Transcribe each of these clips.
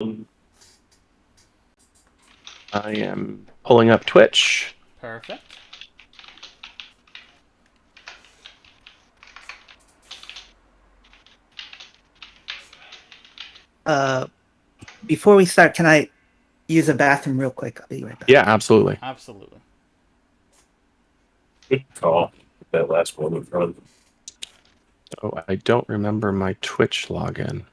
I am pulling up Twitch. Perfect. Before we start, can I use a bathroom real quick? I'll be right back. Yeah, absolutely. Absolutely. Good call. That last one in front. Oh, I don't remember my Twitch login.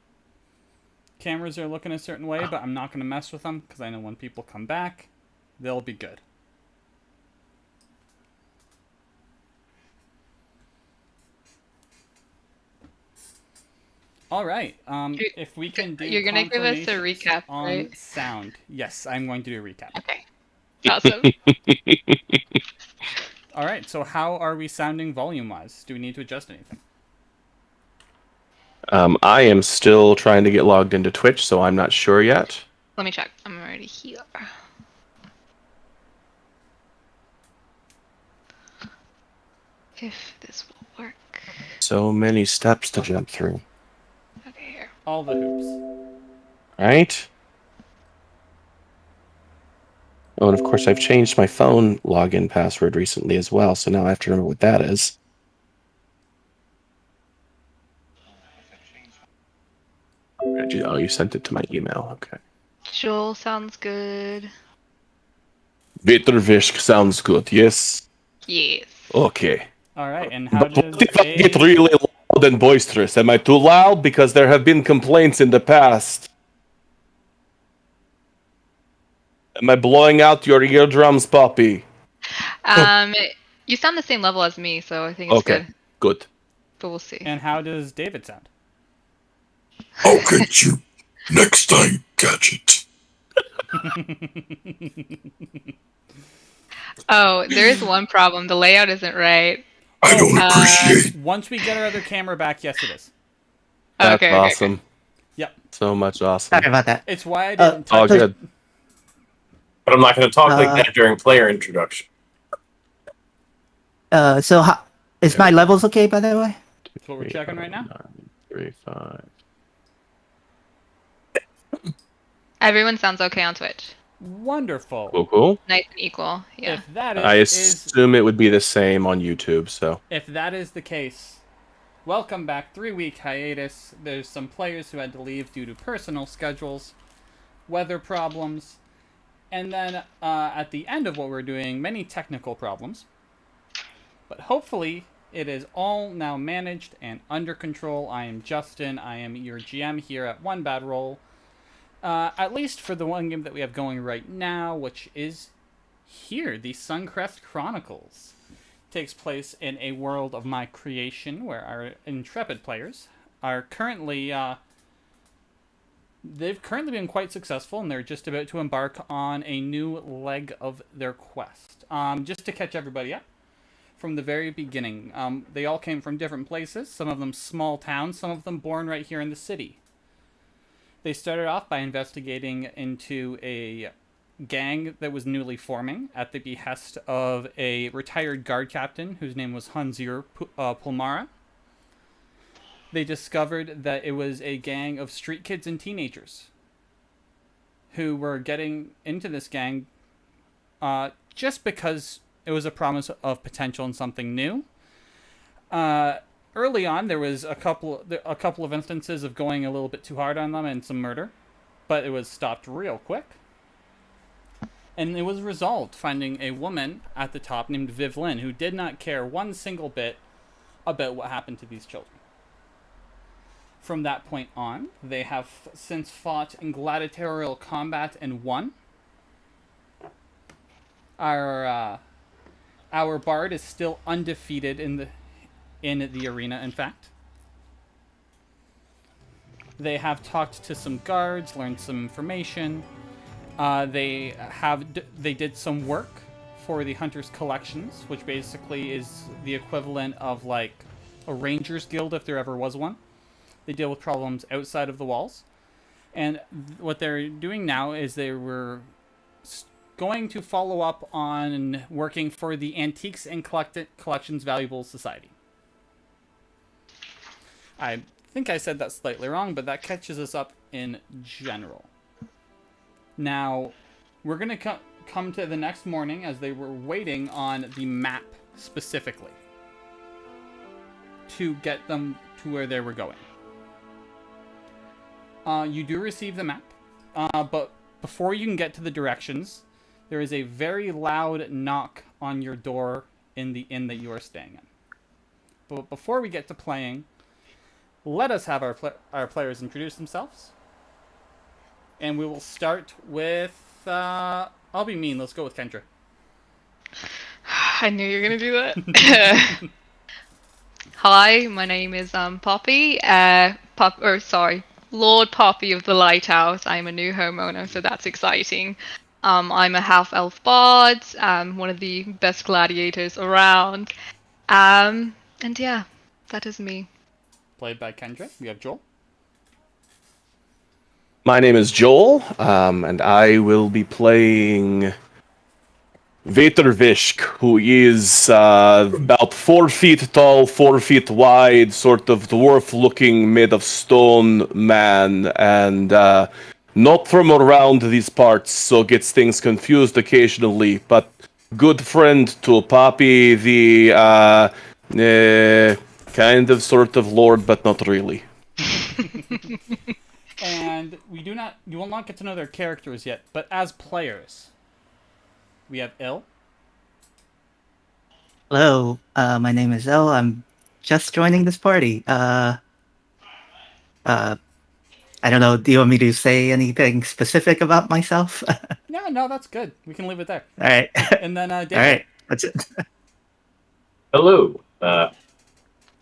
Cameras are looking a certain way, but I'm not going to mess with them because I know when people come back, they'll be good. All right. If we can do You're gonna give us a confirmations recap, on right? sound. Yes, I'm going to do a recap. Okay. Awesome. All right. So how are we sounding volume-wise? Do we need to adjust anything? I am still trying to get logged into Twitch, so I'm not sure yet. Let me check. I'm already here. If this will work. So many steps to jump through. Okay, here. All the hoops. Right? Oh, and of course I've changed my phone login password recently as well, so now I have to remember what that is. Oh, you sent it to my email. Okay. Joel sounds good. Viettervesk sounds good, yes? Yes. Okay. All right. And how But does what if I get really loud and boisterous? Am I too loud? Because there have been complaints in the past. Am I blowing out your eardrums, Poppy? You sound the same level as me, so I think it's Okay, good. good. But we'll see. And how does David sound? I'll get you next time, Gadget. Oh, there is one problem. The layout isn't right. I don't appreciate. Once we get our other camera back, yes, it is. That's Okay. awesome. Yep. So much awesome. Sorry about that. It's why I didn't. All good. But I'm not going to talk like that during player introduction. So is my levels okay, by the way? That's what we're checking right now. 3, 5. Everyone sounds okay on Twitch. Wonderful. Cool. Nice and equal. Yeah. If that I is assume it would be the same on YouTube, so. if that is the case, welcome back. 3-week hiatus. There's some players who had to leave due to personal schedules, weather problems, and then at the end of what we're doing, many technical problems. But hopefully, it is all now managed and under control. I am Justin. I am your GM here at One Bad Roll. At least for the one game that we have going right now, which is here, the Suncrest Chronicles. It takes place in a world of my creation, where our intrepid players are currently... they've currently been quite successful, and they're just about to embark on a new leg of their quest. Just to catch everybody up, from the very beginning, they all came from different places, some of them small towns, some of them born right here in the city. They started off by investigating into a gang that was newly forming at the behest of a retired guard captain whose name was Hanzir Pulmara. They discovered that it was a gang of street kids and teenagers who were getting into this gang just because it was a promise of potential and something new. Early on, there was a couple of instances of going a little bit too hard on them and some murder, but it was stopped real quick. And it was resolved, finding a woman at the top named Viv Lynn, who did not care one single bit about what happened to these children. From that point on, they have since fought in gladiatorial combat and won. Our bard is still undefeated in the arena, in fact. They have talked to some guards, learned some information. They did some work for the Hunters Collections, which basically is the equivalent of like a Rangers Guild if there ever was one. They deal with problems outside of the walls. And what they're doing now is they were going to follow up on working for the Antiques and Collections Valuables Society. I think I said that slightly wrong, but that catches us up in general. Now, we're going to come to the next morning as they were waiting on the map specifically to get them to where they were going. You do receive the map, but before you can get to the directions, there is a very loud knock on your door in the inn that you are staying in. But before we get to playing, let us have our players introduce themselves. And we will start with... I'll be mean. Let's go with Kendra. I knew you were going to do that. Hi, my name is Poppy. Lord Poppy of the Lighthouse. I'm a new homeowner, so that's exciting. I'm a half-elf bard, one of the best gladiators around. And yeah, that is me. Played by Kendra. We have Joel. My name is Joel, and I will be playing Viettervesk, who is about 4 feet tall, 4 feet wide, sort of dwarf-looking, made of stone man, and not from around these parts, so gets things confused occasionally, but good friend to Poppy, the kind of sort of lord, but not really. And you will not get to know their characters yet, but as players, we have Il. Hello, my name is El. I'm just joining this party. I don't know, do you want me to say anything specific about myself? No, that's good. We can leave it there. Alright. And then David. Alright, that's it. Hello.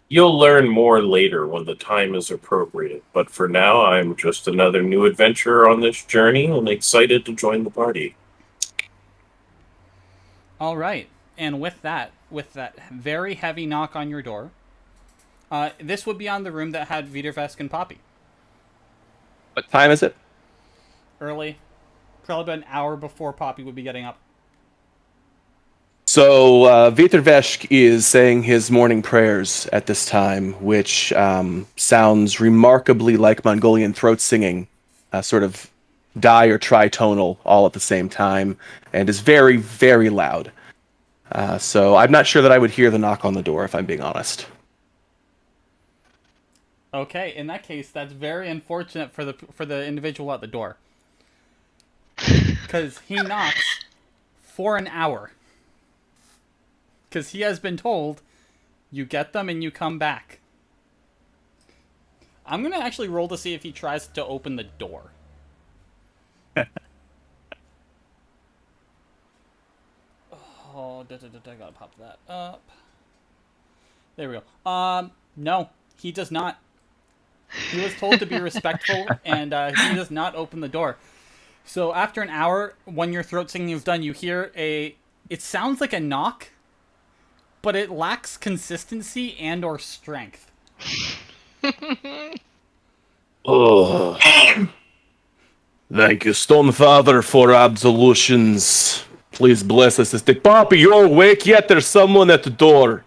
You'll learn more later when the time is appropriate, but for now, I'm just another new adventurer on this journey and excited to join the party. All right. And with that very heavy knock on your door, this would be on the room that had Viettervesk and Poppy. What time is it? Early. Probably about an hour before Poppy would be getting up. So, Viettervesk is saying his morning prayers at this time, which sounds remarkably like Mongolian throat singing, sort of di or tritonal all at the same time, and is very, very loud. So I'm not sure that I would hear the knock on the door, if I'm being honest. Okay, in that case, that's very unfortunate for the individual at the door. Because he knocks for an hour. Because he has been told, you get them and you come back. I'm going to actually roll to see if he tries to open the door. Oh, I gotta pop that up. There we go. No, he does not. He was told to be respectful, and he does not open the door. So after an hour, when your throat singing is done, you hear it sounds like a knock, but it lacks consistency and or strength. Oh. Thank you, Stone Father, for absolutions. Please bless us. Poppy, you're awake yet? There's someone at the door.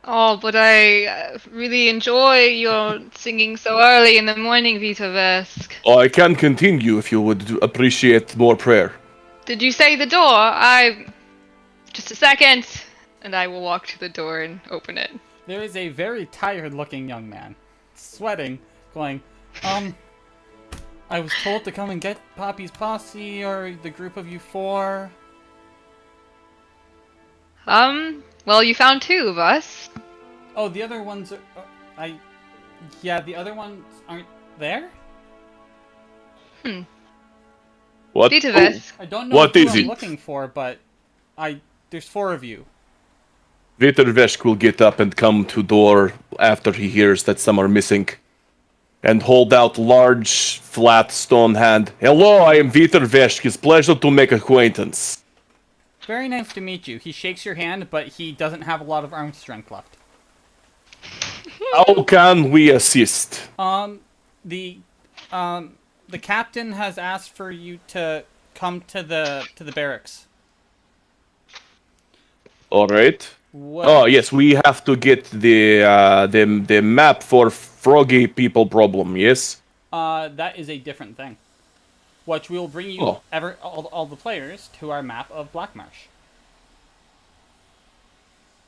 Oh, but I really enjoy your singing so early in the morning, Viettervesk. Oh, I can continue if you would appreciate more prayer. Did you say the door? Just a second, and I will walk to the door and open it. There is a very tired-looking young man, sweating, going, I was told to come and get Poppy's posse, or the group of you four. Well, you found two of us. Oh, the other ones are... Yeah, the other ones aren't there? What? Viettervesk. I don't know What who is I'm it? looking for, but there's four of you. Viettervesk will get up and come to door after he hears that some are missing, and hold out large, flat stone hand. Hello, I am Viettervesk. It's pleasure to make acquaintance. Very nice to meet you. He shakes your hand, but he doesn't have a lot of arm strength left. How can we assist? The captain has asked for you to come to the barracks. All right. What? Oh yes, we have to get the map for froggy people problem. Yes. That is a different thing. which will bring you all the players to our map of Black Marsh.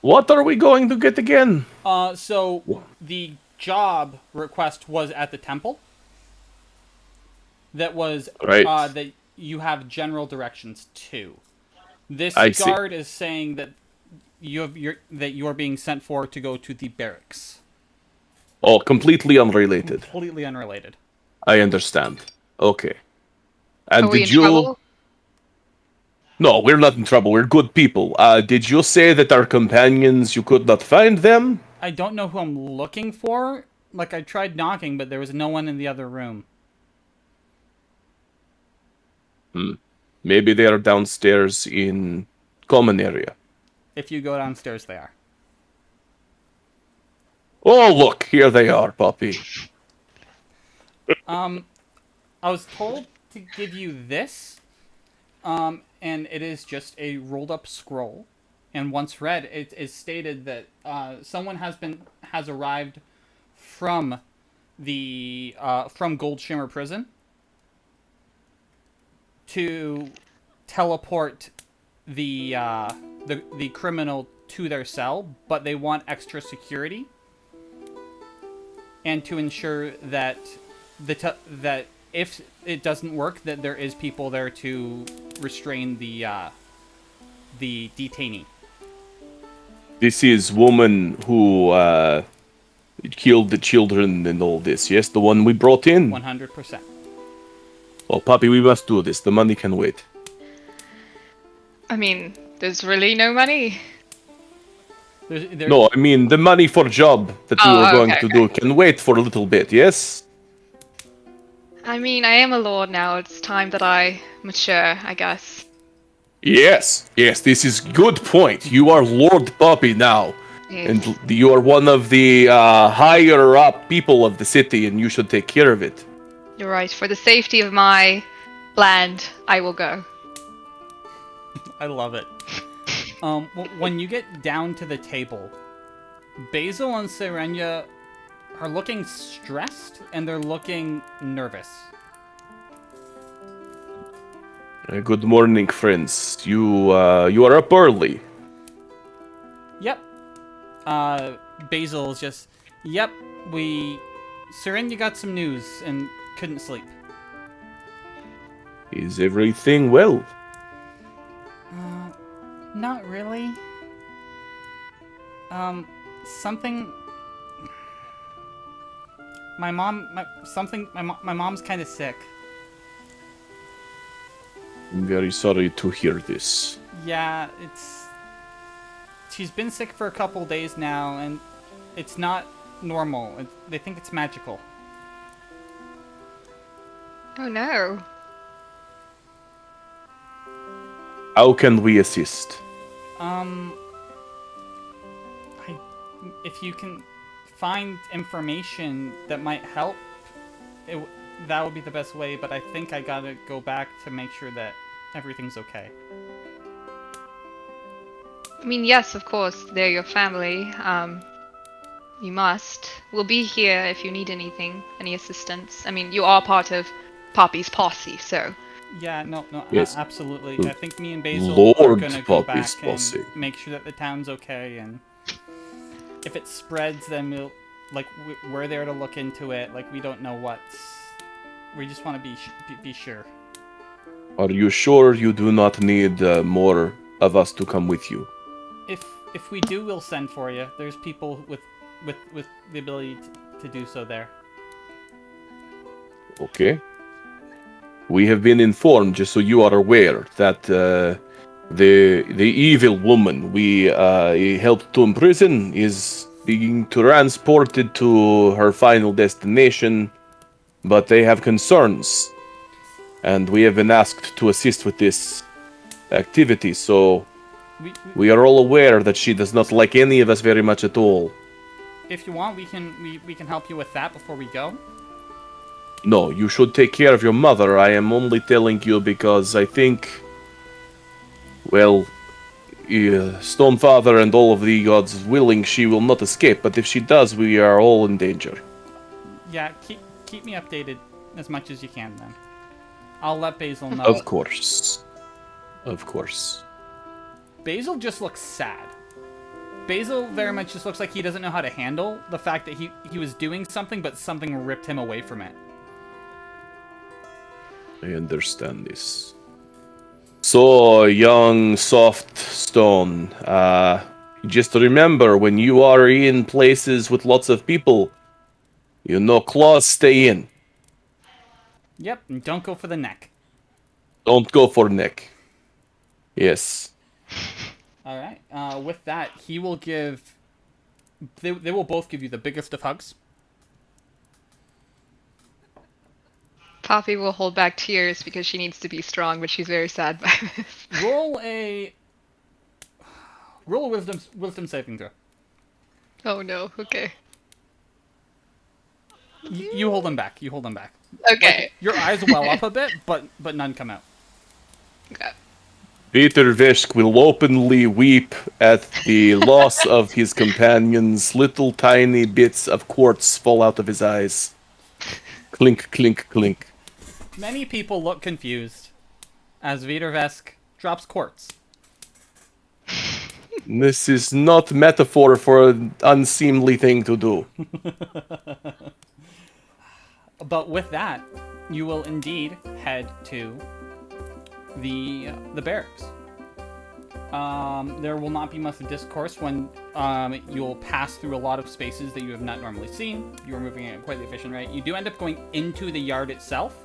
What are we going to get again? So the job request was at the temple. That was right. That you have general directions to. This I guard is saying that you're being sent for to go to the barracks. Oh, completely unrelated. Completely unrelated. I understand. Okay. And Are we did in you? trouble? No, we're not in trouble. We're good people. Did you say that our companions, you could not find them? I don't know who I'm looking for. Like, I tried knocking, but there was no one in the other room. Maybe they are downstairs in common area. If you go downstairs, they are. Oh, look, here they are, Poppy. I was told to give you this, and it is just a rolled-up scroll. And once read, it is stated that someone has arrived from the from Gold Shimmer Prison to teleport the criminal to their cell, but they want extra security, and to ensure that that if it doesn't work, that there is people there to restrain the detainee. This is woman who killed the children and all this, yes? The one we brought in? 100%. Well, Poppy, we must do this. The money can wait. I mean, there's really no money. No, I mean, the money for job that we were going to do can wait for a little bit, yes? I mean, I am a lord now. It's time that I mature, I guess. Yes, this is good point. You are Lord Poppy now. Yes. And you are one of the higher up people of the city, and you should take care of it. You're right. For the safety of my land, I will go. I love it. When you get down to the table, Basil and Seyrena are looking stressed, and they're looking nervous. Good morning, friends. You are up early. Yep. Basil's just, yep, Seyrena got some news and couldn't sleep. Is everything well? Not really. Something... My mom's kind of sick. I'm very sorry to hear this. Yeah, she's been sick for a couple days now, and it's not normal. They think it's magical. Oh no. How can we assist? If you can find information that might help, that would be the best way, but I think I gotta go back to make sure that everything's okay. I mean, yes, of course, they're your family. You must. We'll be here if you need anything, any assistance. I mean, you are part of Poppy's posse, so... Yeah, no, yes. Absolutely. I think me and Basil Lord are gonna go back Poppy's posse. and make sure that the town's okay, and if it spreads, then we're there to look into it. Like, we don't know we just want to be sure. Are you sure you do not need more of us to come with you? If we do, we'll send for you. There's people with the ability to do so there. Okay. We have been informed, just so you are aware, that the evil woman we helped to imprison is being transported to her final destination, but they have concerns, and we have been asked to assist with this activity, so we are all aware that she does not like any of us very much at all. If you want, we can help you with that before we go. No, you should take care of your mother. I am only telling you because I think, well, Stonefather and all of the gods willing, she will not escape. But if she does, we are all in danger. Yeah, keep me updated as much as you can, then. I'll let Basil know. Of course. Of course. Basil just looks sad. Basil very much just looks like he doesn't know how to handle the fact that he was doing something, but something ripped him away from it. I understand this. So, young soft stone, just remember, when you are in places with lots of people, you know claws stay in. Yep, and don't go for the neck. Don't go for neck. Yes. Alright, with that, he will give... They will both give you the biggest of hugs. Poppy will hold back tears because she needs to be strong, but she's very sad by this. Roll a wisdom saving throw. Oh no, okay. You hold them back. You hold them back. Okay. Like, your eyes well up a bit, but none come out. Okay. Viettervesk will openly weep at the loss of his companions. Little tiny bits of quartz fall out of his eyes. Clink, clink, clink. Many people look confused as Viettervesk drops quartz. This is not metaphor for an unseemly thing to do. But with that, you will indeed head to the barracks. There will not be much discourse when you'll pass through a lot of spaces that you have not normally seen. You are moving at quite the efficient rate. You do end up going into the yard itself,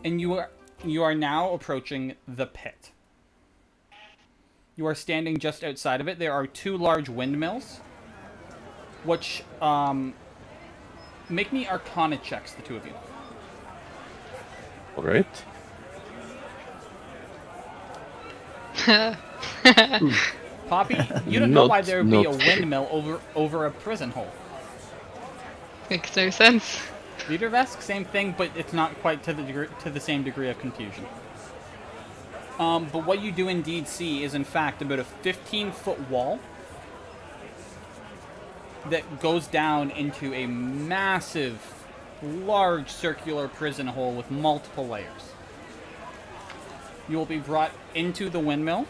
and you are now approaching the pit. You are standing just outside of it. There are two large windmills, which make me Arcana checks, the two of you. All right. Poppy, you don't know why there would be a windmill over a prison hole. Makes no sense. Viettervesk, same thing, but it's not quite to the same degree of confusion. But what you do indeed see is, in fact, about a 15-foot wall that goes down into a massive, large circular prison hole with multiple layers. You will be brought into the windmill,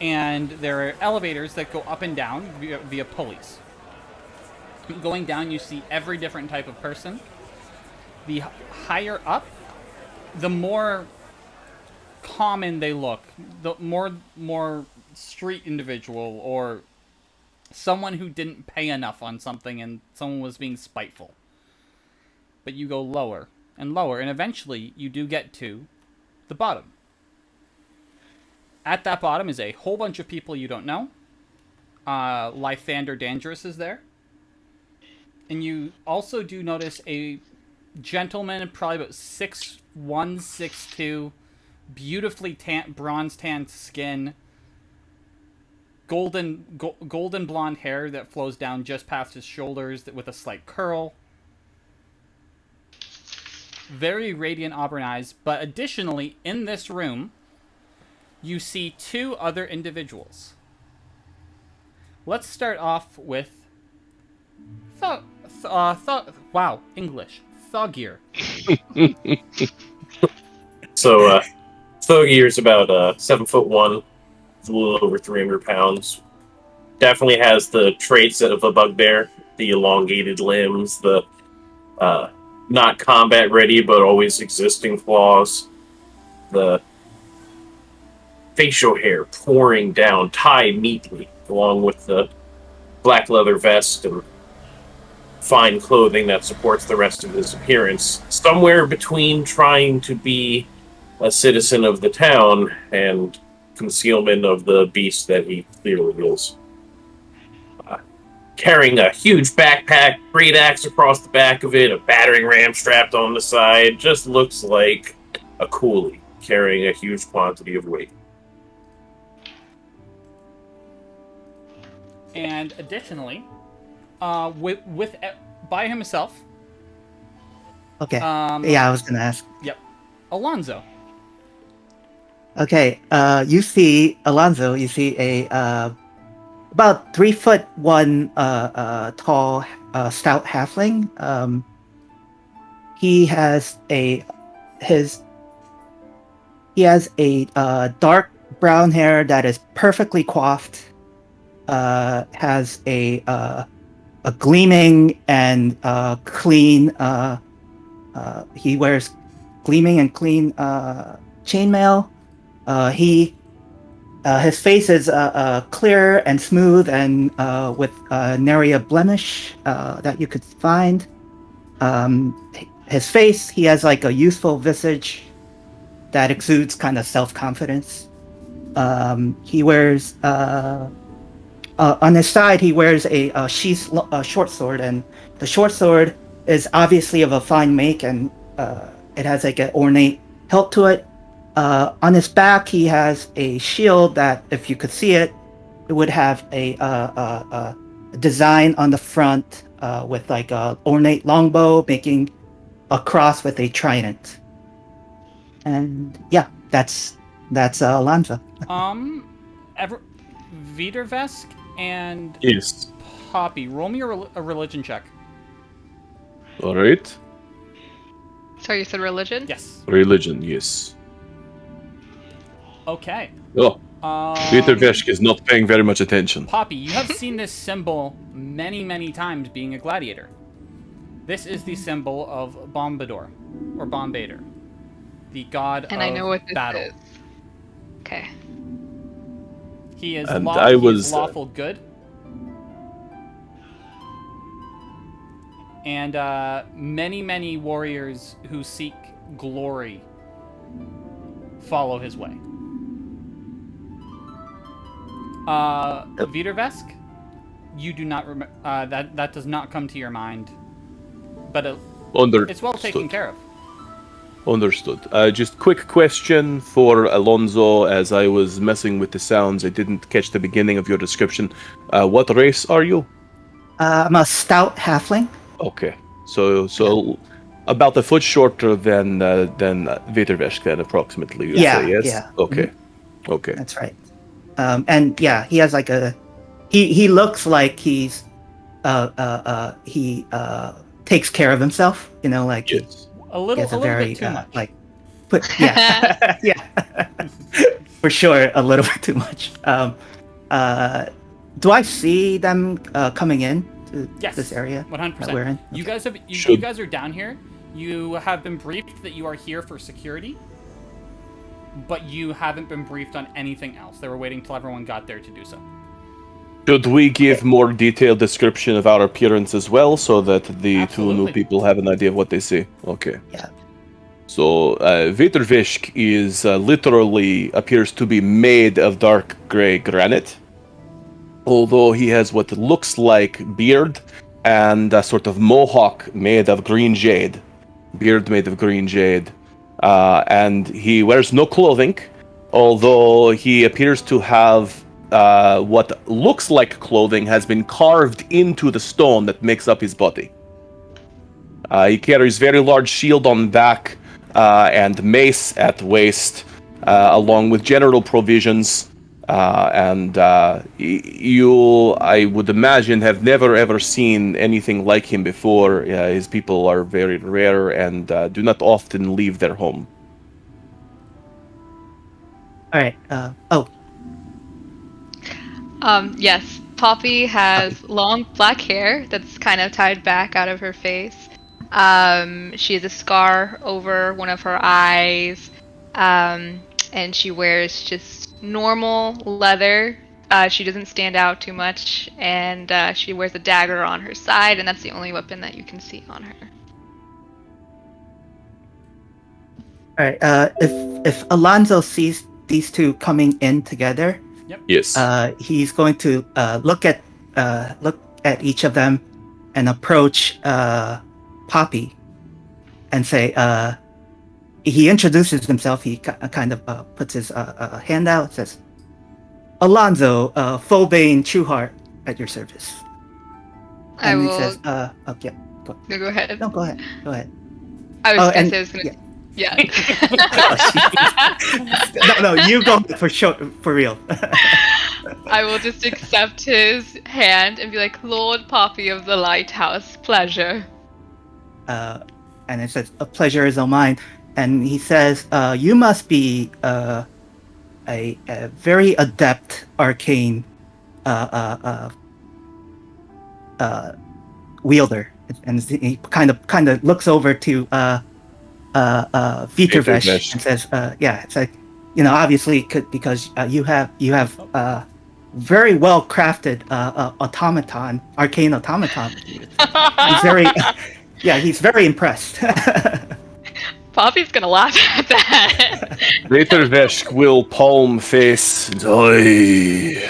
and there are elevators that go up and down via pulleys. Going down, you see every different type of person. The higher up, the more common they look, the more street individual, or someone who didn't pay enough on something and someone was being spiteful. But you go lower and lower, and eventually you do get to the bottom. At that bottom is a whole bunch of people you don't know. Lythander Dangerous is there. And you also do notice a gentleman, probably about 6'1", 6'2", beautifully bronze tanned skin, golden blonde hair that flows down just past his shoulders with a slight curl. Very radiant auburn eyes, but additionally, in this room, you see two other individuals. Let's start off with wow, English. Thoggir. So, Thoggir's about 7'1", a little over 300 pounds. Definitely has the traits of a bugbear: the elongated limbs, the not combat ready but always existing claws, the facial hair pouring down, tied neatly, along with the black leather vest and fine clothing that supports the rest of his appearance. Somewhere between trying to be a citizen of the town and concealment of the beast that he clearly is. Carrying a huge backpack, great axe across the back of it, a battering ram strapped on the side, just looks like a coolie carrying a huge quantity of weight. And additionally, by himself. Okay. Yeah, I was gonna ask. Yep. Alonzo. Okay. You see Alonzo. You see a about 3'1" tall, stout halfling. He has he has a dark brown hair that is perfectly coiffed. Has a gleaming and clean. He wears gleaming and clean chainmail. His face is clear and smooth and with nary a blemish that you could find. His face, he has like a youthful visage that exudes kind of self-confidence. He wears on his side, he wears a short sword, and the short sword is obviously of a fine make, and it has like an ornate hilt to it. On his back, he has a shield that, if you could see it, it would have a design on the front with like a ornate longbow, making a cross with a trident. And yeah, that's Alonzo. Viettervesk and Yes. Poppy, roll me a religion check. All right. Sorry, you said religion? Yes. Religion, yes. Okay. Oh, Viettervesk is not paying very much attention. Poppy, you have seen this symbol many, many times being a gladiator. This is the symbol of Bombador, or Bombader, the god And of I know what this battle. is. Okay. He is, And he is lawful good. And many, many warriors who seek glory follow his way. Viettervesk, you do not remember. That does not come to your mind. But it's well taken care of. Understood. Just quick question for Alonzo. As I was messing with the sounds, I didn't catch the beginning of your description. What race are you? I'm a stout halfling. Okay, so about a foot shorter than Viettervesk, then approximately. You say, yes? Yeah. Okay, okay. That's right. And yeah, he has like he looks like he's he takes care of himself. You know, like Yes. A little bit too much. Yeah, for sure, a little bit too much. Do I see them coming in to this area? 100%. That we're in? You guys have you Should- guys are down here. You have been briefed that you are here for security, but you haven't been briefed on anything else. They were waiting till everyone got there to do so. Should we give more detailed description of our appearance as well, so that the two new Absolutely. people have an idea of what they see? Okay. Yeah. So, Viettervesk is literally appears to be made of dark gray granite, although he has what looks like beard and a sort of mohawk made of green jade. Beard made of green jade. And he wears no clothing, although he appears to have what looks like clothing has been carved into the stone that makes up his body. He carries very large shield on back and mace at waist, along with general provisions. You, I would imagine, have never ever seen anything like him before. His people are very rare and do not often leave their home. All right. Yes, Poppy has long black hair that's kind of tied back out of her face. She has a scar over one of her eyes, and she wears just normal leather. She doesn't stand out too much, and she wears a dagger on her side, and that's the only weapon that you can see on her. All right. If Alonzo sees these two coming in together, Yes. he's going to look at each of them and approach Poppy and say, he introduces himself. He kind of puts his hand out and says, Alonzo, Fulbane Trueheart at your service. I And will. he says, yeah, go. No, go ahead. No, go ahead. Go ahead. I was Oh, gonna and- say I was gonna. yeah. Yeah. No, you go for sure, for real. I will just accept his hand and be like, Lord Poppy of the Lighthouse, pleasure. And it says, a pleasure is all mine. and he says, "You must be a very adept arcane wielder." And he kind of looks over to Viettervesk and says, "Yeah, it's like, obviously because you have very well crafted arcane automaton. He's very, he's very impressed." Poppy's gonna laugh at that. Viettervesk will palm face. Die.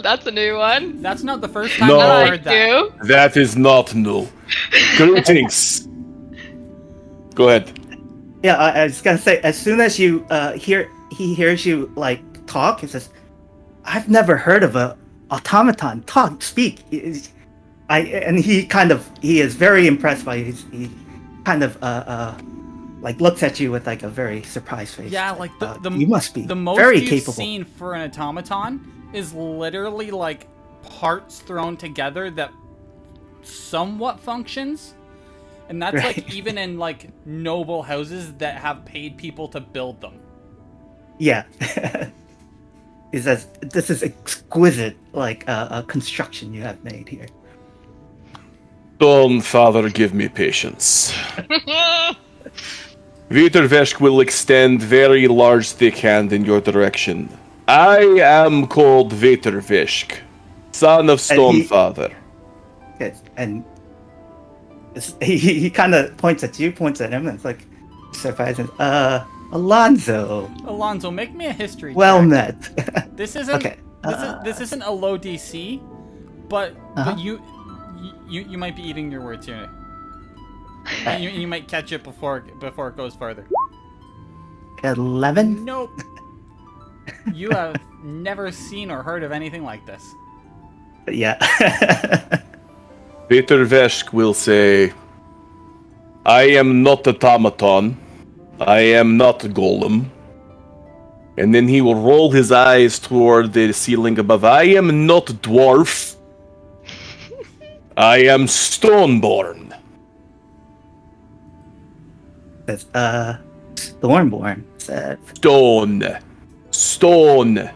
That's a new one. That's not the first time No. I've I heard that. do. That is not new. Greetings. Go ahead. Yeah, I was gonna say, as soon as you he hears you like talk, he says, "I've never heard of a automaton speak." He is very impressed by he kind of like looks at you with like a very surprised face. Yeah, like you must be the most very you've capable. seen for an automaton is literally like parts thrown together that somewhat functions, and that's Right. like even in like noble houses that have paid people to build them. Yeah. He says, "This is exquisite, like construction you have made here." Stone Father, give me patience. Viettervesk will extend very large thick hand in your direction. I am called Viettervesk, son of Stone Father. Yes, and he kind of points at you, points at him, and it's like surprised. Alonzo, make me a history well check. met. This isn't Okay. this isn't a low DC, but Uh-huh. you might be eating your words here. You might catch it before it goes farther. 11. Nope. You have never seen or heard of anything like this. Yeah. Viettervesk will say, I am not automaton. I am not golem. And then he will roll his eyes toward the ceiling above. I am not dwarf. I am Stoneborne. That's Stormborn said Stone. stone.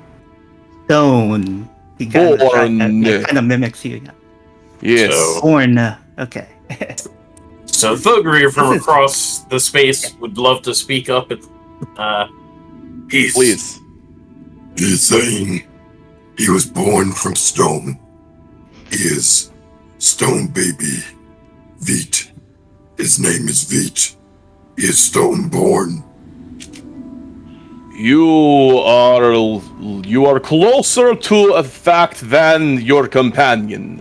He kind of mimics you. Yes. So- Born. Okay. So Thoggir from This is- across the space would love to speak up. Please. He's saying he was born from stone. He is stone baby. Veet. His name is Veet. He is stone born. You are closer to a fact than your companion.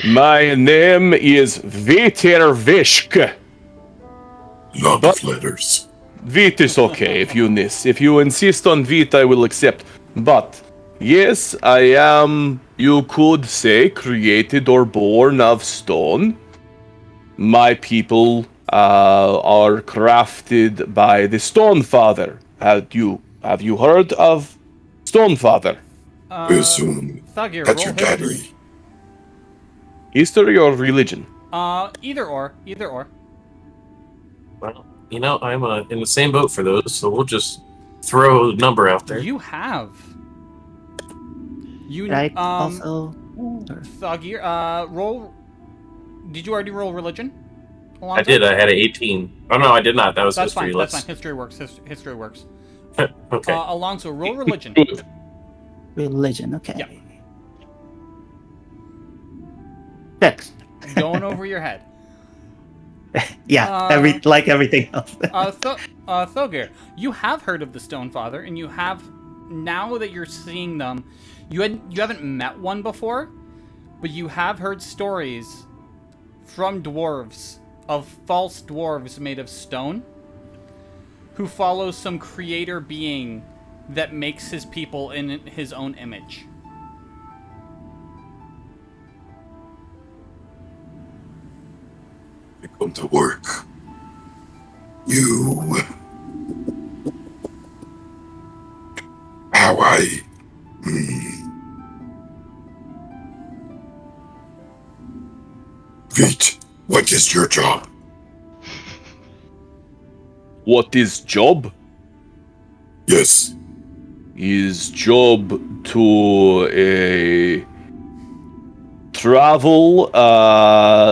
My name is Viettervesk. Lot But- of letters. Vit is okay if you insist on Vit, I will accept. But yes, I am, you could say, created or born of stone. My people are crafted by the Stone Father. Have you heard of Stone Father? I assume Thoggir, that's roll your history. daddy. History or religion? Either or. Well, I'm in the same boat for those, so we'll just throw a number out there. You have. You Right. Also. Thoggir, roll. Did you already roll religion? I did. I had an 18. Oh no, I did not. That was That's history. fine. That's Let's. fine. History works. History works. Okay. Alonzo, roll religion. Good. Religion. Okay. Yeah. 6. Going over your head. Yeah. Uh, Like everything else. Thoggir, you have heard of the Stone Father, and you have, now that you're seeing them, you haven't met one before, but you have heard stories from dwarves of false dwarves made of stone who follow some creator being that makes his people in his own image. I come to work. You. How I. Veet, what is your job? What is job? Yes. Is job to travel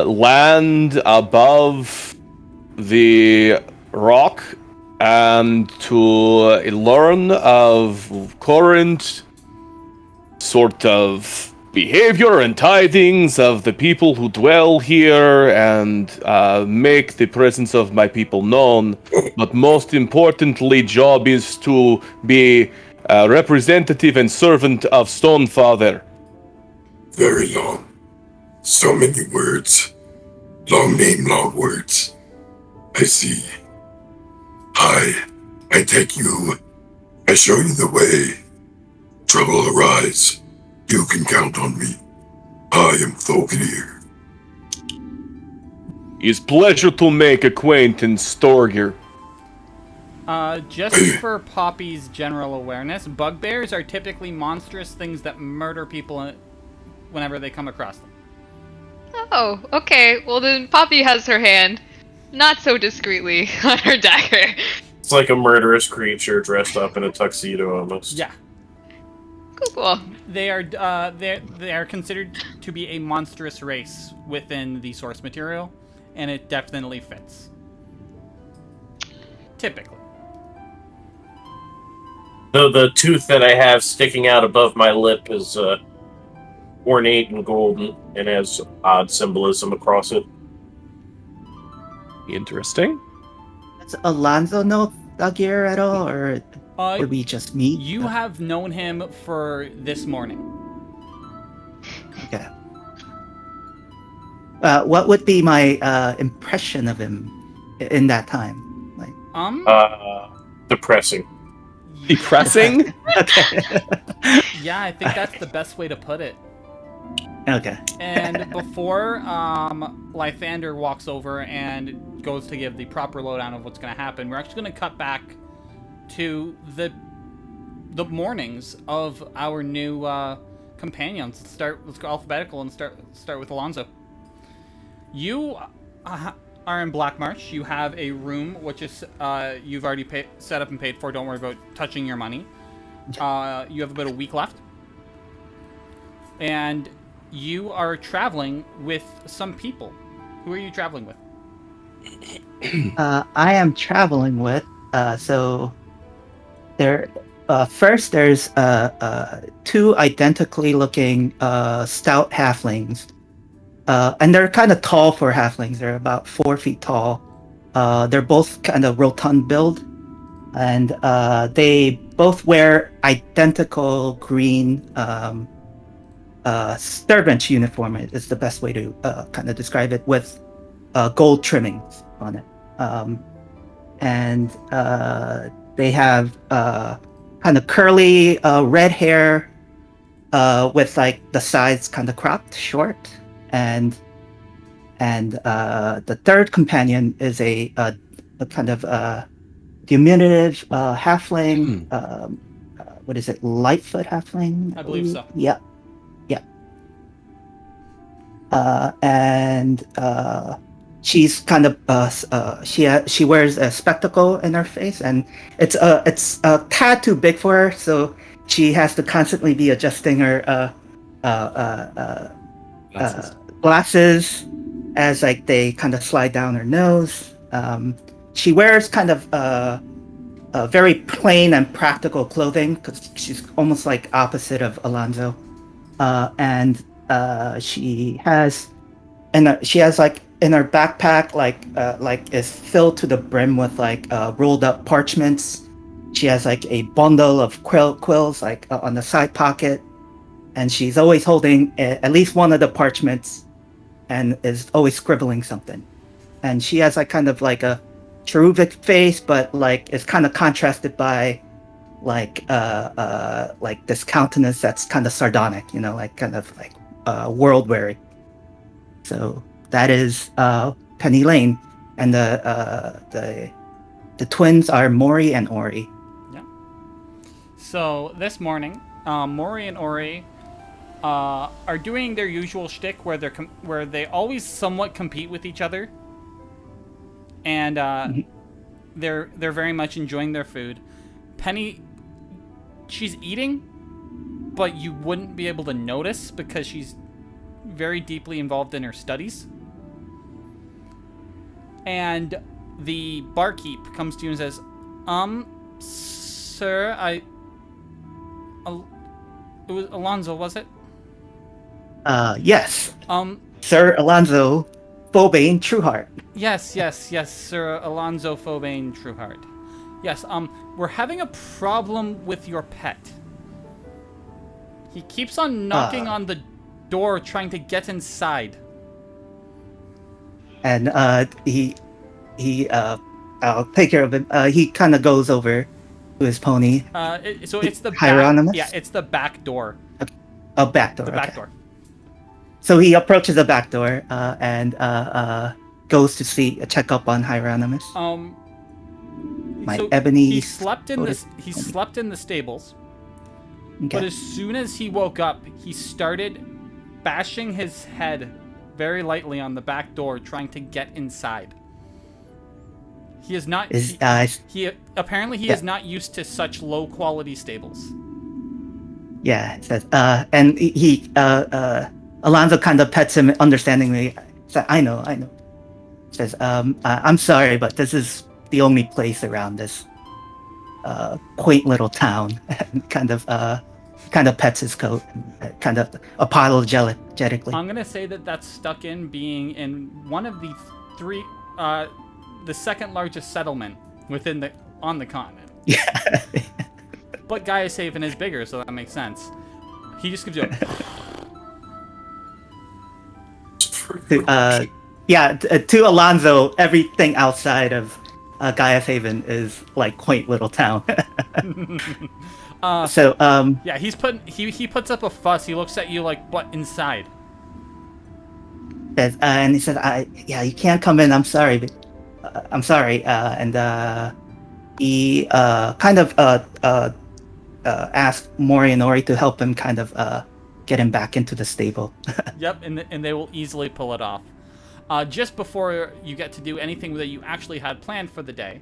land above the rock and to learn of current sort of behavior and tidings of the people who dwell here and make the presence of my people known. But most importantly, job is to be a representative and servant of Stonefather. Very long. So many words. Long name, long words. I see. I take you. I show you the way. Trouble arise. You can count on me. I am Thoggir. It's pleasure to make acquaintance, Thoggir. Just for Poppy's general awareness, bugbears are typically monstrous things that murder people whenever they come across them. Oh, okay. Well, then Poppy has her hand not so discreetly on her dagger. It's like a murderous creature dressed up in a tuxedo almost. Yeah. Cool. They are considered to be a monstrous race within the source material, and it definitely fits. Typically. Though the tooth that I have sticking out above my lip is ornate and golden and has odd symbolism across it. Interesting. Does Alonzo know Thoggir at all, or did we just meet? You have known him for this morning. Okay. What would be my impression of him in that time? Like, Depressing. Depressing? okay. Yeah, I think that's the best way to put it. Okay. And before Lythander walks over and goes to give the proper lowdown of what's going to happen, we're actually going to cut back to the mornings of our new companions. Let's go alphabetical and start with Alonzo. You are in Black Marsh. You have a room which is you've already set up and paid for. Don't worry about touching your money. You have about a week left, and you are traveling with some people. Who are you traveling with? I am traveling with so there. First, there's two identically looking stout halflings. And they're kind of tall for halflings. They're about 4 feet tall. They're both kind of rotund build. And they both wear identical green servant uniform is the best way to kind of describe it, with gold trimmings on it. And they have kind of curly red hair with like the sides kind of cropped short. And the third companion is a kind of diminutive halfling. What is it? Lightfoot halfling? I believe so. Yeah. And she's kind of she wears a spectacle in her face, and it's a tad too big for her, so she has to constantly be adjusting her glasses as like they kind of slide down her nose. She wears kind of very plain and practical clothing because she's almost like opposite of Alonzo, and she has like in her backpack like is filled to the brim with like rolled up parchments. She has like a bundle of quills like on the side pocket, and she's always holding at least one of the parchments and is always scribbling something. And she has like kind of like a cherubic face, but like it's kind of contrasted by like this countenance that's kind of sardonic, like kind of like world weary. So that is Penny Lane, and the twins are Mori and Ori. Yeah. So this morning, Mori and Ori are doing their usual shtick where they always somewhat compete with each other, and they're very much enjoying their food. Penny, she's eating, but you wouldn't be able to notice because she's very deeply involved in her studies. And the barkeep comes to you and says, sir, it was Alonzo, was it? Yes. Sir Alonzo Phobane Trueheart. Yes, Sir Alonzo Phobane Trueheart. Yes, we're having a problem with your pet. He keeps on knocking on the door trying to get inside. And I'll take care of him. He kind of goes over to his pony. So it's the Hieronymus? back, yeah, it's the back door. A back door. The back door. So he approaches the back door and goes to check up on Hieronymus. My So ebony. He slept in the stables. Okay. But as soon as he woke up, he started bashing his head very lightly on the back door, trying to get inside. He is not. He apparently is not used to such low quality stables. Yeah, it says, and he Alonzo kind of pets him understandingly. Says, I know. Says, I'm sorry, but this is the only place around this quaint little town. And kind of pets his coat, and kind of apologetically. I'm gonna say that's stuck in being in one of the three, the second largest settlement on the continent. Yeah. But Gaius Haven is bigger, so that makes sense. He just gives you to Alonzo, everything outside of Gaius Haven is like quaint little town. yeah, he puts up a fuss. He looks at you like, what, inside? And he says, you can't come in. I'm sorry, but I'm sorry. And he kind of asked Morianori to help him kind of get him back into the stable. Yep, and they will easily pull it off. Just before you get to do anything that you actually had planned for the day,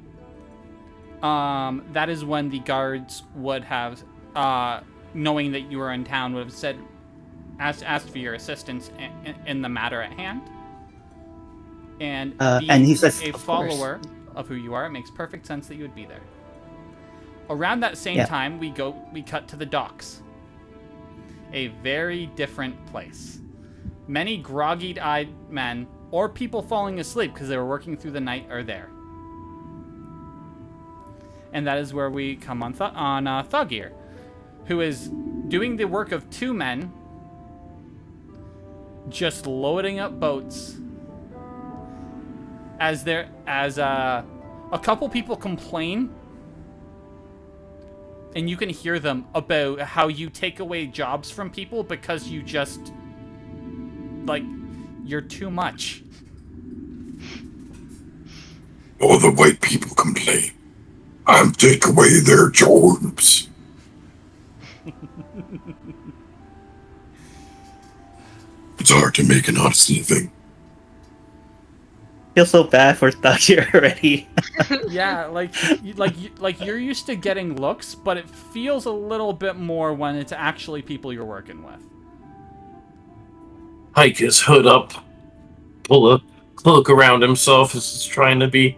that is when the guards would have, knowing that you were in town, would have said, asked for your assistance in the matter at hand. And he says, a follower of who you are, it makes perfect sense that you would be there. Around that same time, we cut to the docks. A very different place. Many groggy-eyed men or people falling asleep because they were working through the night are there. And that is where we come on Thoggir, who is doing the work of two men, just loading up boats. As a couple people complain, and you can hear them about how you take away jobs from people because you just, like, you're too much. All the white people complain. I'm take away their jobs. It's hard to make an honest living. Feel so bad for Thoggir already. Yeah, like you're used to getting looks, but it feels a little bit more when it's actually people you're working with. Hike his hood up, pull a cloak around himself as he's trying to be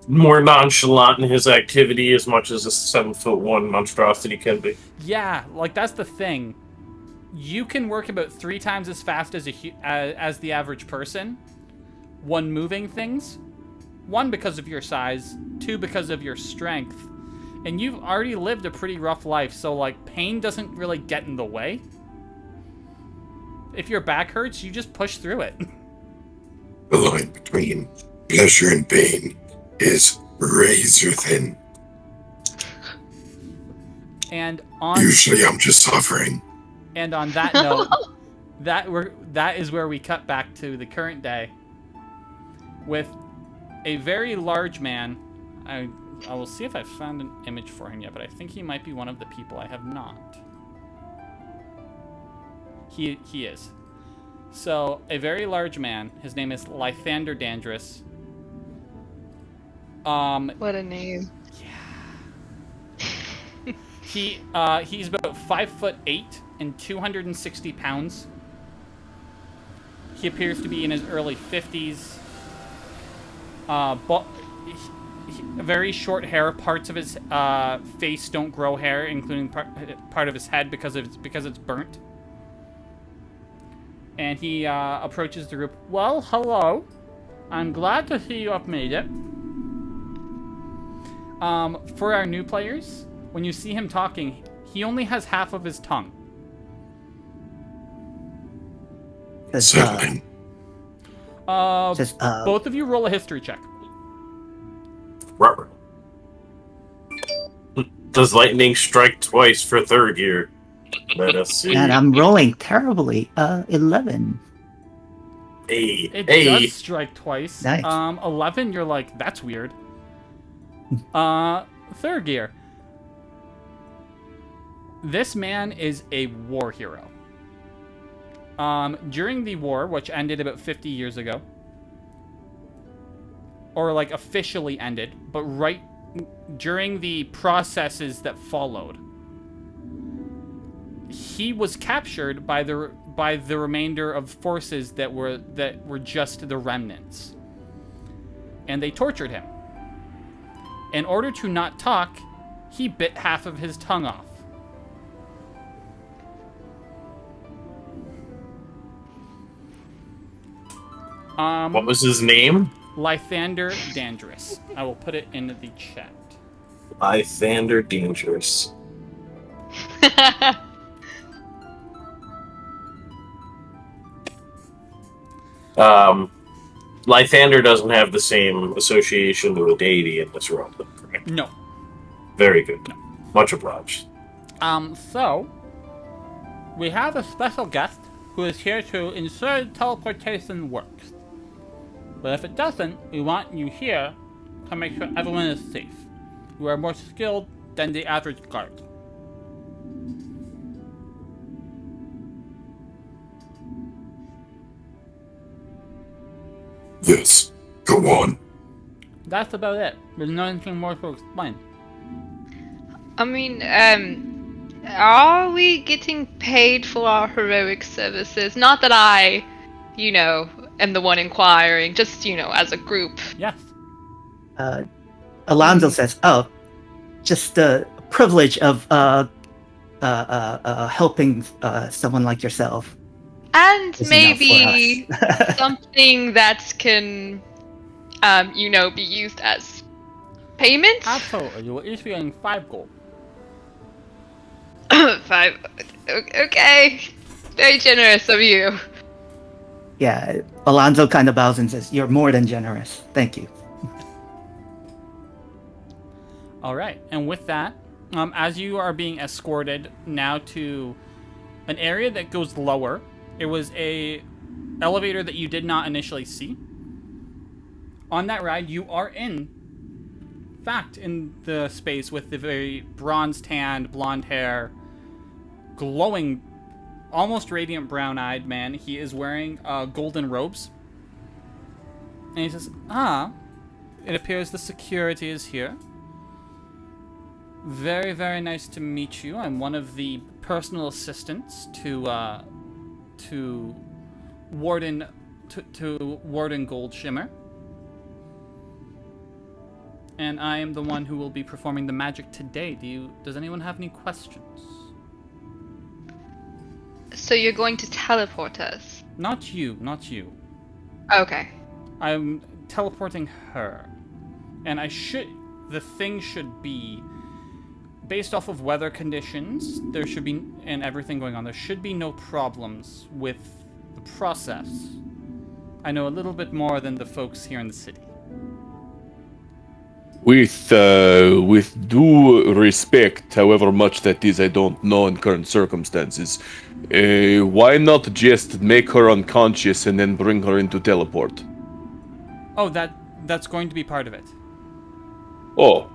more nonchalant in his activity as much as a 7'1" monstrosity can be. Yeah, like that's the thing. You can work about 3 times as fast as the average person. 1, moving things. 1, because of your size. 2, because of your strength. And you've already lived a pretty rough life, so like pain doesn't really get in the way. If your back hurts, you just push through it. The line between pleasure and pain is razor thin. And on Usually I'm just suffering. And on that note, that is where we cut back to the current day with a very large man. I will see if I found an image for him yet, but I think he might be one of the people I have not. He is. So, a very large man. His name is Lythander Dandrus. What a name. He's about 5'8" and 260 pounds. He appears to be in his early 50s. Very short hair. Parts of his face don't grow hair, including part of his head because it's burnt. And he approaches the group. Well, hello. I'm glad to see you have made it. For our new players, when you see him talking, he only has half of his tongue. Settling. Both of you roll a history check. Rubber. Does lightning strike twice for Thoggir? Let us see. And I'm rolling terribly. 11. It Hey. does strike twice. Nice. 11, you're like, that's weird. Thoggir. This man is a war hero. During the war, which ended about 50 years ago, or like officially ended, but right during the processes that followed, he was captured by the remainder of forces that were just the remnants, and they tortured him. In order to not talk, he bit half of his tongue off. What was his name? Lythander Dangerous. I will put it in the chat. Lythander Dangerous. Lythander doesn't have the same association to a deity in this realm, correct? No. Very good. No. Much obliged. So we have a special guest who is here to ensure teleportation works. But if it doesn't, we want you here to make sure everyone is safe. You are more skilled than the average guard. Yes, go on. That's about it. There's nothing more to explain. I mean, are we getting paid for our heroic services? Not that I, am the one inquiring, just, as a group. Yes. Alonzo says, "Oh, just the privilege of helping someone like yourself." And Is maybe enough for us. something that can, be used as payment? Absolutely. You will each be getting 5 gold. 5. Okay. Very generous of you. Yeah, Alonzo kind of bows and says, "You're more than generous. Thank you." All right, and with that, as you are being escorted now to an area that goes lower, it was a elevator that you did not initially see. On that ride, you are in fact in the space with the very bronze-tanned, blonde hair, glowing, almost radiant brown-eyed man. He is wearing golden robes. And he says, it appears the security is here. Very, very nice to meet you. I'm one of the personal assistants to Warden Goldshimmer. And I am the one who will be performing the magic today. Does anyone have any questions? So you're going to teleport us? Not you. Okay. I'm teleporting her. And the thing should be, based off of weather conditions, and everything going on, there should be no problems with the process. I know a little bit more than the folks here in the city. With due respect, however much that is, I don't know in current circumstances. Why not just make her unconscious and then bring her into teleport? Oh, that's going to be part of it. Oh.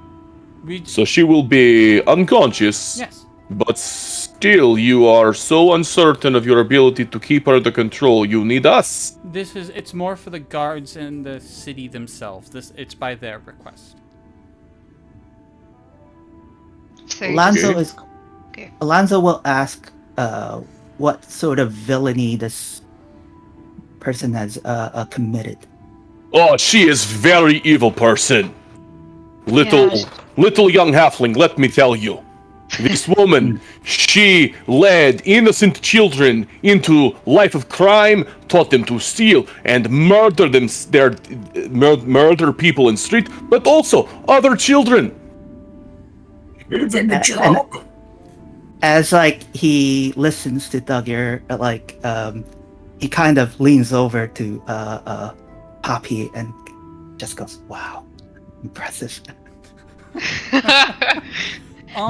So she will be unconscious, Yes. but still, you are so uncertain of your ability to keep her under control. You need us. It's more for the guards in the city themselves. It's by their request. So Okay. Alonzo will ask what sort of villainy this person has committed. Oh, she is very evil person. Yeah. Little young halfling, let me tell you. This woman, she led innocent children into life of crime, taught them to steal and murder murder people in street, but also other children. Give them a job. As he listens to Thoggir, he kind of leans over to Poppy and just goes, "Wow, impressive."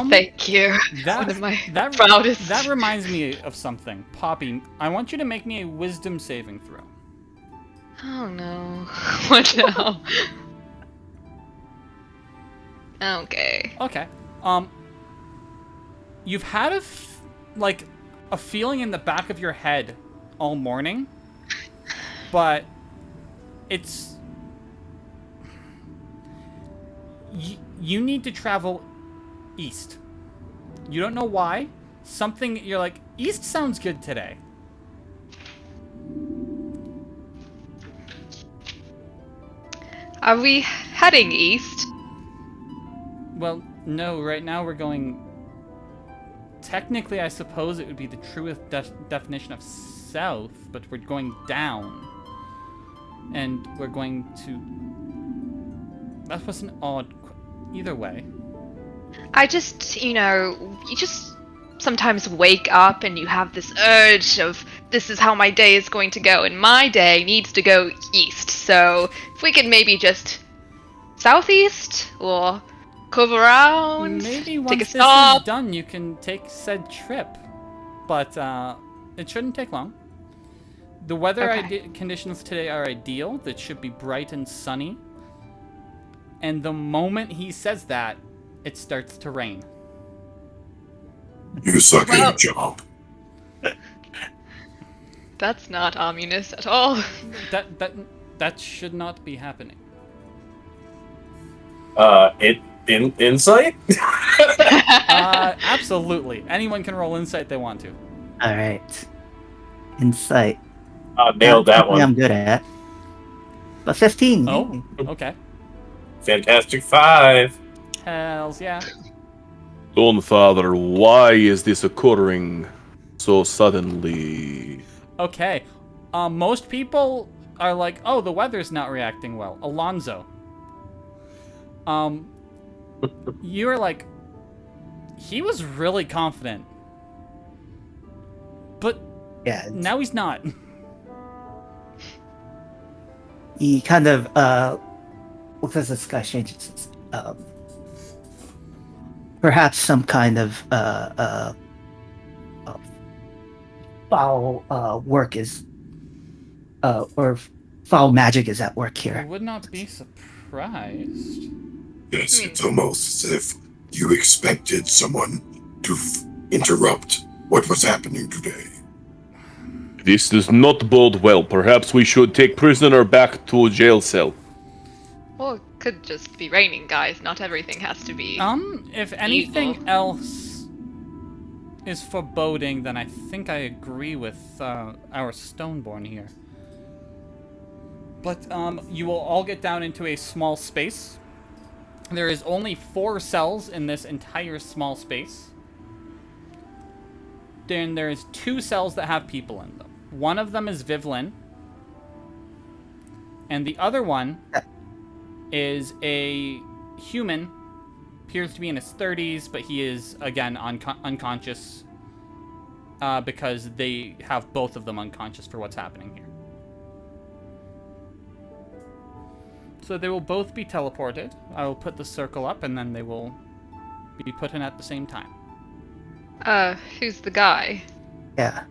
Thank you. One of my proudest. That reminds me of something. Poppy, I want you to make me a wisdom saving throw. Oh no. What now? Okay. Okay. You've had a feeling in the back of your head all morning, but it's you need to travel east. You don't know why. You're like, east sounds good today. Are we heading east? Well, no, right now we're going... Technically, I suppose it would be the truest definition of south, but we're going down. And we're going to... That was an odd... Either way. I just, you just sometimes wake up and you have this urge of, this is how my day is going to go, and my day needs to go east. So, if we could maybe just southeast, or cove around, maybe once take a this stop. is done, you can take said trip. But, it shouldn't take long. The weather conditions today are ideal. It should be bright and sunny. And the moment he says that, it starts to rain. You suck at your job. That's not ominous at all. That should not be happening. Insight? Absolutely. Anyone can roll insight they want to. All right, insight. Nailed that one. I'm good at. But 15. Oh, okay. Fantastic 5. Hells yeah. Father, why is this occurring so suddenly? Okay. Most people are like, oh, the weather's not reacting well. Alonzo. You're like, he was really confident. But Yeah. now he's not. He kind of because this guy changes. Perhaps some kind of foul work is or foul magic is at work I here. would not be surprised. Yes, it's almost as if you expected someone to interrupt what was happening today. This does not bode well. Perhaps we should take prisoner back to a jail cell. Or it could just be raining, guys. Not everything has to be. If anything else is foreboding, then I think I agree with our Stoneborne here. But you will all get down into a small space. There is only 4 cells in this entire small space. Then there's 2 cells that have people in them. One of them is Vivlin. And the other one is a human. Appears to be in his 30s, but he is, again, unconscious. Because they have both of them unconscious for what's happening here. So they will both be teleported. I will put the circle up, and then they will be put in at the same time. Who's the guy? Yeah.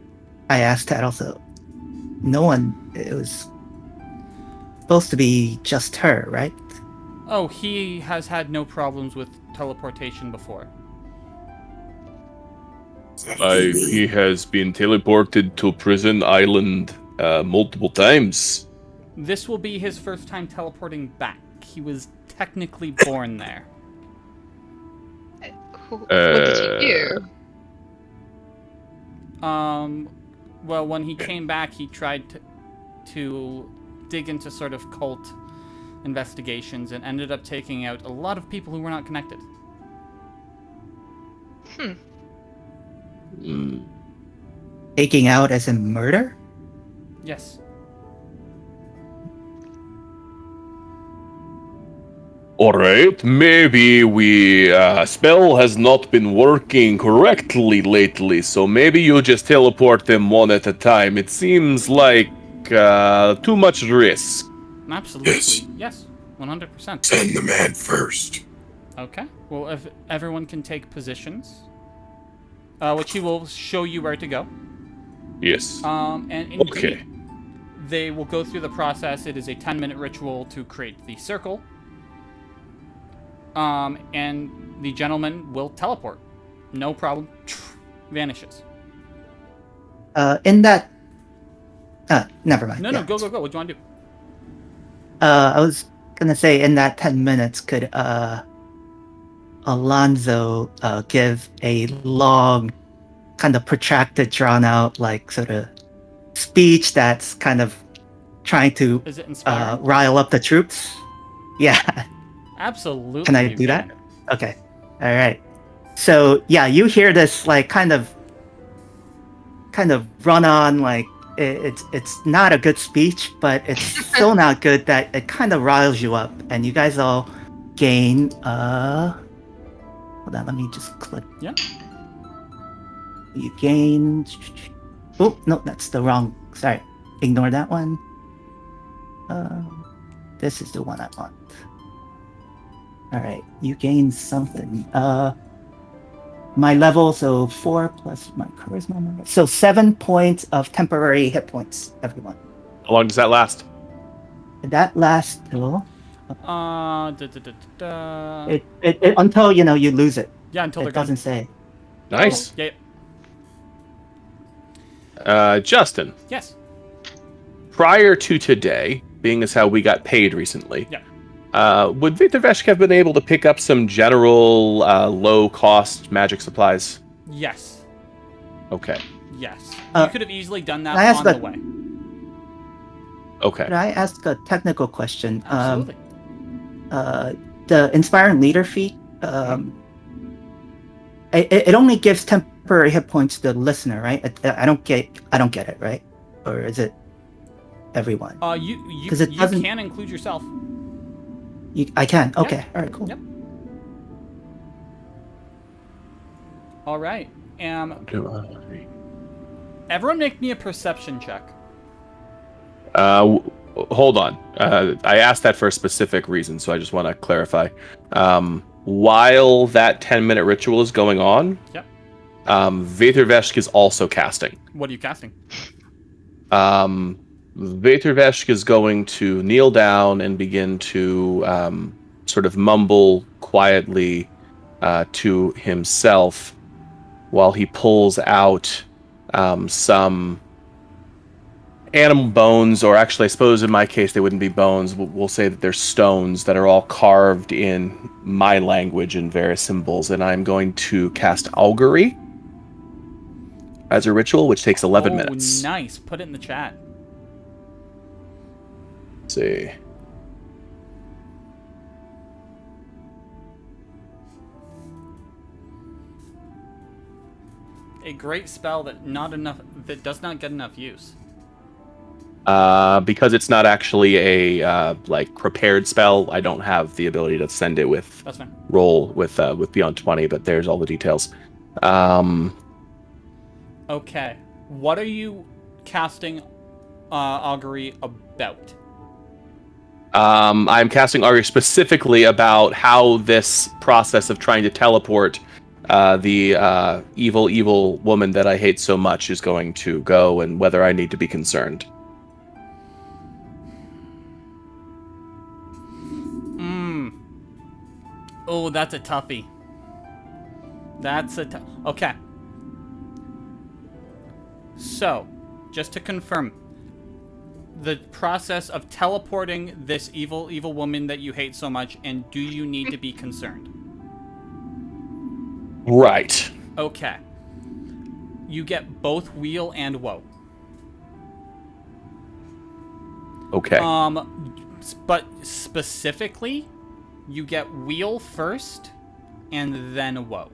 I asked that also. No one. It was supposed to be just her, right? Oh, he has had no problems with teleportation before. Is that what you He mean? has been teleported to Prison Island multiple times. This will be his first time teleporting back. He was technically born there. What did you do? Well, when he came back, he tried to dig into sort of cult investigations and ended up taking out a lot of people who were not connected. Taking out as in murder? Yes. Alright, maybe spell has not been working correctly lately, so maybe you just teleport them one at a time. It seems like too much risk. Absolutely. Yes. Yes. 100%. Send the man first. Okay. Well, if everyone can take positions, which he will show you where to go. Yes. And indeed, Okay. they will go through the process. It is a 10-minute ritual to create the circle. And the gentleman will teleport. No problem. Vanishes. In that... never mind. No, yeah. go. What do you want to do? I was gonna say, in that 10 minutes, could Alonzo give a long, kind of protracted, drawn-out, like, sort of speech that's kind of trying to Is it inspiring? rile up the troops? Yeah. Absolutely. Can I you do that? can. Okay. All right. So yeah, you hear this like kind of run on, like it's not a good speech, but it's still not good that it kind of riles you up, and you guys all gain. Hold on, let me just click. Yeah. You gain. Oh no, that's the wrong. Sorry, ignore that one. This is the one I want. All right, you gain something. My level, so 4 plus my charisma number. So 7 points of temporary hit points, everyone. How long does that last? That lasts till it until you lose it. Yeah, until It they're gone. doesn't say. Nice. Yeah. Justin, Yes. prior to today, being as how we got paid recently, Yeah. would Viettervesk have been able to pick up some general low-cost magic supplies? Yes. Okay. Yes. Uh, You could have easily done that can I ask on the that- way. Okay. Could I ask a technical question? Absolutely. The inspiring leader feat. It only gives temporary hit points to the listener, right? I don't get it, right? Or is it everyone? You 'Cause it doesn't- can include yourself. I can. Okay. All right. Cool. Yep. All right. Everyone make me a perception check. Hold on. I asked that for a specific reason, so I just want to clarify. While that 10-minute ritual is going on, Yep. Viettervesk is also casting. What are you casting? Viettervesk is going to kneel down and begin to sort of mumble quietly to himself while he pulls out some animal bones, or actually I suppose in my case they wouldn't be bones. We'll say that they're stones that are all carved in my language and various symbols, and I'm going to cast augury as a ritual, which takes 11 minutes. Nice. Put it in the chat. Let's see. A great spell that does not get enough use. Because it's not actually a prepared spell, I don't have the ability to send it with That's fine. roll with beyond 20, but there's all the details. Okay. What are you casting augury about? I'm casting augury specifically about how this process of trying to teleport the evil woman that I hate so much is going to go, and whether I need to be concerned. Oh, that's a toughie. Okay. So, just to confirm, the process of teleporting this evil woman that you hate so much, and do you need to be concerned? Right. Okay. You get both wheel and woe. Okay. But specifically, you get wheel first, and then woe.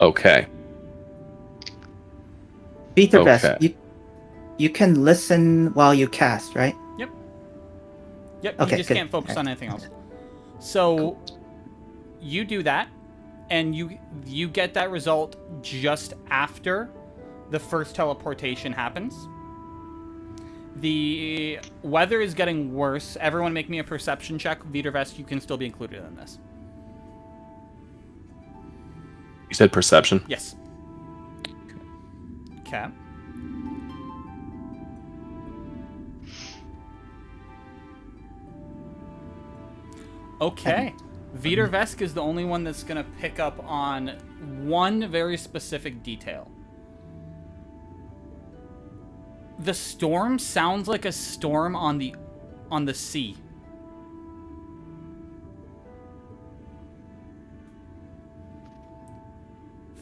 Okay. Viettervesk, Okay. you can listen while you cast, right? Yep, Okay, you just good. can't focus on anything else. So, you do that, and you get that result just after the first teleportation happens. The weather is getting worse. Everyone make me a perception check. Viettervesk, you can still be included in this. You said perception? Yes. Okay. Okay. Viettervesk is the only one that's going to pick up on one very specific detail. The storm sounds like a storm on the sea.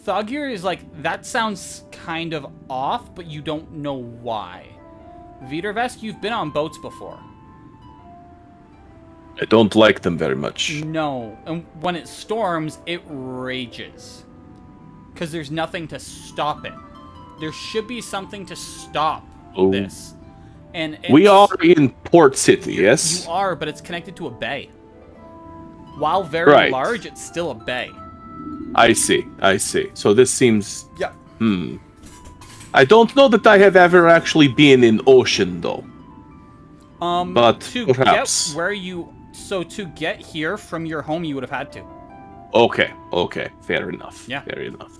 Thoggir is like, that sounds kind of off, but you don't know why. Viettervesk, you've been on boats before. I don't like them very much. No, and when it storms, it rages. Because there's nothing to stop it. There should be something to stop this. And we are in Port City, yes? You are, but it's connected to a bay. While very large, it's still a bay. I see. So this seems... Yeah. I don't know that I have ever actually been in ocean, though. But to perhaps. Get where you... So to get here from your home, you would have had to. Okay. Fair enough. Yeah. Fair enough.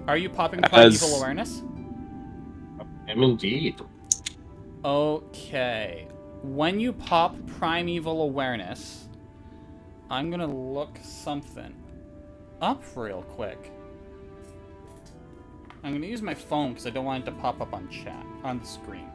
Are you popping Primeval Awareness? I am indeed. Okay. When you pop Primeval Awareness, I'm gonna look something up real quick. I'm gonna use my phone because I don't want it to pop up on chat, on the screen.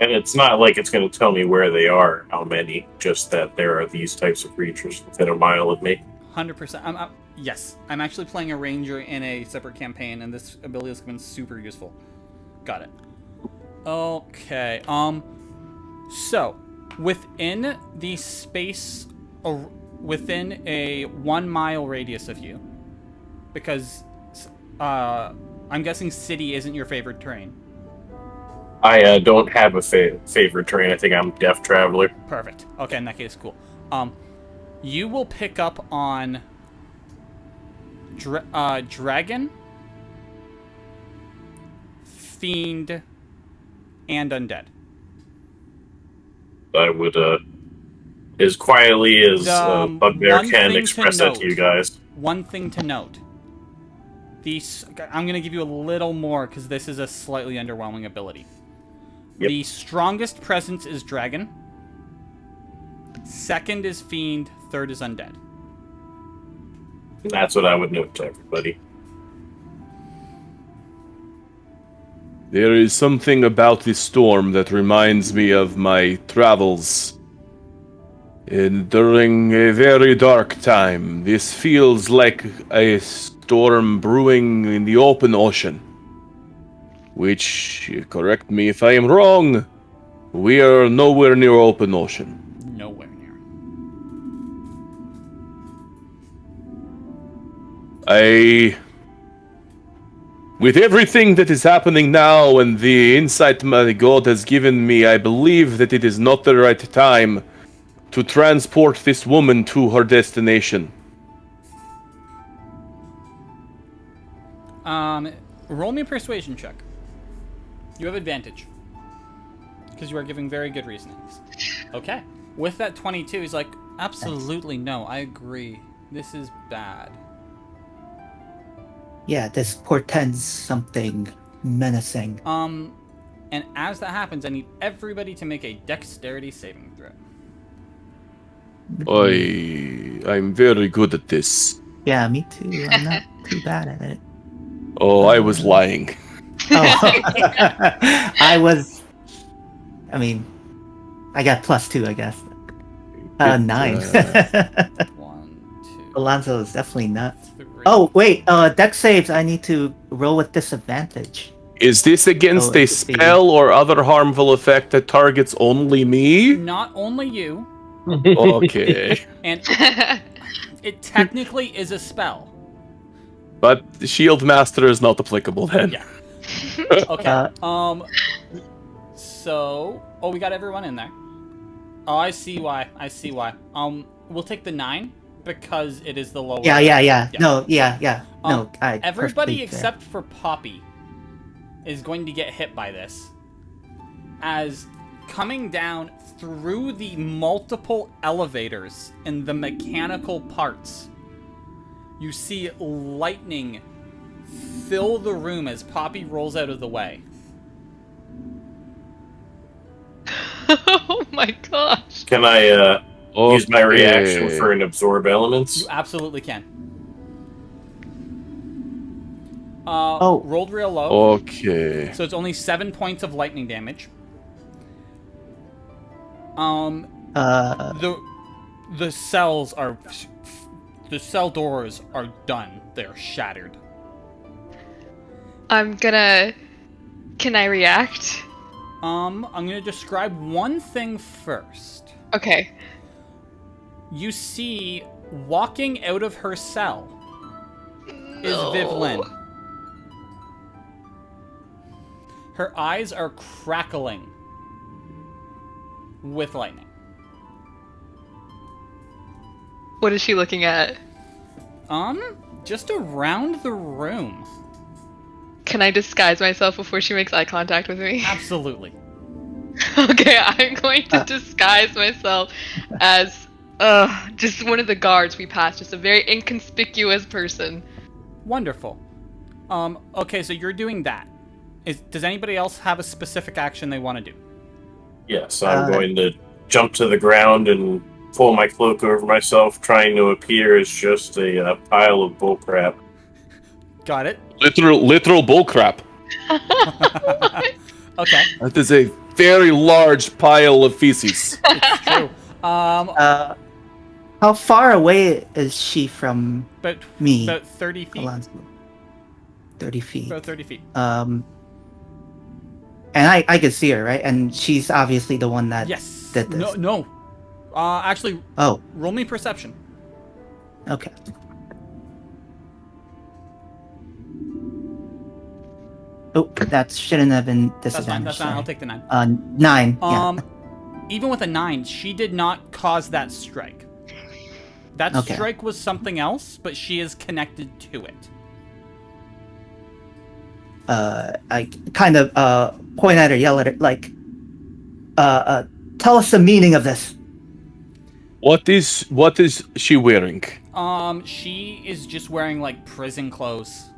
And it's not like it's going to tell me where they are, how many, just that there are these types of creatures within a mile of me. 100%. Yes, I'm actually playing a ranger in a separate campaign, and this ability has been super useful. Got it. Okay. So within the space, within a 1 mile radius of you, because I'm guessing city isn't your favorite terrain. I don't have a favorite terrain. I think I'm Deaf Traveler. Perfect. Okay, in that case, cool. You will pick up on dragon, fiend, and undead. I would, as quietly as Bugbear can, express that to you guys. One thing to note. I'm going to give you a little more, because this is a slightly underwhelming ability. Yep. The strongest presence is dragon. Second is fiend. Third is undead. That's what I would note to everybody. There is something about this storm that reminds me of my travels during a very dark time. This feels like a storm brewing in the open ocean. Which, correct me if I am wrong, we are nowhere near open ocean. Nowhere near. With everything that is happening now and the insight my God has given me, I believe that it is not the right time to transport this woman to her destination. Roll me a persuasion check. You have advantage. Because you are giving very good reasonings. Okay. With that 22, he's like, absolutely no, I agree. This is bad. Yeah, this portends something menacing. And as that happens, I need everybody to make a dexterity saving throw. I'm very good at this. Yeah, me too. I'm not too bad at it. Oh, I was lying. Oh, I mean, I got +2, I guess. 9. 1, 2, Alonzo is definitely not. 3. Oh, wait. Dex saves, I need to roll with disadvantage. Is this against Oh, a it's the- spell or other harmful effect that targets only me? Not only you, Okay. and it technically is a spell. But the Shield Master is not applicable then. Yeah. Okay. Uh, So, we got everyone in there. Oh, I see why. We'll take the 9 because it is the lower. Yeah. Yeah. No, yeah. No, Everybody perfectly except for Poppy is going to get hit by this. As coming down through the multiple elevators and the mechanical parts, you see lightning fill the room as Poppy rolls out of the way. Oh my gosh. Can I use my reaction Okay. for an absorb elements? You absolutely can. Oh. Rolled real low. Okay. So it's only 7 points of lightning damage. The cells are... The cell doors are done. They're shattered. I'm gonna... Can I react? I'm gonna describe one thing first. Okay. You see, walking out of her cell is Vivlin. Her eyes are crackling with lightning. What is she looking at? Just around the room. Can I disguise myself before she makes eye contact with me? Absolutely. Okay, I'm going to disguise myself as just one of the guards we passed, just a very inconspicuous person. Wonderful. Okay, so you're doing that. Does anybody else have a specific action they want to do? Yes, I'm going to jump to the ground and pull my cloak over myself, trying to appear as just a pile of bullcrap. Got it. Literal bullcrap. Okay. That is a very large pile of feces. It's true. How far away is she from About me, about 30 feet. Alonzo? 30 feet. About 30 feet. And I can see her, right? And she's obviously the one that Yes. did this. No. Actually, Oh, roll me perception. okay. Oh, that shouldn't have been That's fine. disadvantage. That's fine. I'll take the 9. 9. Yeah. Even with a 9, she did not cause that strike. That Okay. strike was something else, but she is connected to it. I kind of point at her, yell at her, like, tell us the meaning of this. What is she wearing? She is just wearing like prison clothes.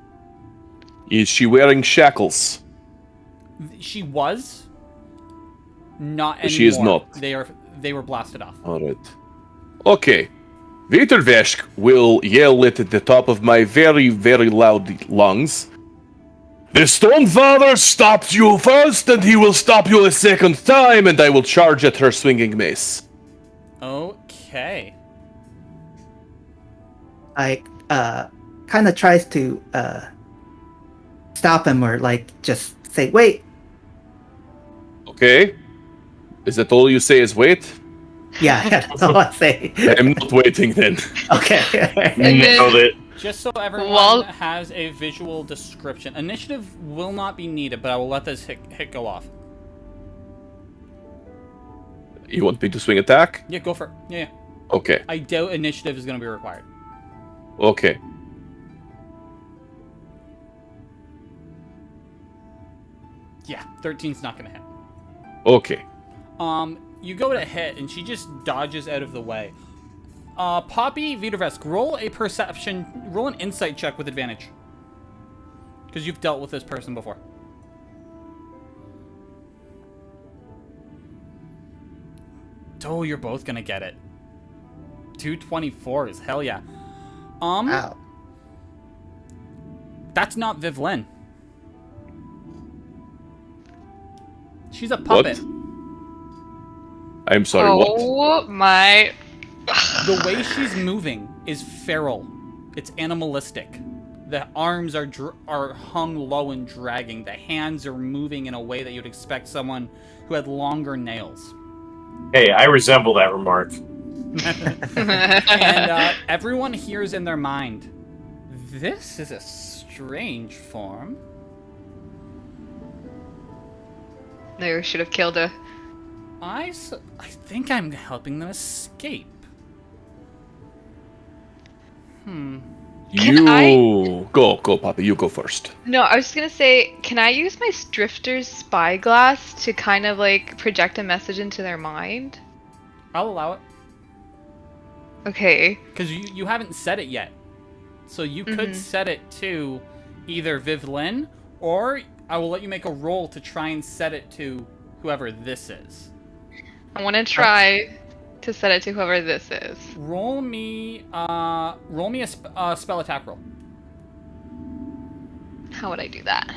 Is she wearing shackles? She was not anymore. She is not. They were blasted off. Alright. Okay. Viettervesk will yell it at the top of my very, very loud lungs. The Stonefather stopped you first, and he will stop you a second time, and I will charge at her swinging mace. Okay. I kind of tries to stop him or like just say, wait. Okay. Is that all you say is wait? Yeah, that's all I say. I'm not waiting then. Okay. And then- Nailed it. Just so everyone Well- has a visual description. Initiative will not be needed, but I will let this hit go off. You want me to swing attack? Yeah, go for it. Yeah. Okay. I doubt initiative is going to be required. Okay. Yeah, 13's not going to hit. Okay. You go to hit, and she just dodges out of the way. Poppy, Viettervesk, roll an insight check with advantage. Because you've dealt with this person before. Oh, you're both gonna get it. 224s, hell yeah. Wow. That's not Vivlin. She's a puppet. I'm sorry, what? Oh my. The way she's moving is feral. It's animalistic. The arms are hung low and dragging. The hands are moving in a way that you'd expect someone who had longer nails. Hey, I resemble that remark. And everyone hears in their mind, this is a strange form. No, should have killed her. I think I'm helping them escape. Go, Poppy. You go first. No, I was just gonna say, can I use my Drifter's spyglass to kind of like project a message into their mind? I'll allow it. Okay. Because you haven't said it yet. So you could set it to either Vivlin, or I will let you make a roll to try and set it to whoever this is. I want to try to set it to whoever this is. Roll me a spell attack roll. How would I do that?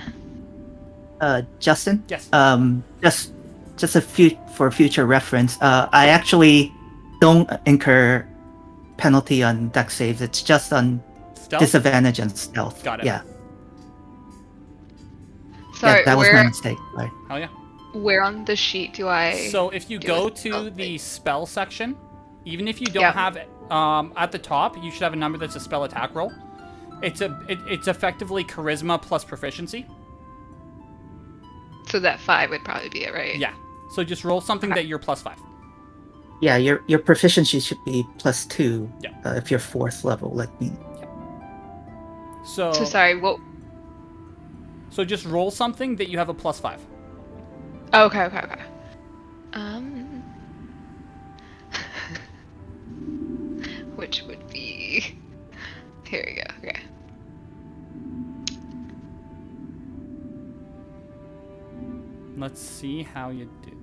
Justin? Yes. Just for future reference, I actually don't incur penalty on dex saves. It's just on Stealth? disadvantage and stealth. Got it. Yeah. Sorry, that was my mistake. Right. Oh yeah. Where on the sheet do I... So if you do go a to spell the thing? spell section, even if you don't have it at the top, you should have a number that's a spell attack roll. It's effectively charisma plus proficiency. So that 5 would probably be it, right? Yeah. So just roll something that you're +5. Yeah, your proficiency should be +2. Yeah. If you're 4th level, like me. So sorry, what... So just roll something that you have a +5. Oh, okay. Which would be... Here we go, okay. Let's see how you do.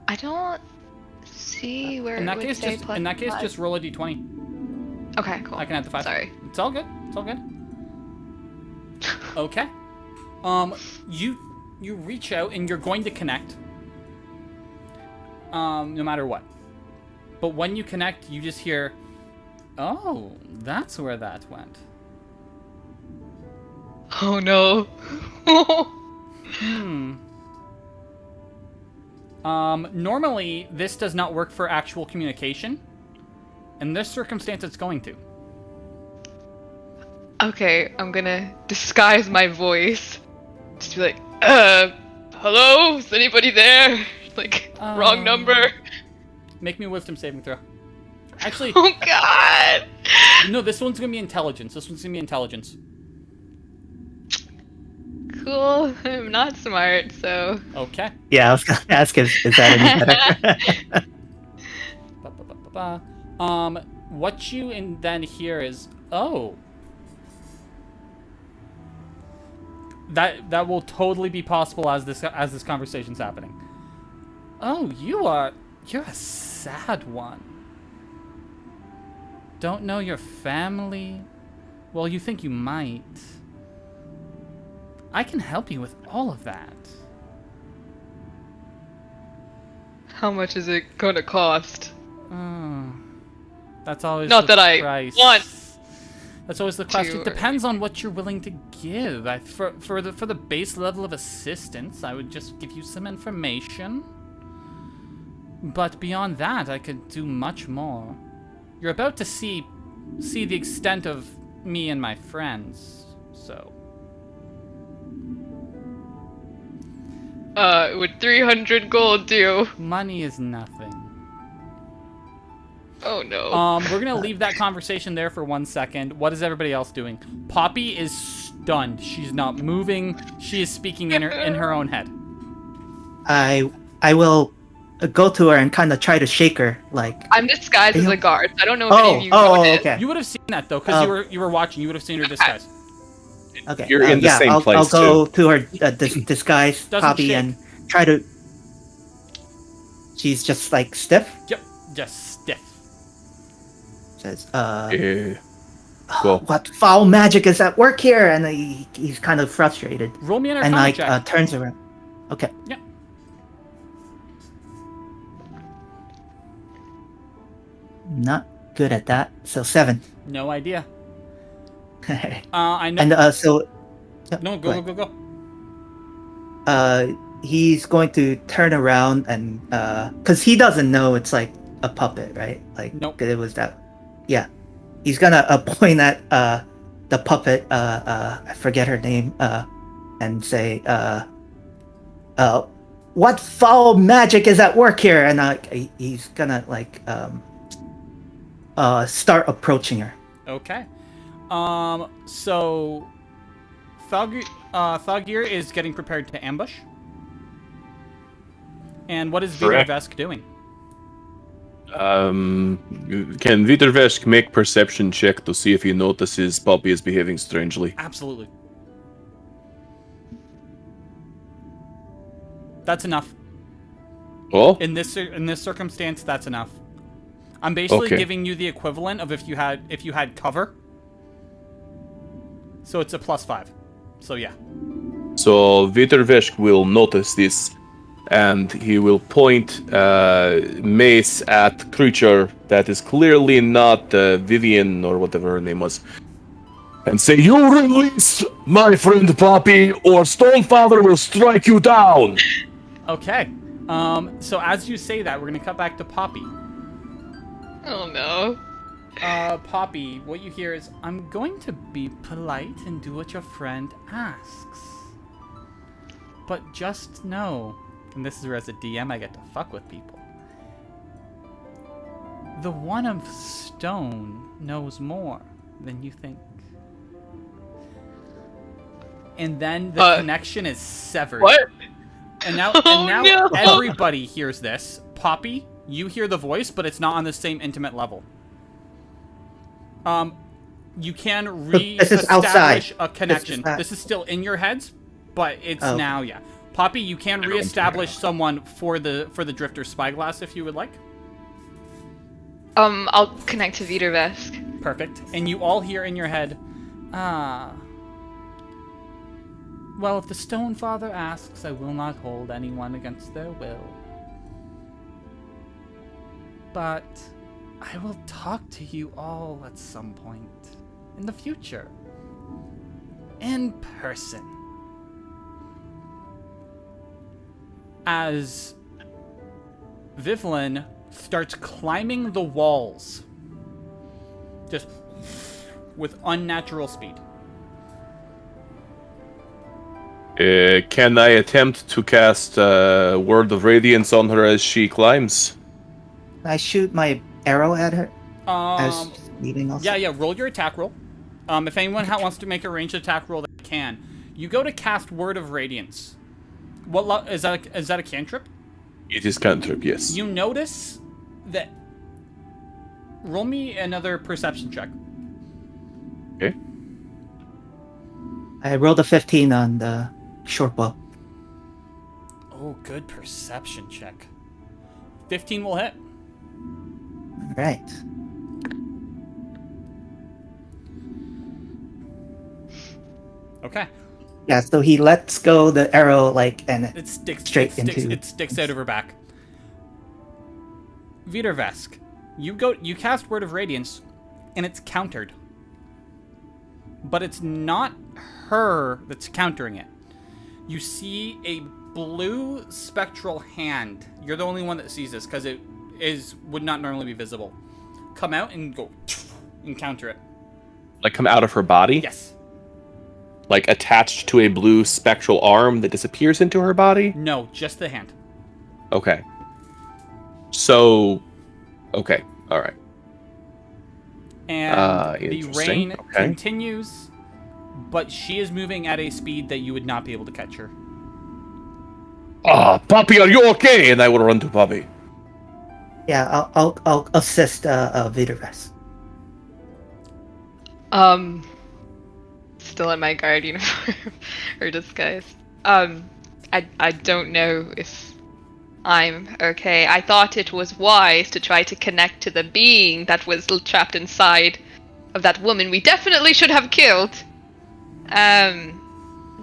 I don't see where In that it would case, say just +5. just roll a d20. Okay, cool. I can add the 5. Sorry. It's all good. It's all good. Okay. You reach out and you're going to connect. No matter what. But when you connect, you just hear, "Oh, that's where that went." Oh no. Normally, this does not work for actual communication. In this circumstance, it's going to. Okay, I'm gonna disguise my voice. Just be like, hello? Is anybody there? Like, wrong number. Make me a wisdom saving throw. Actually, Oh god! no, this one's gonna be intelligence. Cool, I'm not smart, so... Okay. Yeah, I was gonna ask is that any better? What you then hear is, oh. That will totally be possible as this conversation's happening. Oh, you're a sad one. Don't know your family? Well, you think you might. I can help you with all of that. How much is it gonna cost? That's always Not the that I price. want That's always the question. It to, depends on what you're willing to give. For the base level of assistance, I would just give you some information. But beyond that, I could do much more. You're about to see the extent of me and my friends, so. Would 300 gold do? Money is nothing. Oh no. We're gonna leave that conversation there for 1 second. What is everybody else doing? Poppy is stunned. She's not moving. She is speaking in her own head. I will go to her and kind of try to shake her, like. I'm disguised as a guard. I don't know if any of you noticed. Okay. You would have seen that though, because you were watching. You would have seen her disguise. Okay. You're in the same place, I'll go to her disguise Doesn't Poppy shake. and try to She's just like stiff. Yep, just stiff. Says, Cool. what foul magic is at work here? And he's kind of frustrated. Roll me an And Arcana like check. turns around. Okay. Yeah. Not good at that. So 7. No idea. And I know. so. No, go. He's going to turn around and because he doesn't know it's like a puppet, right? Like Nope. it was that. Yeah, he's gonna point at the puppet. I forget her name. And say, "What foul magic is at work here?" And he's gonna like start approaching her. Okay. So Thoggir is getting prepared to ambush. And what is Correct. Viettervesk doing? Can Viettervesk make perception check to see if he notices Poppy is behaving strangely? Absolutely. That's enough. Oh? In this circumstance, that's enough. I'm basically Okay. giving you the equivalent of if you had cover. So it's a +5. So yeah. So Viettervesk will notice this, and he will point mace at creature that is clearly not Vivian or whatever her name was, and say, "You release my friend Poppy, or Stonefather will strike you down." Okay. So as you say that, we're gonna cut back to Poppy. Oh no. Poppy, what you hear is, "I'm going to be polite and do what your friend asks. But just know," and this is where as a DM I get to fuck with people, "the one of stone knows more than you think." And then the connection is severed. What? And now, no. everybody hears this. Poppy, you hear the voice, but it's not on the same intimate level. You can This is outside. re-establish a connection. not- This is still in your heads, but it's Oh. now, yeah. Poppy, you can re-establish someone for the Drifter Spyglass if you would like. I'll connect to Viettervesk. Perfect. And you all hear in your head, well, if the Stone Father asks, I will not hold anyone against their will. But I will talk to you all at some point in the future. In person. As Vivlin starts climbing the walls. Just with unnatural speed. Can I attempt to cast Word of Radiance on her as she climbs? I shoot my arrow at her as Um, she's leaving also. yeah, roll your attack roll. If anyone wants to make a ranged attack roll, they can. You go to cast Word of Radiance. What is that? Is that a cantrip? It is cantrip, yes. You notice that. Roll me another perception check. Okay. I rolled a 15 on the short bow. Oh, good perception check. 15 will hit. All right. Okay. Yeah, so he lets go the arrow and It sticks Straight it sticks, into- it sticks out of her back. Viettervesk, you cast Word of Radiance, and it's countered. But it's not her that's countering it. You see a blue spectral hand. You're the only one that sees this because it would not normally be visible. Come out and go and counter it. Like come out of her body? Yes. Like attached to a blue spectral arm that disappears into her body? No, just the hand. Okay. So, okay, all right. And the interesting. rain Okay. continues, but she is moving at a speed that you would not be able to catch her. Poppy, are you okay? And I will run to Poppy. yeah, I'll assist Viettervesk. Still in my guard uniform or disguise. I don't know if I'm okay. I thought it was wise to try to connect to the being that was trapped inside of that woman we definitely should have killed.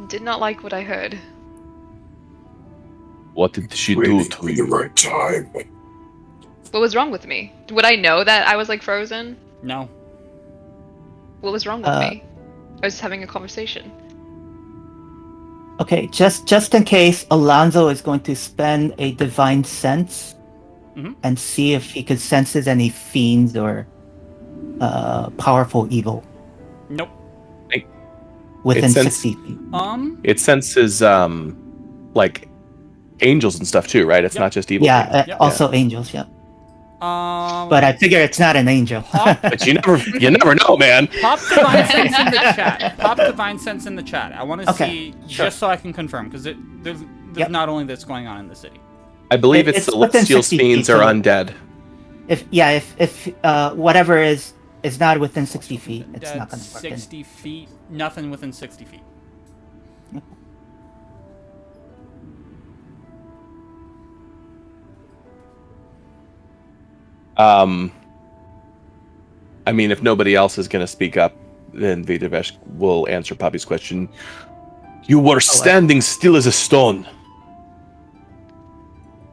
Did not like what I heard. What did she do Waiting to for the you? right time. What was wrong with me? Would I know that I was like frozen? No. What was wrong with me? I was having a conversation. Okay, just in case, Alonzo is going to spend a divine sense and see if he could senses any fiends or powerful evil Nope. within sense- 60 feet. It senses like angels and stuff too, right? It's Yep. not just evil. Yeah, things. also angels, yeah. But But I figure it's not an angel. But you never know, man. Pop divine sense in the chat. Pop divine sense in the chat. I want to Okay, see sure. just so I can confirm because there's Yep. not only this going on in the city. I believe It's within celestial 60 fiends feet, are so- undead. If whatever is not within 60 feet, it's not That's going to work. 60 feet. Nothing within 60 feet. I mean, if nobody else is going to speak up, then Viettervesk will answer Poppy's question. You were standing still as a stone.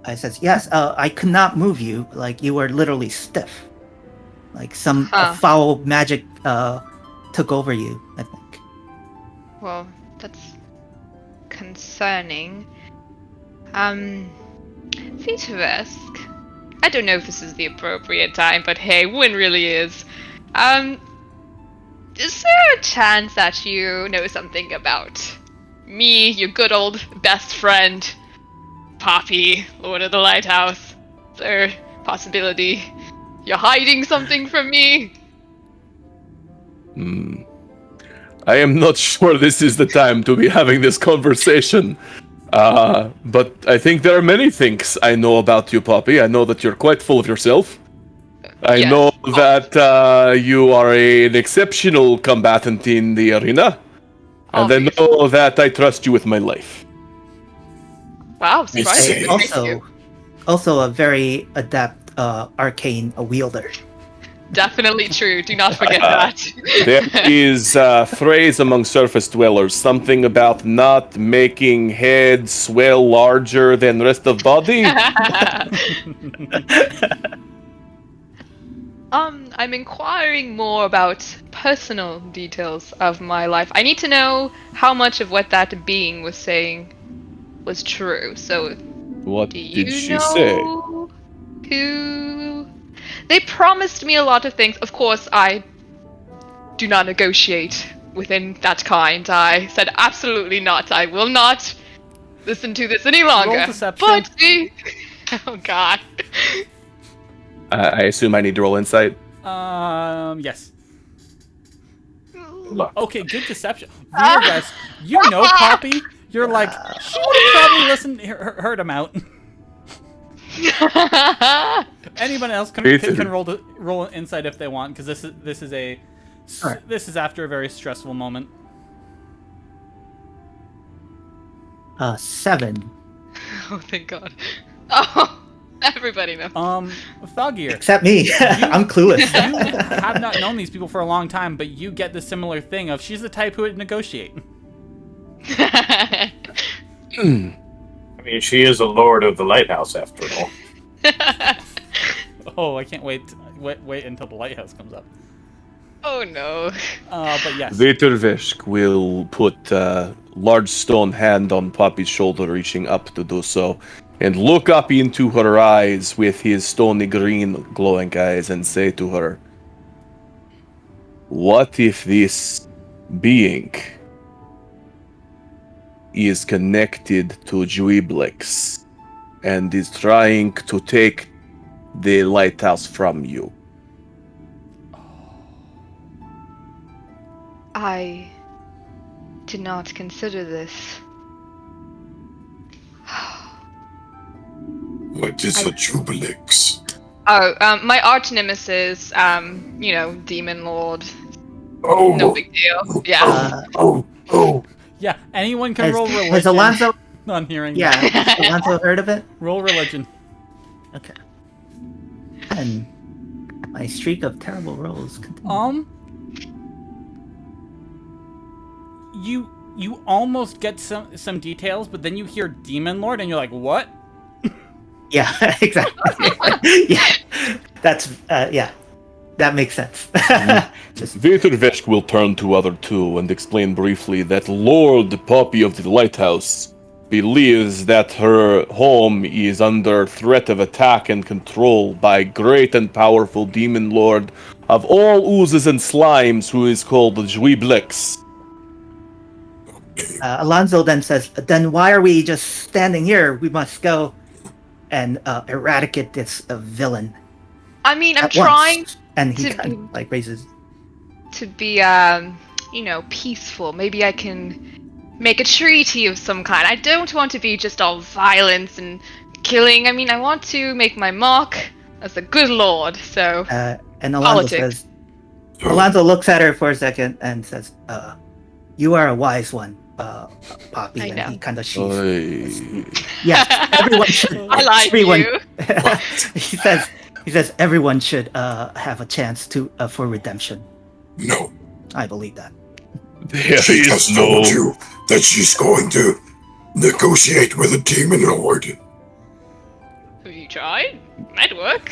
I says, yes, I could not move you. Like, you were literally stiff. Like, some foul magic took over you, I think. Well, that's concerning. Viettervesk. I don't know if this is the appropriate time, but hey, one really is. Is there a chance that you know something about me, your good old best friend, Poppy, Lord of the Lighthouse? Is there a possibility you're hiding something from me? I am not sure this is the time to be having this conversation. But I think there are many things I know about you, Poppy. I know that you're quite full of yourself. I Yes. know that you are an exceptional combatant in the arena. And I know that I trust you with my life. Wow, surprising. Thank Also a very adept arcane wielder. Definitely true. Do not forget that. There is a phrase among surface dwellers, something about not making head swell larger than rest of body. I'm inquiring more about personal details of my life. I need to know how much of what that being was saying was true. So, What do you did she know say? who? They promised me a lot of things. Of course, I do not negotiate within that kind. I said absolutely not. I will not listen to this any longer. Roll deception. But oh god. I assume I need to roll insight. Yes. Luck. Okay, good deception. Viettervesk, you know Poppy. You're like, she would have probably listened, heard him out. Anyone else can roll an insight if they want, because this is after a very stressful moment. 7. Oh, thank God. Oh, everybody knows. Thoggir, Except me. I'm clueless. you have not known these people for a long time, but you get the similar thing of she's the type who would negotiate. I mean, she is a lord of the lighthouse, after all. Oh, I can't wait until the lighthouse comes up. Oh no. But yes. Viettervesk will put a large stone hand on Poppy's shoulder, reaching up to do so, and look up into her eyes with his stony green glowing eyes and say to her, what if this being is connected to Juiblex and is trying to take the lighthouse from you? I did not consider this. What is a Jubilix? Oh, my arch nemesis, demon lord. Oh, No big deal. Yeah. oh. Yeah, anyone can roll religion. Has Alonzo on hearing Yeah, that. Alonzo heard of it? Roll religion. Okay. And my streak of terrible rolls continues. You almost get some details, but then you hear Demon Lord, and you're like, what? Yeah, exactly. Yeah, that's yeah, that makes sense. Just Viettervesk will turn to other two and explain briefly that Lord Poppy of the Lighthouse believes that her home is under threat of attack and control by great and powerful demon lord of all oozes and slimes who is called Juiblix. Alonzo then says, "Then why are we just standing here? We must go and eradicate this villain." I mean, I'm at trying once." And he to kind of like raises. to be, peaceful. Maybe I can make a treaty of some kind. I don't want to be just all violence and killing. I mean, I want to make my mark as a good lord, so... And Alonzo Politics. says, Alonzo looks at her for a second and says, "You are a wise one, Poppy." I And know. he kind of sheaves. Oy. Yes, everyone should. I like everyone, you. he says everyone should have a chance to for redemption. No, I believe that. There she is just no... told you that she's going to negotiate with a demon lord. Have you tried? Might work.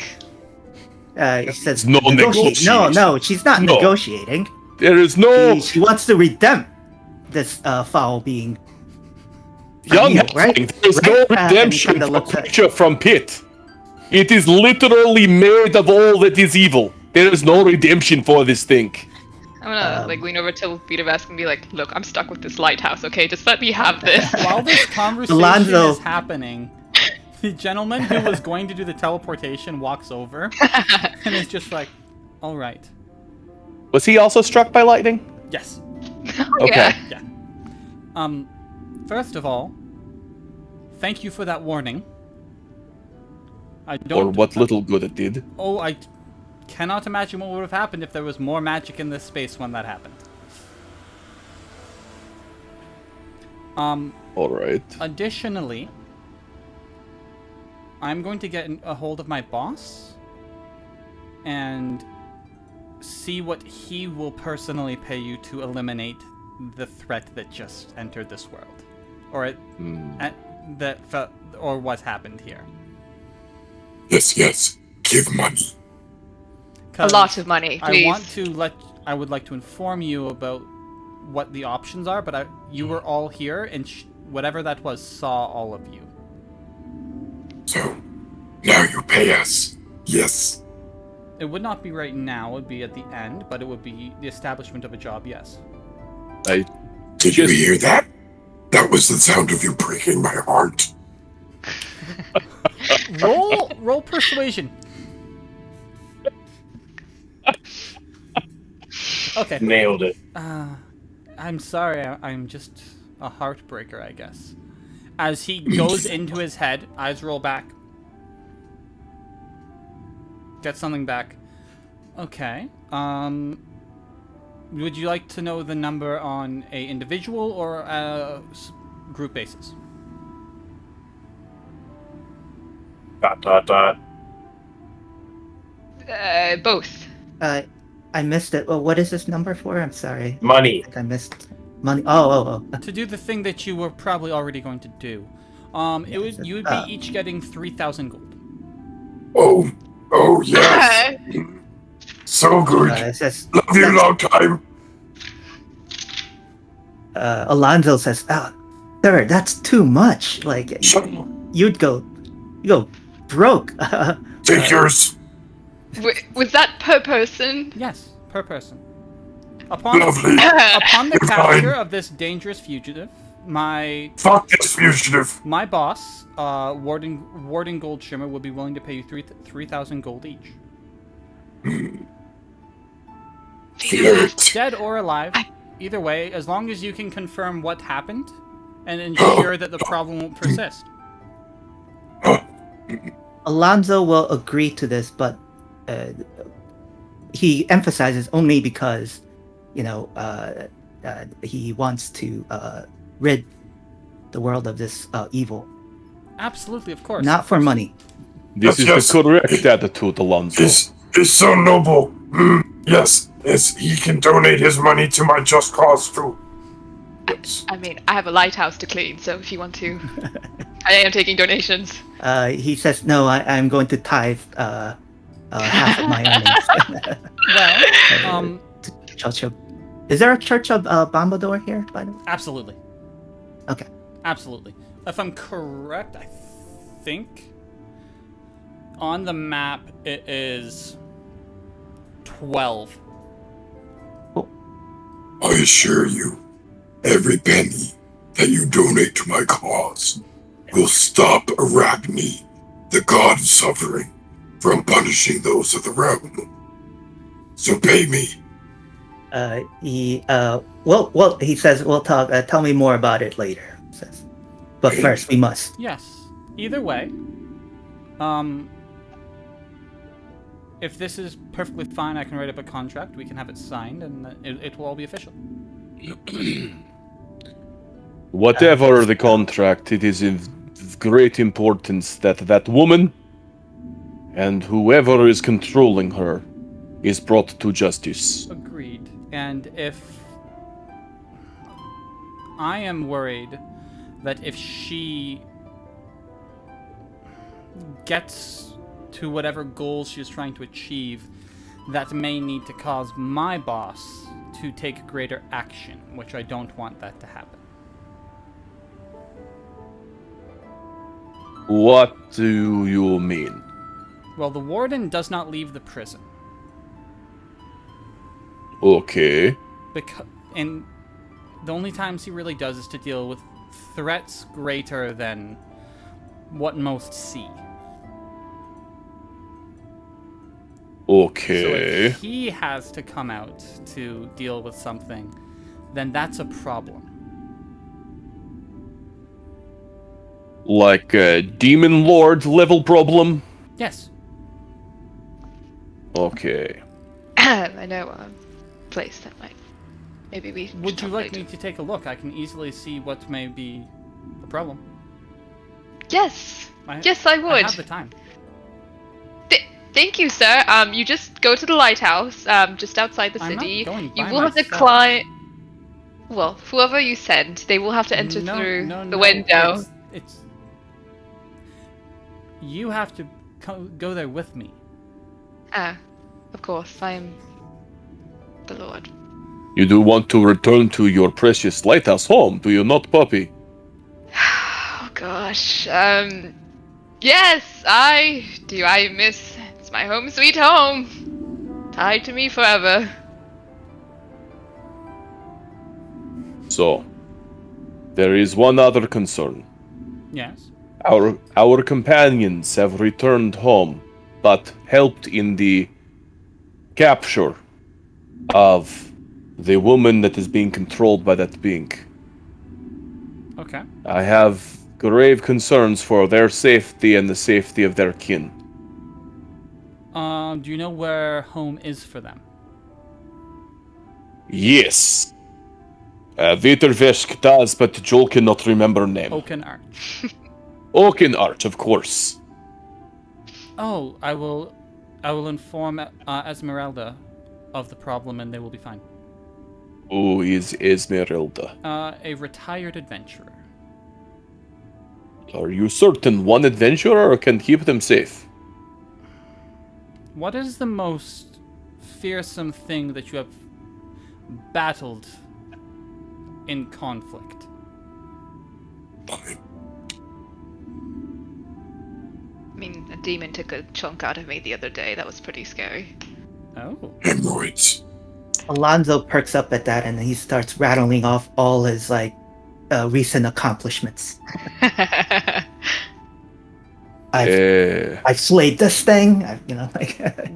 He says, No negotiate. No, negotiation. she's not No. negotiating. There is no... She wants to redempt this foul being. Young evil, right? halfling, there is Right? no And he redemption kinda for looks at- creature from pit. It is literally made of all that is evil. There is no redemption for this thing. I'm gonna lean over to Viettervesk and be like, "Look, I'm stuck with this lighthouse. Okay, just let me have this." While this conversation Alonzo- is happening, the gentleman who was going to do the teleportation walks over and is just like, all right. Was he also struck by lightning? Yes. Okay. Yeah. First of all, thank you for that warning. I Or don't... what little good it did. Oh, I cannot imagine what would have happened if there was more magic in this space when that happened. Alright. Additionally, I'm going to get a hold of my boss and see what he will personally pay you to eliminate the threat that just entered this world, or or what happened here. Yes, give money. A lot of money, please. I would like to inform you about what the options are, but you were all here, and whatever that was saw all of you. So, now you pay us. Yes. It would not be right now, it would be at the end, but it would be the establishment of a job, yes. Did you hear that? That was the sound of you breaking my heart. Roll persuasion. Okay. Nailed it. I'm sorry, I'm just a heartbreaker, I guess. As he goes into his head, eyes roll back. Get something back. Okay. Would you like to know the number on a individual or a group basis? ... Both. I missed it. Well, what is this number for? I'm sorry. Money. I missed money. Oh. To do the thing that you were probably already going to do. You would be each getting 3,000 gold. Oh yes. So good. It says, Love you long time. Alonzo says, "Sir, that's too much. Like, you'd go broke." Take yours. Was that per person? Yes, per person. Upon Lovely. upon the Fine. capture of this dangerous fugitive, my Fuck this fugitive. boss, Warden Goldshimmer, would be willing to pay you 3,000 gold each. Flirt. Dead or alive, either way, as long as you can confirm what happened and ensure that the problem won't persist. Alonzo will agree to this, but he emphasizes only because, he wants to rid the world of this evil. Absolutely, of course. Not for money. This is Yes. the correct attitude, Alonzo. Is so noble. Yes, he can donate his money to my just cause too. Yes. I mean, I have a lighthouse to clean, so if you want to, I am taking donations. He says, no, I'm going to tithe half of my earnings. Well, Church of... Is there a Church of Bombador here, by the way? absolutely. Okay. Absolutely. If I'm correct, I think on the map it is 12. I assure you, every penny that you donate to my cause will stop Arachne, the god of suffering, from punishing those of the realm. So pay me. He says, we'll talk, tell me more about it later, says. But first, we must. Yes. Either way, if this is perfectly fine, I can write up a contract, we can have it signed, and it will all be official. Whatever the contract, it is of great importance that that woman and whoever is controlling her is brought to justice. Agreed. And if... I am worried that if she gets to whatever goals she is trying to achieve, that may need to cause my boss to take greater action, which I don't want that to happen. What do you mean? Well, the warden does not leave the prison. Okay. And the only times he really does is to deal with threats greater than what most see. Okay. So if he has to come out to deal with something, then that's a problem. Like a demon lord level problem? Yes. Okay. I know a place that might. Maybe we. Would you like later. me to take a look? I can easily see what may be a problem. Yes. Yes, I would. I have the time. Thank you, sir. You just go to the lighthouse, just outside the I'm city. not going You by will have to myself. climb. Well, whoever you send, they will have to enter through the window. It's you have to go there with me. Ah, of course, I am the Lord. You do want to return to your precious lighthouse home, do you not, Poppy? Oh gosh. Yes, I do. I miss. It's my home, sweet home. Tied to me forever. So, there is one other concern. Yes. Our companions have returned home, but helped in the capture of the woman that is being controlled by that being. Okay. I have grave concerns for their safety and the safety of their kin. Do you know where home is for them? Yes. Viettervesk does, but Joel cannot remember name. Oaken Arch. Oaken Arch, of course. Oh, I will inform Esmeralda of the problem, and they will be fine. Who is Esmeralda? A retired adventurer. Are you certain one adventurer can keep them safe? What is the most fearsome thing that you have battled in conflict? Fine. I mean, a demon took a chunk out of me the other day. That was pretty scary. Oh. Hemorrhoids. Alonzo perks up at that, and he starts rattling off all his recent accomplishments. I've slayed this thing.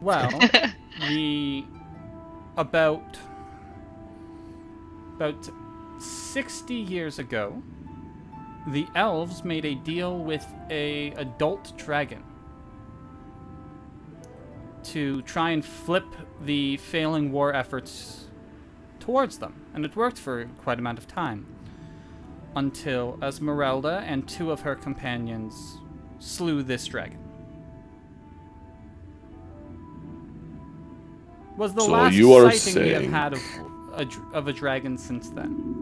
Well, about 60 years ago, the elves made a deal with a adult dragon to try and flip the failing war efforts towards them, and it worked for quite a amount of time. until Esmeralda and 2 of her companions slew this dragon. Was the So last you are sighting we have saying- had of a dragon since then.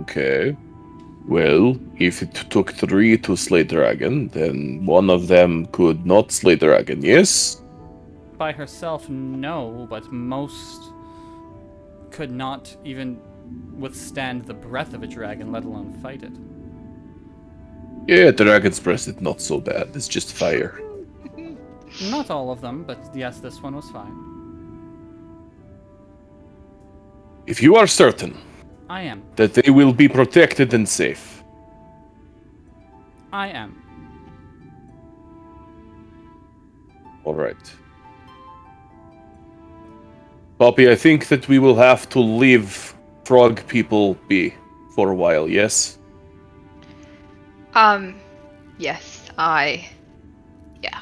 Okay. Well, if it took 3 to slay dragon, then one of them could not slay dragon, yes? By herself, no, but most could not even withstand the breath of a dragon, let alone fight it. Yeah, dragon's breath is not so bad. It's just fire. Not all of them, but yes, this one was fine. If you are certain I am. that they will be protected and safe, I am. all right. Poppy, I think that we will have to leave frog people be for a while, yes? Yes, yeah.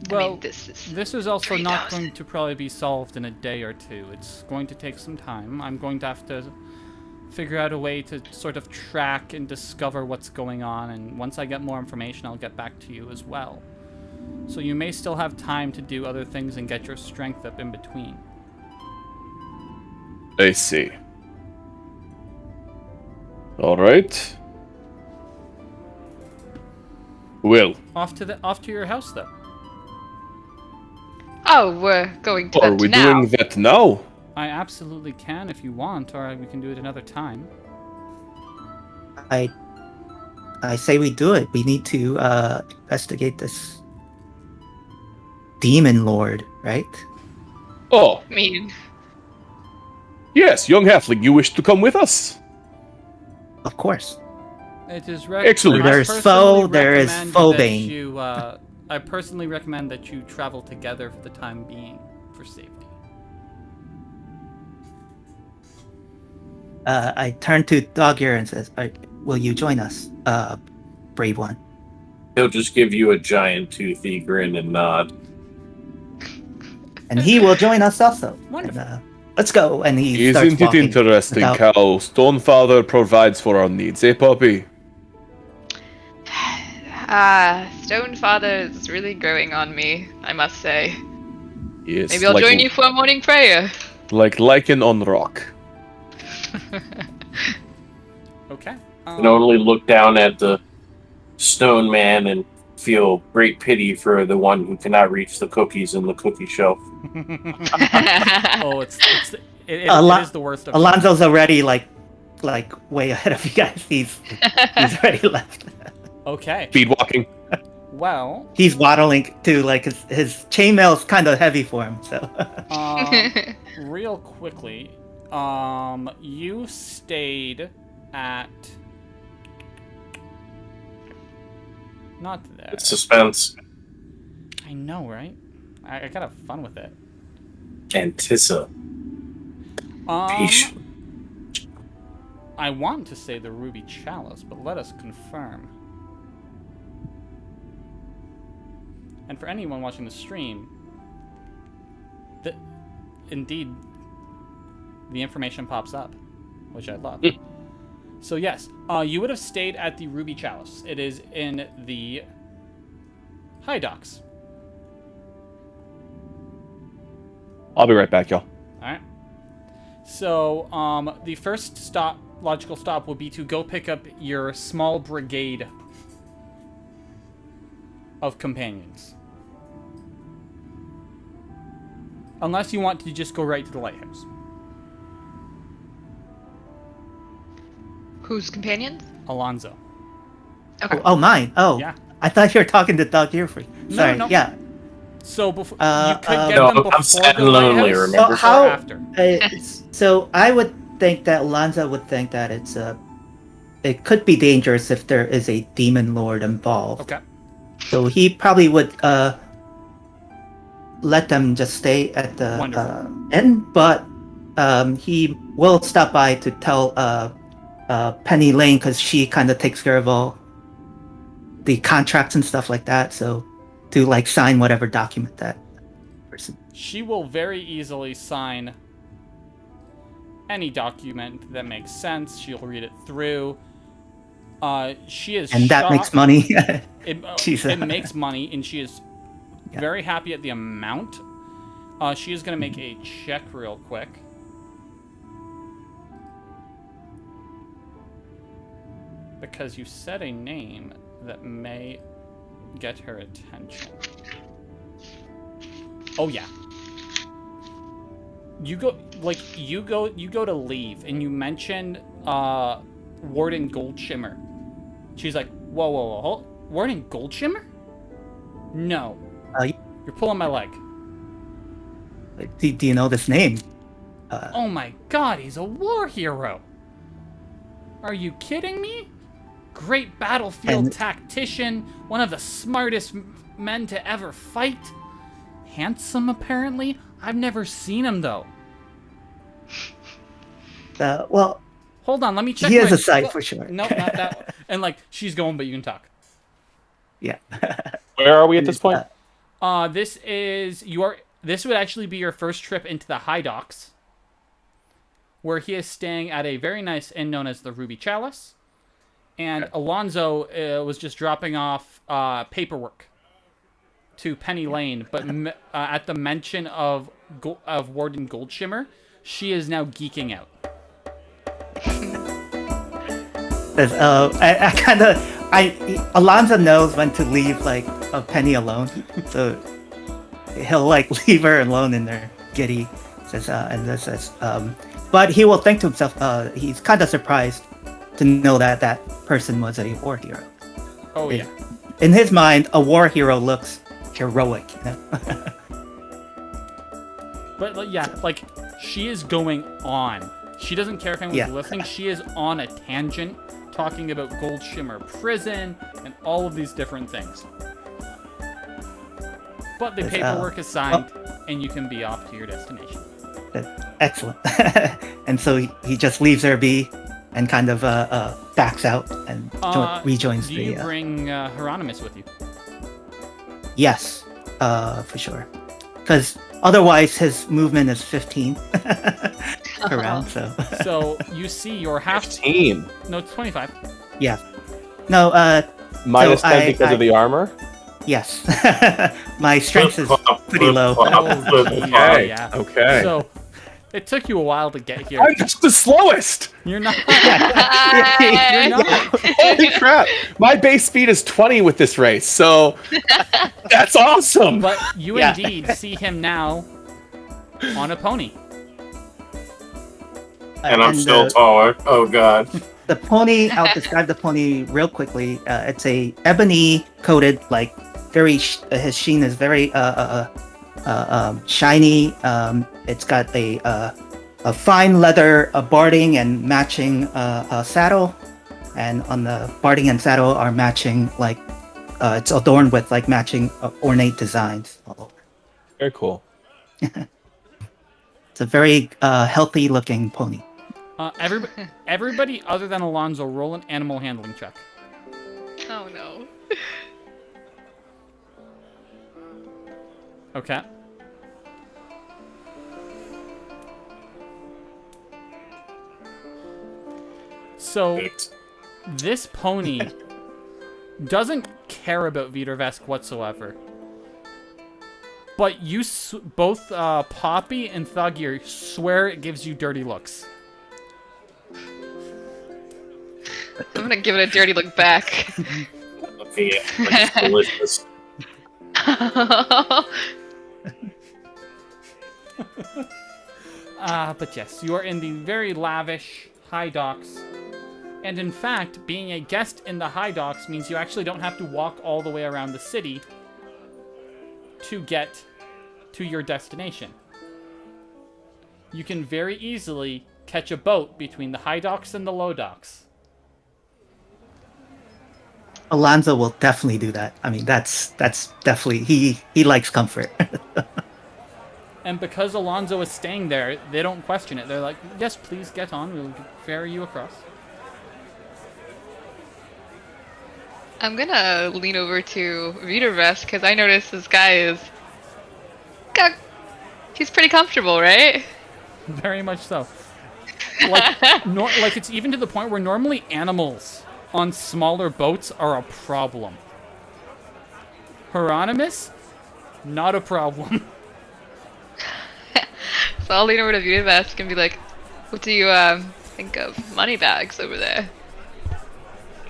Well, I mean, this is also not 3,000. going to probably be solved in a day or two. It's going to take some time. I'm going to have to figure out a way to sort of track and discover what's going on, and once I get more information, I'll get back to you as well. So you may still have time to do other things and get your strength up in between. I see. All right. Well, Off to your house, though. Oh, we're going to are that we now. doing that now? I absolutely can if you want, or we can do it another time. I say we do it. We need to investigate this demon lord, right? Oh, I mean, yes, young halfling, you wish to come with us? Of course. It is Excellent. There's foe, there is foebane. I personally recommend that you travel together for the time being, for safety. I turn to Thoggir and says, "Will you join us, brave one?" He'll just give you a giant toothy grin and nod. And he will join us also. Wonderful. And, let's go. And he starts Isn't it walking interesting without- how Stonefather provides for our needs, eh, Poppy? Stonefather is really growing on me, I must say. Yes. Maybe I'll join you for a morning prayer. Like lichen on rock. Okay. You can only look down at the stone man and feel great pity for the one who cannot reach the cookies in the cookie shelf. Oh, it is the worst of Alonzo's already like way ahead of you guys. He's already left. Okay. Speed walking. Well, He's waddling too. Like his chainmail's kind of heavy for him. So real quickly, you stayed at not there. It's suspense. I know, right? I gotta have fun with it. Antissa. Peace. I want to say the Ruby Chalice, but let us confirm. And for anyone watching the stream, indeed, the information pops up, which I love. So yes, you would have stayed at the Ruby Chalice. It is in the High Docks. I'll be right back, y'all. Alright. So, the first logical stop would be to go pick up your small brigade of companions. Unless you want to just go right to the lighthouse. Whose companions? Alonzo. Okay. oh, mine. Oh, Yeah. I thought you were talking to Thoggir for. Sorry. no. Yeah. So before Uh, you could get No, them I'm before sad the and lonely, lighthouse remember? or How- after. So I would think that Alonzo would think that it could be dangerous if there is a demon lord involved. Okay. So he probably would let them just stay at the Wonderful. inn, but he will stop by to tell Penny Lane, because she kind of takes care of all the contracts and stuff like that. So to like sign whatever document that person. She will very easily sign any document that makes sense. She'll read it through. She is And that makes shocked. money. It makes money, and she is very happy at the amount. She is going to make a check real quick. Because you said a name that may get her attention. Oh yeah. You go to leave, and you mentioned Warden Goldshimmer. She's like, whoa, hold. Warden Goldshimmer? No. You're pulling my leg. Do you know this name? Oh my god, he's a war hero. Are you kidding me? Great battlefield tactician, one of the smartest men to ever fight. Handsome, apparently. I've never seen him, though. Well, hold on, let me check. He has a sight for sure. No, not that. And like, she's going, but you can talk. Yeah. Where are we at this point? This would actually be your first trip into the High Docks, where he is staying at a very nice inn known as the Ruby Chalice. And Alonzo was just dropping off paperwork to Penny Lane, but at the mention of Warden Goldshimmer, she is now geeking out. Alonzo knows when to leave like a Penny alone, so he'll like leave her alone in there, giddy. But he will think to himself, he's kind of surprised to know that that person was a war hero. Oh yeah. In his mind, a war hero looks heroic, you know? But yeah, like, she is going on. She doesn't care if anyone's listening. She is on a tangent, talking about Goldshimmer Prison and all of these different things. But the paperwork is signed, and you can be off to your destination. Excellent. And so he just leaves her be and kind of backs out and rejoins the... Do you bring Hieronymus with you? Yes, for sure. Because otherwise his movement is 15 around, so... So you see your half... 15? No, it's 25. Yeah. No, Minus 10 because of the armor? Yes. My strength is pretty low. Okay. Yeah. Okay. So it took you a while to get here. I'm just the slowest! You're not. You're not. Holy crap! My base speed is 20 with this race, so that's awesome! But you indeed see him now on a pony. And I'm still taller. Oh god. The pony, I'll describe the pony real quickly. It's a ebony coated, like very. His sheen is very shiny. It's got a fine leather barding and matching saddle, and on the barding and saddle are matching like it's adorned with like matching ornate designs all over. Very cool. It's a very healthy looking pony. Everybody other than Alonzo, roll an animal handling check. Oh no. Okay. So, this pony doesn't care about Viettervesk whatsoever. But you both Poppy and Thoggir swear it gives you dirty looks. I'm gonna give it a dirty look back. Looking at it's delicious. But yes, you are in the very lavish High Docks. And in fact, being a guest in the High Docks means you actually don't have to walk all the way around the city to get to your destination. You can very easily catch a boat between the High Docks and the Low Docks. Alonzo will definitely do that. I mean, that's definitely he likes comfort. And because Alonzo is staying there, they don't question it. They're like, "Yes, please get on. We'll ferry you across." I'm gonna lean over to Viettervesk because I noticed this guy is... he's pretty comfortable, right? Very much so. Like it's even to the point where normally animals on smaller boats are a problem. Hieronymus, not a problem. So I'll lean over to Viettervesk and be like, what do you think of money bags over there?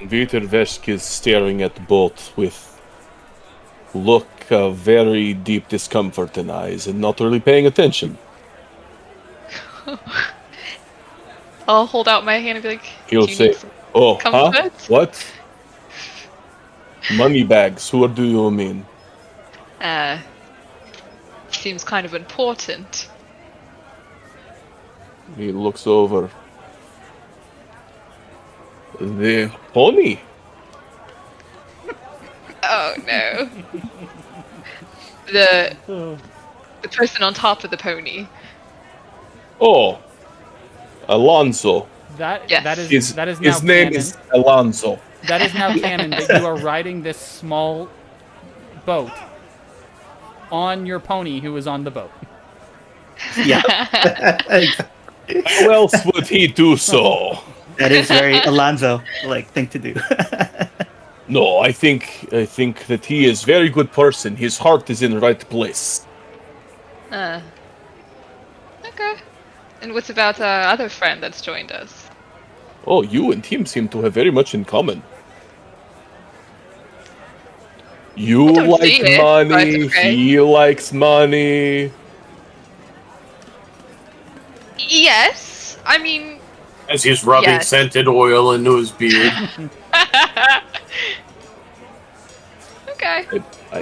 Viettervesk is staring at the boat with look of very deep discomfort in eyes and not really paying attention. I'll hold out my hand and be like, He'll do you say, need some "Oh, huh? comfort?" What? Money bags? Who do you mean?" Seems kind of important. He looks over. The pony? Oh no. The person on top of the pony. Oh, Alonzo. That Yes. that is His, that is now his name canon. is Alonzo. That is now canon that you are riding this small boat on your pony who is on the boat. Yeah. How else would he do so? That is very Alonzo like thing to do. No, I think that he is very good person. His heart is in the right place. Okay. And what's about our other friend that's joined us? Oh, you and him seem to have very much in common. You I don't like see it, but money, okay. he likes money. Yes. I mean, As he's rubbing Yes. scented oil into his beard. okay.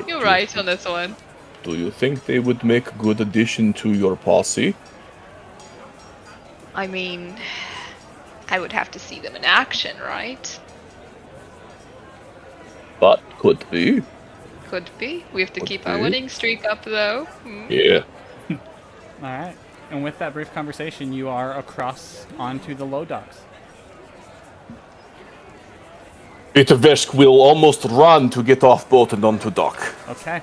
You're right on this one. Do you think they would make a good addition to your posse? I mean, I would have to see them in action, right? But could be. Could be. We have to Could keep our be. winning streak up, though. Hmm. Yeah. All right. And with that brief conversation, you are across onto the low docks. Viettervesk will almost run to get off boat and onto dock. Okay.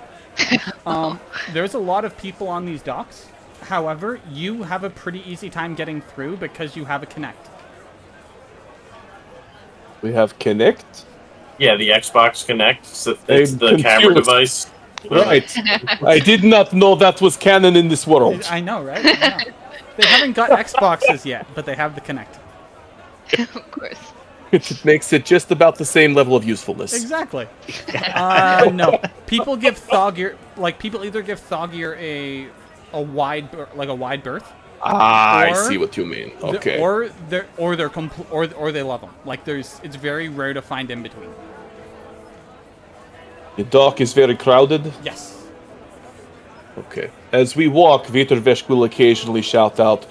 There's a lot of people on these docks. However, you have a pretty easy time getting through because you have a connect. We have Connect. Yeah, the Xbox Connect. It's I'm the camera confused. device. Right. I did not know that was canon in this world. I know, right? I know. They haven't got Xboxes yet, but they have the connect. Of course. It makes it just about the same level of usefulness. Exactly. No. People give Thoggir, like, people either give Thoggir a wide berth. Ah, I Or- see what you mean. Okay. Or they love them. Like, it's very rare to find in between. The dock is very crowded. Yes. Okay. As we walk, Viettervesk will occasionally shout out,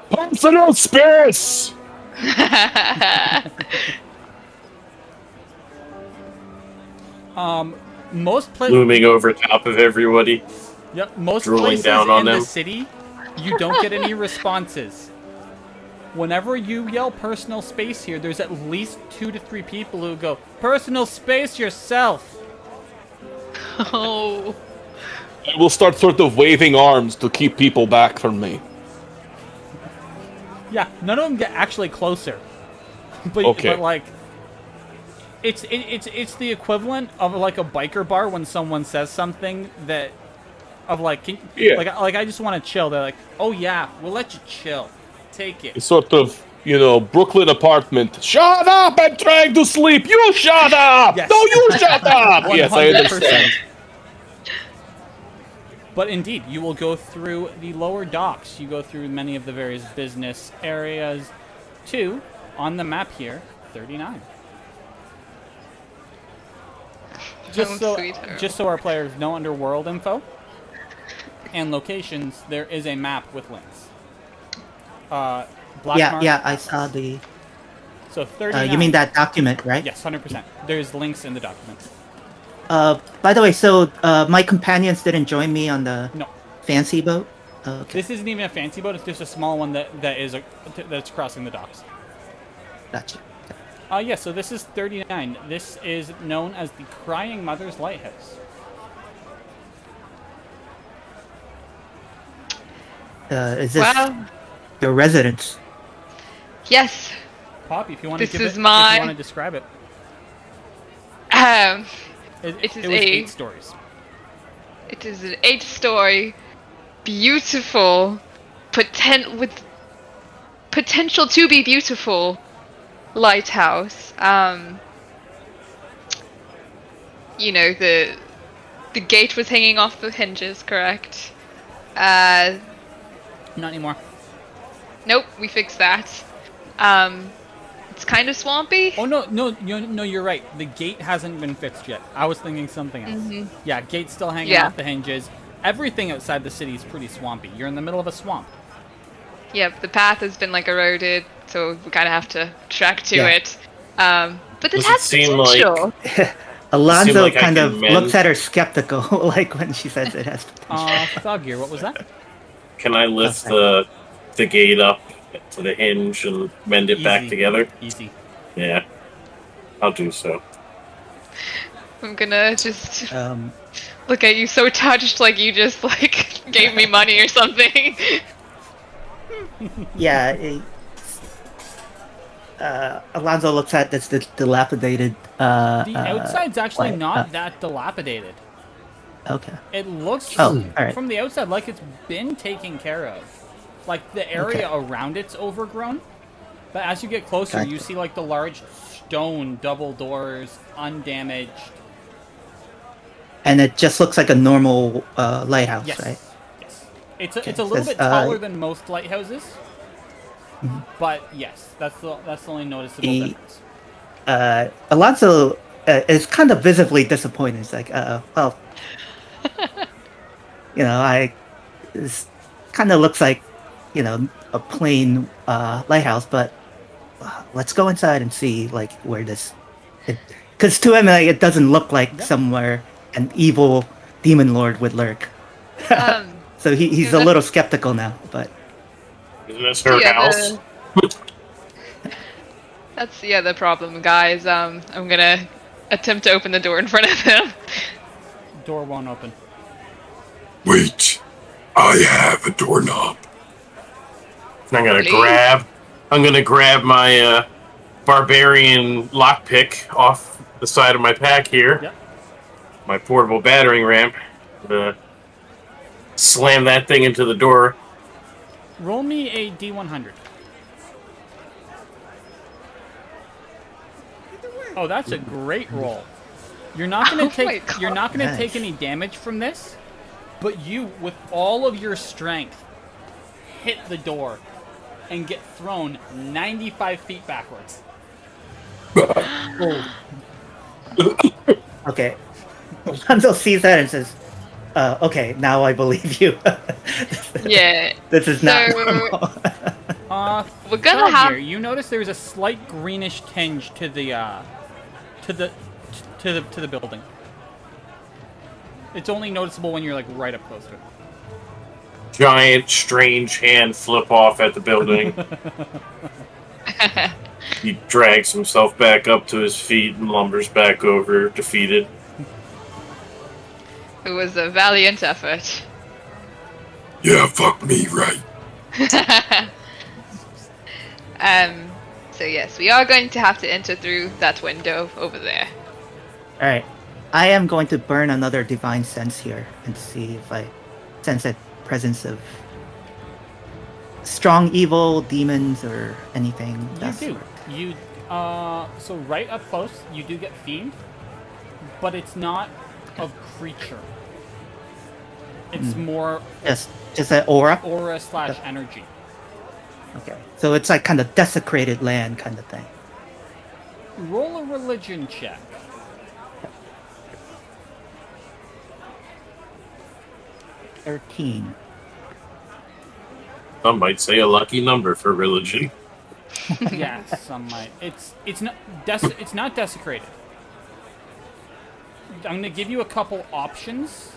"Personal space!" Most places. Looming over top of everybody. Yep, most Drooling places down on in them. the city, you don't get any responses. Whenever you yell personal space here, there's at least 2 to 3 people who go, "Personal space yourself!" Oh. I will start sort of waving arms to keep people back from me. Yeah, none of them get actually closer. But, Okay. but like, it's the equivalent of like a biker bar when someone says something that, of like, Yeah. like I just want to chill. They're like, "Oh yeah, we'll let you chill. Take it." It's sort of, Brooklyn apartment. Shut up! I'm trying to sleep! You shut up! Yes. No, you shut up! Yes, I 100%. understand. But indeed, you will go through the lower docks. You go through many of the various business areas to, on the map here, 39. Just so our players know underworld info and locations, there is a map with links. Black Mark, Yeah, I saw the. So 39. You mean that document, right? Yes, 100%. There's links in the document. By the way, so my companions didn't join me on the No. fancy boat. Okay, This isn't even a fancy boat. It's just a small one that's crossing the docks. gotcha. Yeah, so this is 39. This is known as the Crying Mother's Lighthouse. Is this Well, your residence? Yes. Poppy, if you want to This give is it, if my- you want to describe it. It It is was a- 8 stories. It is an 8-story, beautiful, with potential to be beautiful lighthouse. You know, the gate was hanging off the hinges, correct? Not anymore. Nope, we fixed that. It's kind of swampy. Oh no, you're right. The gate hasn't been fixed yet. I was thinking something else. Yeah, gate's still hanging Yeah. off the hinges. Everything outside the city is pretty swampy. You're in the middle of a swamp. Yep, the path has been like eroded, so we kind of have to trek to Yeah. it. But it Does it has seem like- potential. Alonzo Seem like I kind can of mend- looks at her skeptical, like when she says it has potential. Thoggir, what was that? Can I lift the gate up to the hinge and mend it back Easy. together? Easy. Yeah, I'll do so. I'm gonna just Um, look at you so touched, like you just like gave me money or something. yeah. Alonzo looks at this dilapidated. The outside's actually what? not that dilapidated. Okay. It looks Oh, all right. from the outside like it's been taken care of. Like the area around it's overgrown. But as you get closer, you Gotcha. see like the large stone double doors, undamaged. And it just looks like a normal lighthouse, Yes. right? Yes. It's a Okay, little says, bit taller than most lighthouses. But yes, that's the only noticeable The- difference. Alonzo is kind of visibly disappointed. He's like, well, it kind of looks like, a plain lighthouse, but let's go inside and see, like, where this... Because to him, like, it doesn't look like somewhere an evil demon lord would lurk. So he's a little skeptical now, but... Isn't this her Yeah, house? That's the other problem, guys. I'm gonna attempt to open the door in front of him. Door won't open. Wait, I have a doorknob. I'm Please? gonna grab my barbarian lockpick off the side of my pack here. Yep. My portable battering ramp. Slam that thing into the door. Roll me a D100. Oh, that's a great roll. You're not gonna Oh my take God. you're not gonna Nice. take any damage from this, but you, with all of your strength, hit the door and get thrown 95 feet backwards. Okay. Alonzo sees that and says, okay, now I believe you. Yeah. This is not So- normal. We're gonna have- Thoggir, you notice there's a slight greenish tinge to the building. It's only noticeable when you're like right up close to it. Giant, strange hand flip off at the building. He drags himself back up to his feet and lumbers back over, defeated. It was a valiant effort. Yeah, fuck me, right? So yes, we are going to have to enter through that window over there. Alright. I am going to burn another divine sense here and see if I sense a presence of strong evil, demons, or anything. You that do. sort. You so right up close, you do get fiend, but it's not of creature. It's more Just an aura? aura / energy. Okay. So it's like kind of desecrated land kind of thing. Roll a religion check. $13. Some might say a lucky number for religion. Yes, some might. It's not it's not desecrated. I'm gonna give you a couple options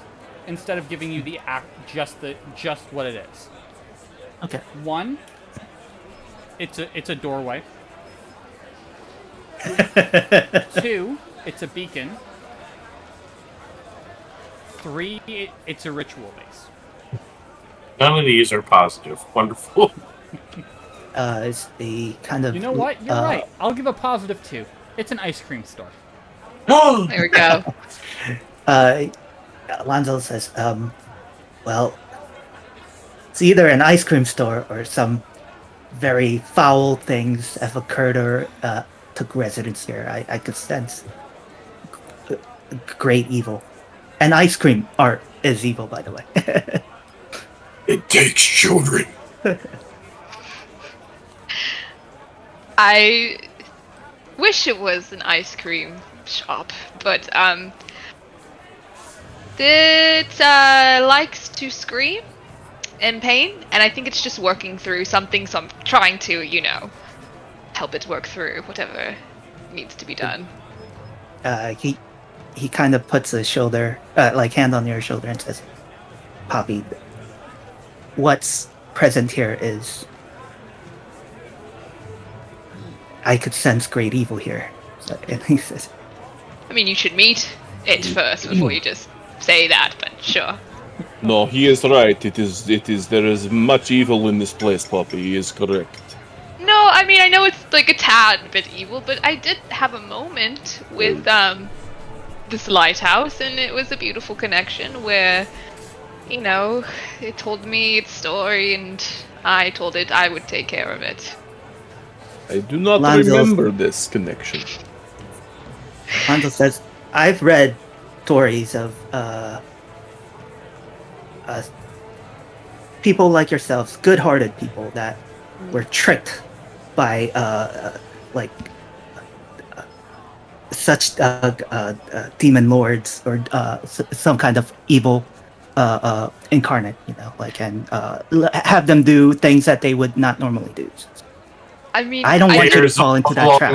instead of giving you the just what it is. Okay. 1, it's a doorway. 2, it's a beacon. 3, it's a ritual base. None of these are positive. Wonderful. is the kind of... You know what? You're right. I'll give a positive 2. It's an ice cream store. There we go. Alonzo says, well, it's either an ice cream store or some very foul things have occurred or took residence here. I could sense great evil. And ice cream art is evil, by the way. It takes children. I wish it was an ice cream shop, but it likes to scream in pain, and I think it's just working through something, so I'm trying to, help it work through whatever needs to be done. He kind of puts a shoulder, hand on your shoulder and says, Poppy, what's present here is... I could sense great evil here. And he says... I mean, you should meet it first before you just say that, but sure. No, he is right. It is. There is much evil in this place, Poppy. He is correct. No, I mean, I know it's like a tad bit evil, but I did have a moment with this lighthouse, and it was a beautiful connection where, it told me its story, and I told it I would take care of it. I do not remember this connection. Alonzo says, I've read stories of people like yourselves, good-hearted people that were tricked by such demon lords or some kind of evil incarnate, and have them do things that they would not normally do. I mean, I don't want you to fall into that trap.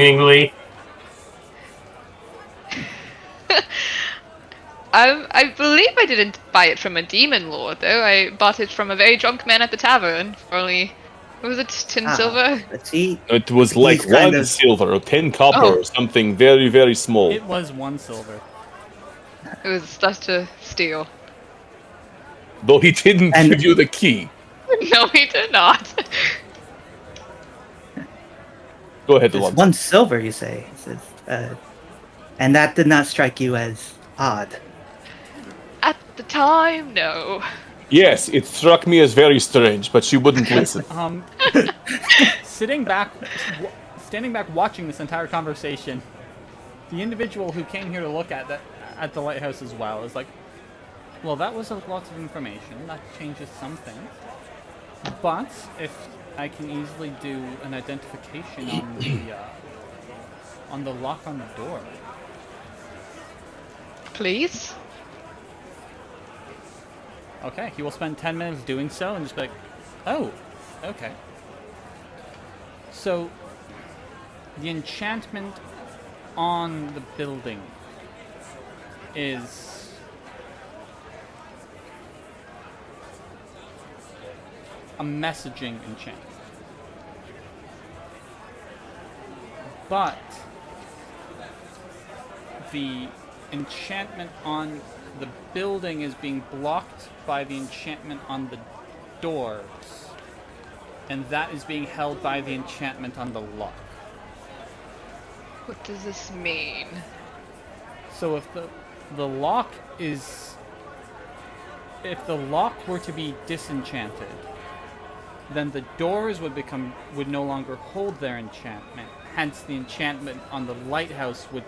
I believe I didn't buy it from a demon lord, though. I bought it from a very drunk man at the tavern for only... Was it 10 silver? It was like 1 silver or 10 copper or something very, very small. It was 1 silver. It was stuff to steal. Though he didn't give you the key. No, he did not. Go ahead, It's Alonzo. 1 silver, you say. And that did not strike you as odd. At the time, no. Yes, it struck me as very strange, but she wouldn't listen. Standing back, watching this entire conversation, the individual who came here to look at the lighthouse as well is like, well, that was lots of information. That changes some things. But if I can easily do an identification on the lock on the door. Please? Okay, he will spend 10 minutes doing so and just be like, oh, okay. So, the enchantment on the building is a messaging enchantment. But the enchantment on the building is being blocked by the enchantment on the doors, and that is being held by the enchantment on the lock. What does this mean? So if the lock were to be disenchanted, then the doors would no longer hold their enchantment. Hence, the enchantment on the lighthouse would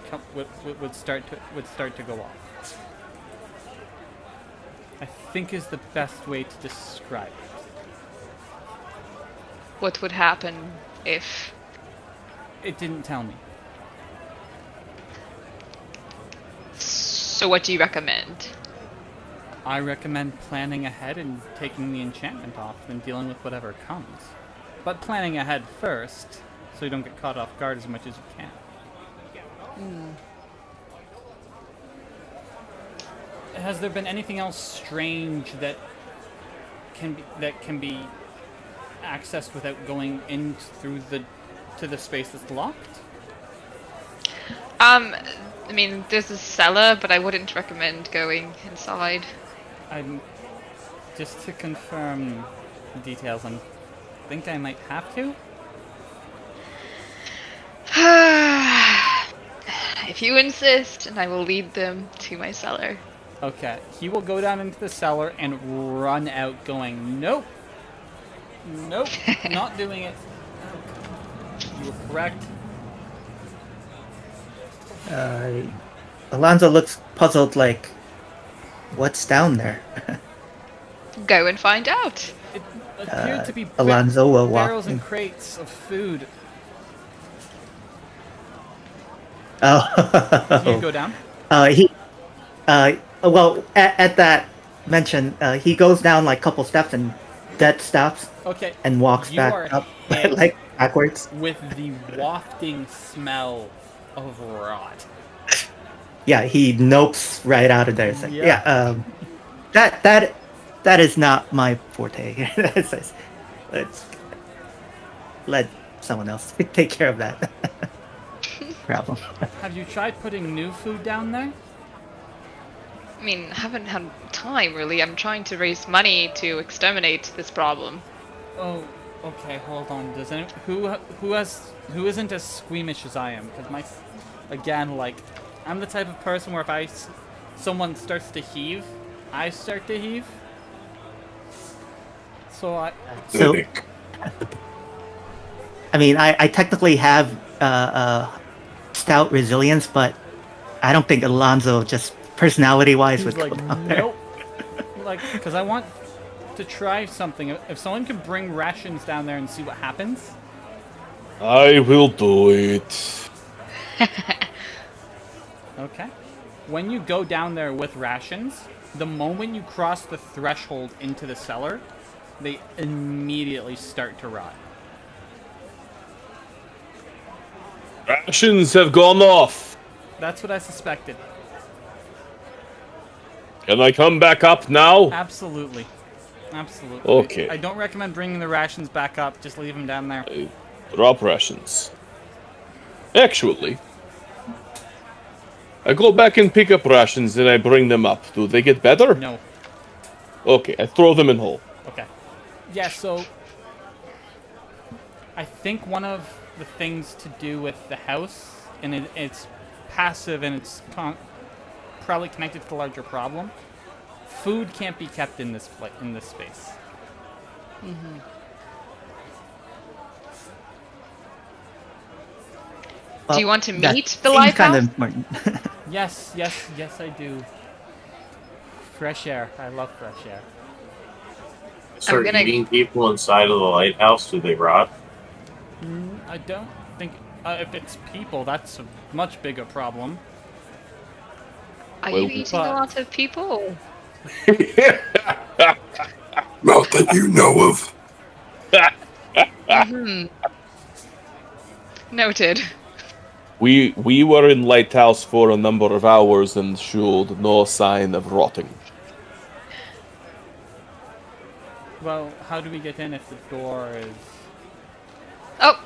start to go off. I think is the best way to describe it. What would happen if... It didn't tell me. So what do you recommend? I recommend planning ahead and taking the enchantment off and dealing with whatever comes. But planning ahead first, so you don't get caught off guard as much as you can. Has there been anything else strange that can be accessed without going in to the space that's locked? I mean, there's a cellar, but I wouldn't recommend going inside. Just to confirm the details, I think I might have to. If you insist, and I will lead them to my cellar. Okay, he will go down into the cellar and run out going, nope. Nope, not doing it. You were correct. Alonzo looks puzzled, like, what's down there? Go and find out. It appeared to be Alonzo will walk barrels and in. crates of food. Oh. Do you go down? Well, at that mention, he goes down like a couple steps and dead stops Okay. and walks You back are up, hit like backwards. with the wafting smell of rot. Yeah, he nopes right out of there. So, Yeah. That is not my forte. Let's let someone else take care of that problem. Have you tried putting new food down there? I mean, I haven't had time, really. I'm trying to raise money to exterminate this problem. Oh, okay. Hold on. Does any, who isn't as squeamish as I am? Because again, like, I'm the type of person where if someone starts to heave, I start to heave. So I mean, I technically have stout resilience, but I don't think Alonzo, just personality-wise, he's would like, go down there. nope. Like, because I want to try something. If someone can bring rations down there and see what happens. I will do it. Okay. When you go down there with rations, the moment you cross the threshold into the cellar, they immediately start to rot. Rations have gone off. That's what I suspected. Can I come back up now? Absolutely. Absolutely. Okay. I don't recommend bringing the rations back up. Just leave them down there. Drop rations. Actually, I go back and pick up rations and I bring them up. Do they get better? No. Okay, I throw them in hole. Okay. Yeah, so I think one of the things to do with the house, and it's passive and it's probably connected to the larger problem. Food can't be kept in this space. Mm-hmm. Do you want to meet the Lighthouse? Kind of important. Yes, I do. Fresh air. I love fresh air. Start eating people inside of the lighthouse. Do they rot? I don't think... if it's people, that's a much bigger problem. Are you eating a lot of people? Not that you know of. Mm-hmm. Noted. We were in Lighthouse for a number of hours and showed no sign of rotting. Well, how do we get in if the door is... Oh,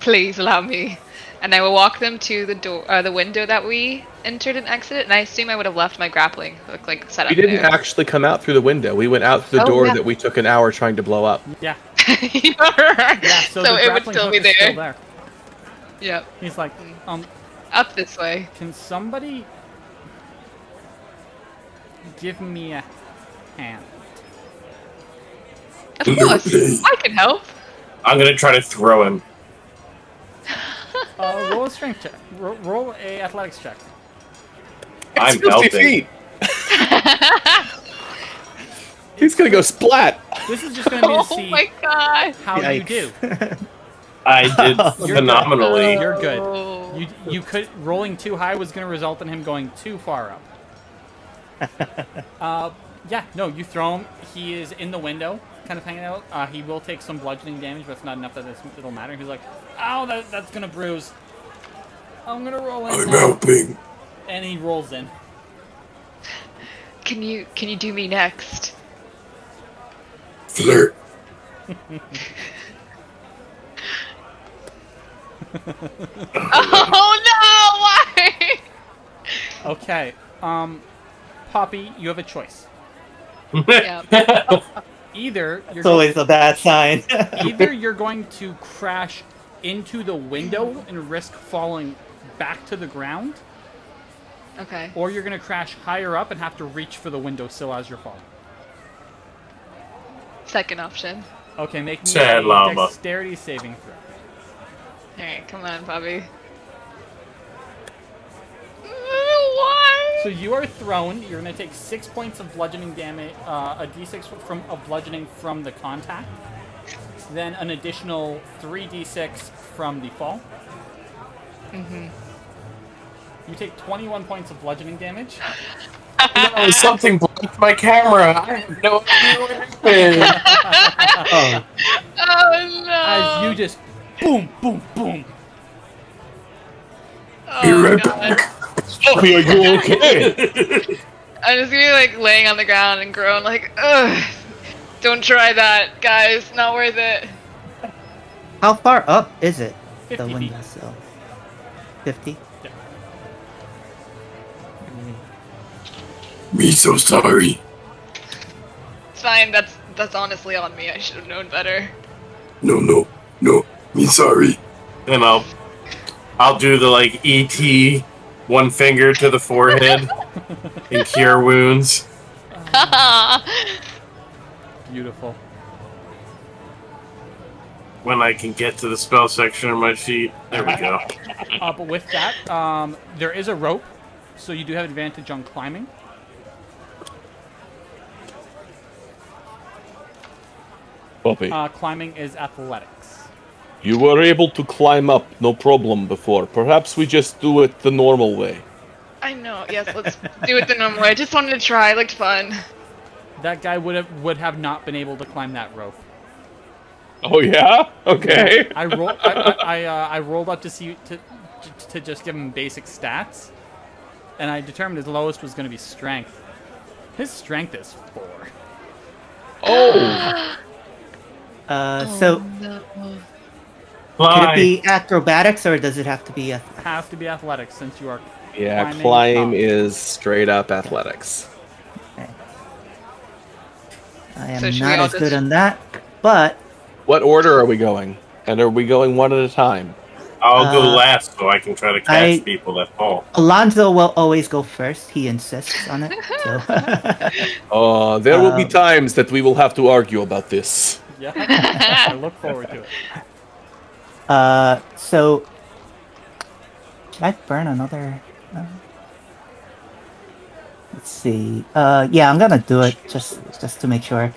please allow me. And I will walk them to the door, the window that we entered and exited. And I assume I would have left my grappling hook like set up We didn't there. actually come out through the window. We went out through the door that we took an hour trying to blow up. Yeah. You're right. Yeah, so the it would grappling still hook be is there. still there. Yep. He's like, Up this way. can somebody give me a hand? Of course. I can help. I'm gonna try to throw him. Roll a strength check. Roll a athletics check. I'm 50 helping. feet. He's gonna go splat. This is just going to be to Oh see my god. how you do. I did You're phenomenally. Good. You're good. Oh. You could rolling too high was going to result in him going too far up. Yeah, no, you throw him. He is in the window, kind of hanging out. He will take some bludgeoning damage, but it's not enough that it'll matter. He's like, ow, that's going to bruise. I'm going to roll in. I'm helping. And he rolls in. Can you do me next? Flirt. Oh no! Why? Okay. Poppy, you have a choice. Yeah. Either you're It's always a bad sign. either you're going to crash into the window and risk falling back to the ground, Okay. or you're going to crash higher up and have to reach for the windowsill as you're falling. Second option. Okay, make me Sad a llama. dexterity saving throw. Alright, come on, Poppy. Why? So you are thrown. You're going to take 6 points of bludgeoning damage, a d6 of bludgeoning from the contact, then an additional 3d6 from the fall. Mm-hmm. You take 21 points of bludgeoning damage. No, something blocked my camera. I have no idea what happened. Oh, Oh no! As you just boom, boom, boom. Be Oh right god. back. Poppy, are you okay? I'm just gonna be like laying on the ground and groan like, ugh. Don't try that, guys. Not worth it. how far up is it? 50 The feet. windowsill. 50. Yeah. Me so sorry. It's fine. That's honestly on me. I should have known better. No. Me sorry. Then I'll do the like ET, one finger to the forehead, and cure wounds. Beautiful. When I can get to the spell section of my sheet. There we go. But with that, there is a rope, so you do have advantage on climbing. Poppy, Climbing is athletics. you were able to climb up, no problem before. Perhaps we just do it the normal way. I know. Yes, let's do it the normal way. I just wanted to try. It looked fun. That guy would have not been able to climb that rope. Oh yeah? Okay. I rolled up to see to just give him basic stats, and I determined his lowest was going to be strength. His strength is 4. Oh. So No. could it Fly. be acrobatics or does it have to be Have to be athletics since you are. Yeah, Climbing climb up. is straight up athletics. I am So should we not all as good just- on that, but What order are we going? And are we going one at a time? I'll go last so I can try to catch people that fall. Alonzo will always go first. He insists on it. So There will be Um, times that we will have to argue about this. Yeah, I look forward to it. so should I burn another? Let's see. Yeah, I'm gonna do it just to make sure,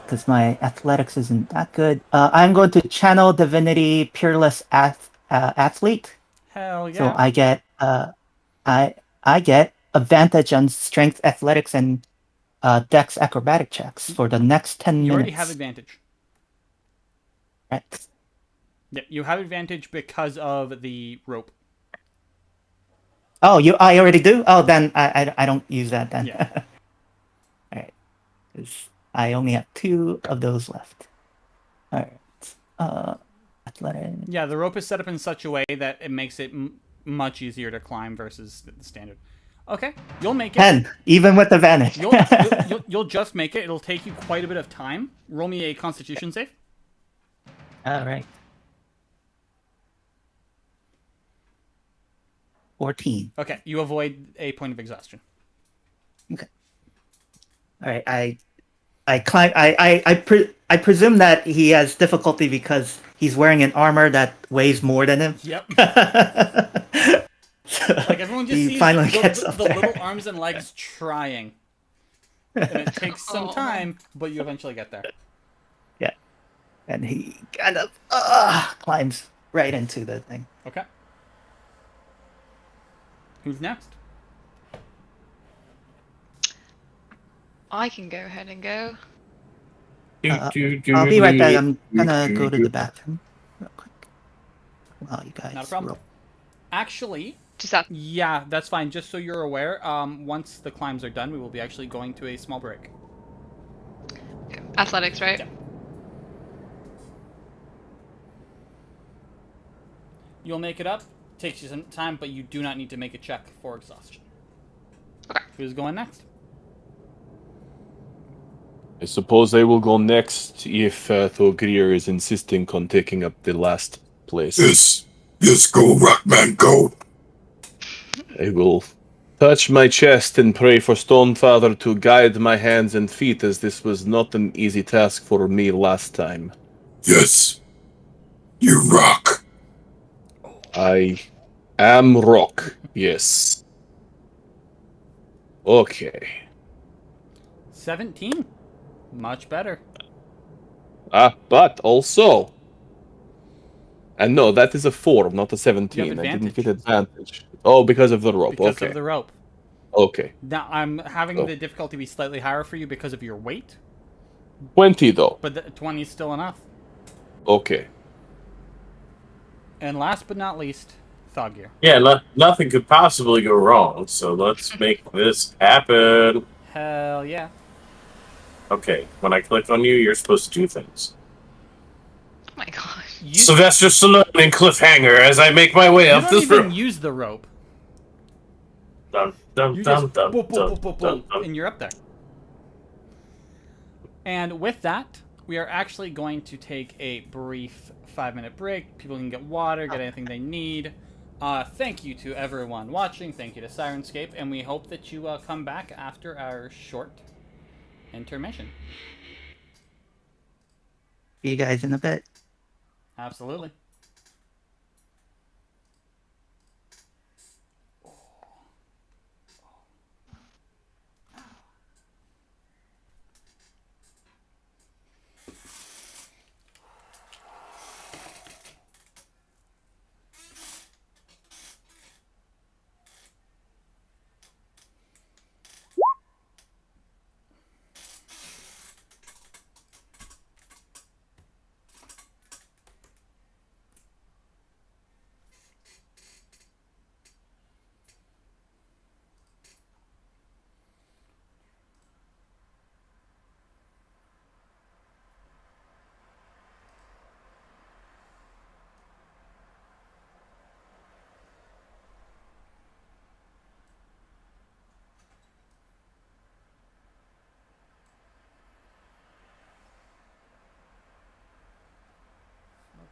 because my athletics isn't that good. I'm going to channel divinity peerless athlete. Hell yeah. So I get advantage on strength, athletics, and dex acrobatic checks for the next 10 minutes. You already have advantage. Right. Yeah, you have advantage because of the rope. Oh, I already do. Oh, then I don't use that then. Yeah. All right. 'Cause I only have 2 of those left. All right. Athletic. Yeah, the rope is set up in such a way that it makes it much easier to climb versus the standard. Okay, you'll make it. 10, even with advantage. You'll just make it. It'll take you quite a bit of time. Roll me a Constitution save. All right. 14. Okay, you avoid a point of exhaustion. Okay. All right. I climb. I presume that he has difficulty because he's wearing an armor that weighs more than him. Yep. So Like everyone just he sees finally gets up the there. little arms and legs trying. And it takes some Aw. time, but you eventually get there. Yeah. And he kind of climbs right into the thing. Okay. Who's next? I can go ahead and go. I'll be right back. I'm gonna go to the bathroom real quick. While you guys Not a problem. roll. Actually, Just that. yeah, that's fine. Just so you're aware, once the climbs are done, we will be actually going to a small break. Athletics, right? Yeah. You'll make it up. Takes you some time, but you do not need to make a check for exhaustion. Okay. Who's going next? I suppose I will go next if Thoggir is insisting on taking up the last place. Yes, go, Rockman, go. I will touch my chest and pray for Stonefather to guide my hands and feet, as this was not an easy task for me last time. Yes. You rock. I am rock, yes. Okay. 17. Much better. But also... And no, that is a 4, not a 17. You have I didn't get advantage. advantage. Oh, because of the rope. Because Okay. of the rope. Okay. Now, I'm having Oh. the difficulty be slightly higher for you because of your weight, 20, though. but the 20 is still enough. Okay. And last but not least, Thoggir. Yeah, nothing could possibly go wrong, so let's make this happen. Hell yeah. Okay, when I click on you, you're supposed to do things. Oh my gosh. You, Sylvester Stallone in cliffhanger as I make my way you up don't this even room. use the rope. Dun, dun, You dun, just dun, boop, boop, dun, boop, boop, dun, boop, dun. and you're up there. And with that, we are actually going to take a brief 5-minute break. People can get water, get anything they need. Thank you to everyone watching. Thank you to Syrinscape, and we hope that you come back after our short intermission. See you guys in a bit. Absolutely.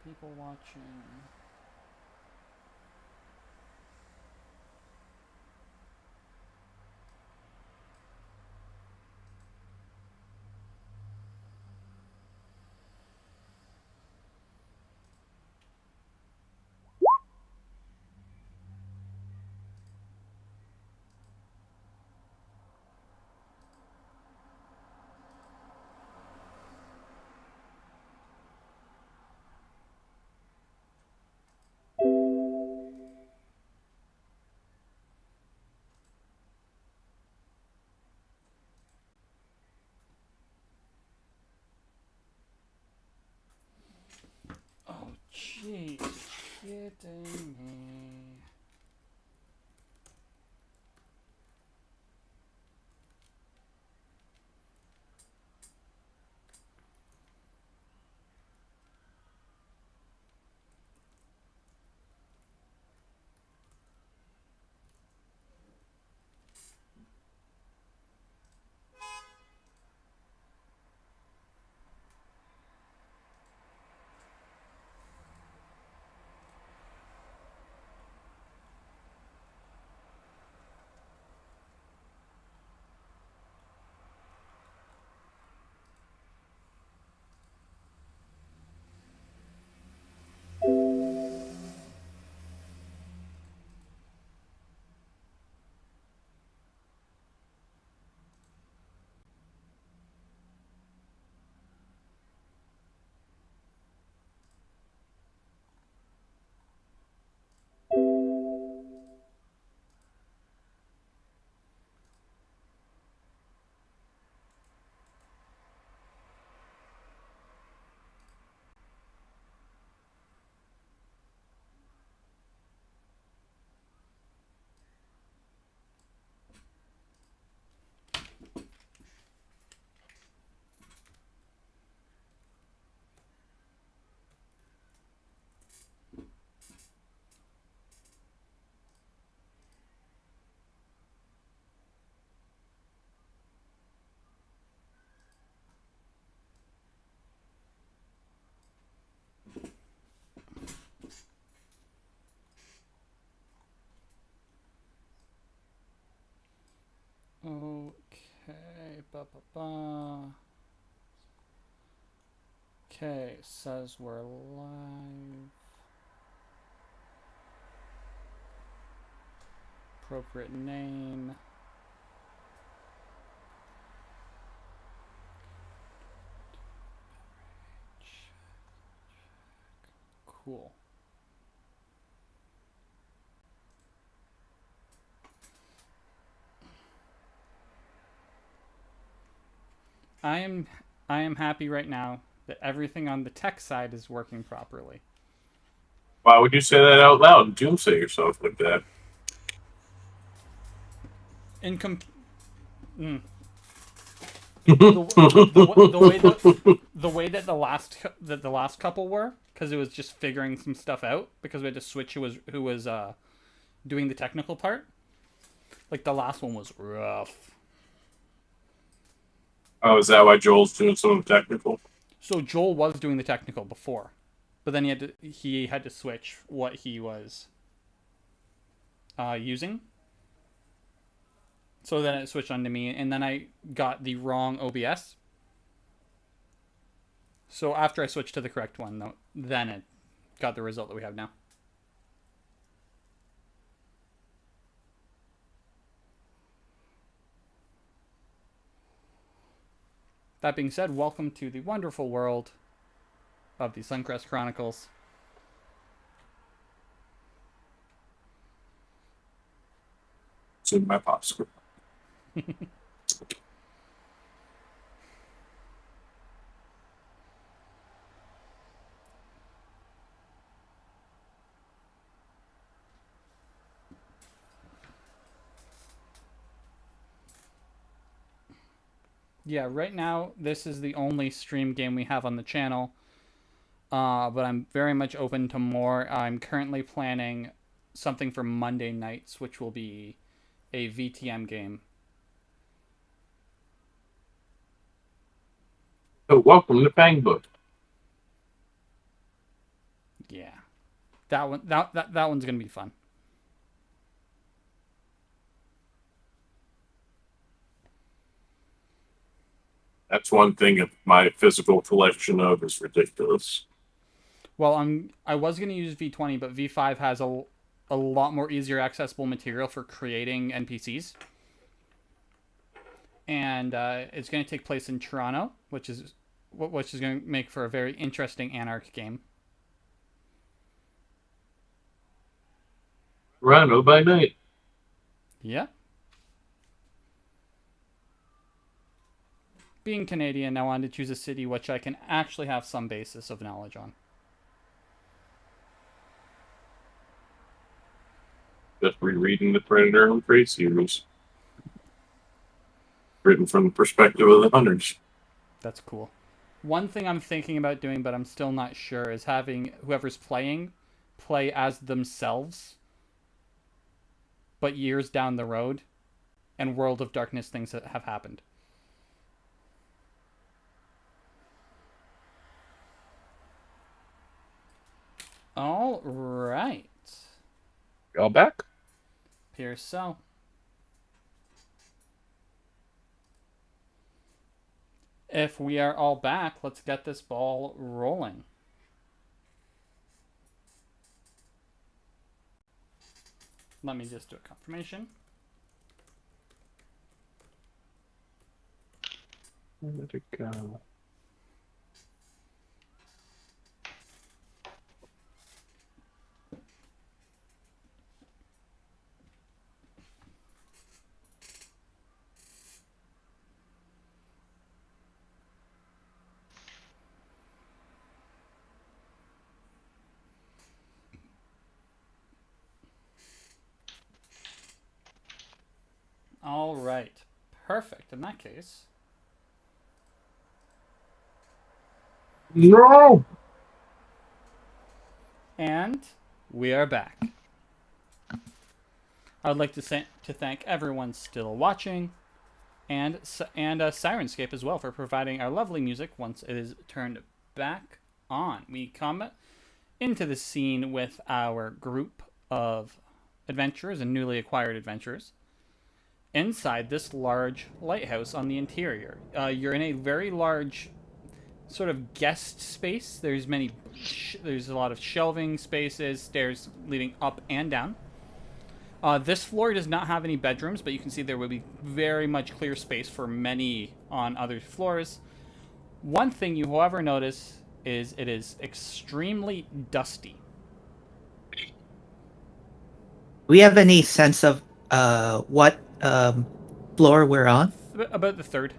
People watching. Oh, jeez. Kidding me. Okay, says we're live. Appropriate name. Cool. I am happy right now that everything on the tech side is working properly. Why would you say that out loud and doomsay yourself like that? In the way that the last couple were, because it was just figuring some stuff out, because we had to switch who was doing the technical part. Like the last one was rough. Oh, is that why Joel's doing some of the technical? So Joel was doing the technical before, but then he had to switch what he was using. So then it switched on to me, and then I got the wrong OBS. So after I switched to the correct one, though, then it got the result that we have now. That being said, welcome to the wonderful world of the Suncrest Chronicles. It's in my pop script. Yeah, right now, this is the only stream game we have on the channel. But I'm very much open to more. I'm currently planning something for Monday nights, which will be a VTM game. So welcome to Fangbook. Yeah. That one's going to be fun. That's one thing of my physical collection of is ridiculous. Well, I was going to use V20, but V5 has a lot more easier accessible material for creating NPCs. And it's going to take place in Toronto, which is going to make for a very interesting Anarch game. Toronto by night. Yeah. Being Canadian, I wanted to choose a city which I can actually have some basis of knowledge on. Just rereading the Predator and Prey series. Written from the perspective of the hunters. That's cool. One thing I'm thinking about doing, but I'm still not sure, is having whoever's playing play as themselves, but years down the road, and World of Darkness things that have happened. All right. Y'all back? Appears so. If we are all back, let's get this ball rolling. Let me just do a confirmation. Where did it go? All right. Perfect. In that case. No! And we are back. I would like to thank everyone still watching, and Syrinscape as well for providing our lovely music once it is turned back on. We come into the scene with our group of adventurers and newly acquired adventurers. inside this large lighthouse on the interior. You're in a very large sort of guest space. There's there's a lot of shelving spaces, stairs leading up and down. This floor does not have any bedrooms, but you can see there will be very much clear space for many on other floors. One thing you, however, notice is it is extremely dusty. Do we have any sense of what floor we're on? About the third.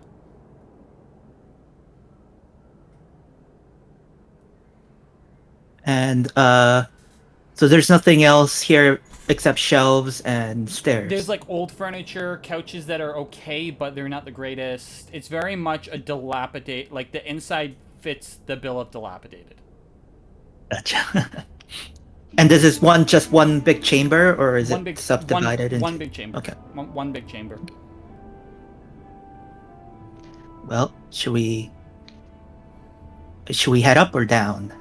And so there's nothing else here except shelves and stairs. There's like old furniture, couches that are okay, but they're not the greatest. It's very much a dilapidate. Like the inside fits the bill of dilapidated. Gotcha. And this is just one big chamber, or is it subdivided into... One big chamber. Okay. One big chamber. Well, should we head up or down?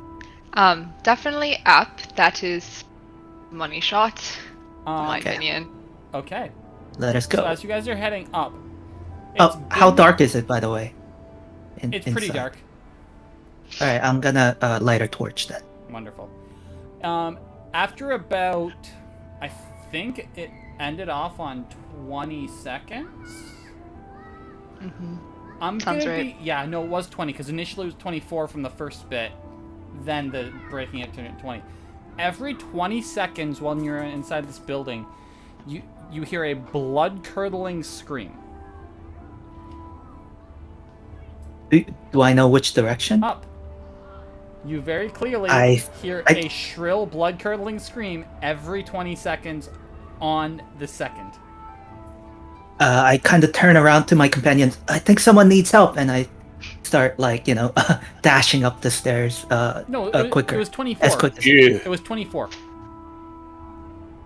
Definitely up. That is money shot, in my Okay. opinion. Okay. Let us go. So as you guys are heading up, How dark is it, by the way? It's pretty inside? dark. All right, I'm gonna light a torch then. Wonderful. After about, I think it ended off on 20 seconds. Mm-hmm. I'm Sounds gonna right. be, yeah, no, it was 20 because initially it was 24 from the first bit, then the breaking it to 20. Every 20 seconds while you're inside this building, you hear a blood-curdling scream. Do I know which direction? Up. You very clearly hear I- a shrill, blood-curdling scream every 20 seconds on the second. I kind of turn around to my companions. I think someone needs help, and I start dashing up the stairs. Quicker. It was 24. As quick as It was 24.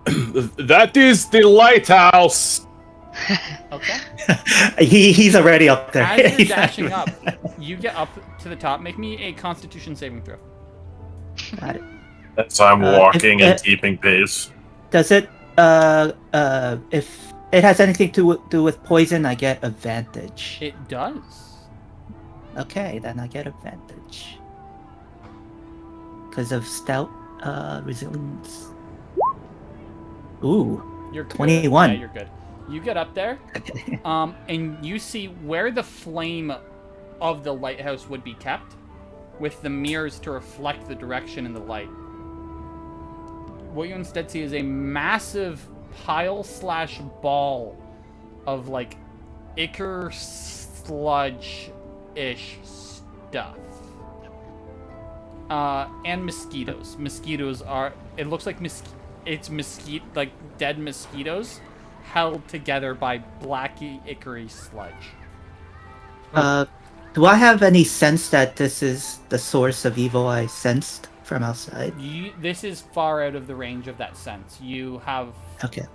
That is the lighthouse. Okay. he's already up there. As you're He's dashing already- up, you get up to the top. Make me a Constitution saving throw. Got it. As I'm if- walking and keeping pace. Does it? If it has anything to do with poison, I get advantage. It does. Okay, then I get advantage because of stout resilience. Ooh, You're good. 21. Yeah, you're good. You get up there, and you see where the flame of the lighthouse would be kept, with the mirrors to reflect the direction in the light. What you instead see is a massive pile/ball of ichor sludge-ish stuff. And mosquitoes. Mosquitoes are. It looks like dead mosquitoes held together by blacky, ichory sludge. Do I have any sense that this is the source of evil I sensed from outside? This is far out of the range of that sense. You have Okay.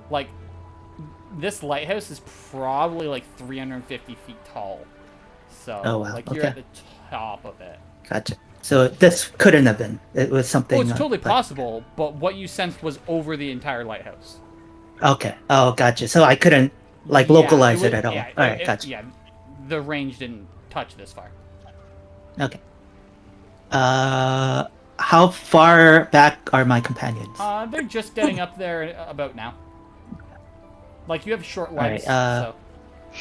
this lighthouse is probably 350 feet tall. So Oh, wow. you're at Okay. the top of it. Gotcha. So this couldn't have been. It was something. Oh, it's totally but- possible, but what you sensed was over the entire lighthouse. Okay. Oh, gotcha. So I couldn't Yeah, localize it was- at all. yeah, All right, gotcha. Yeah, the range didn't touch this far. Okay. How far back are my companions? They're just getting up there about now. You have short legs, Alright,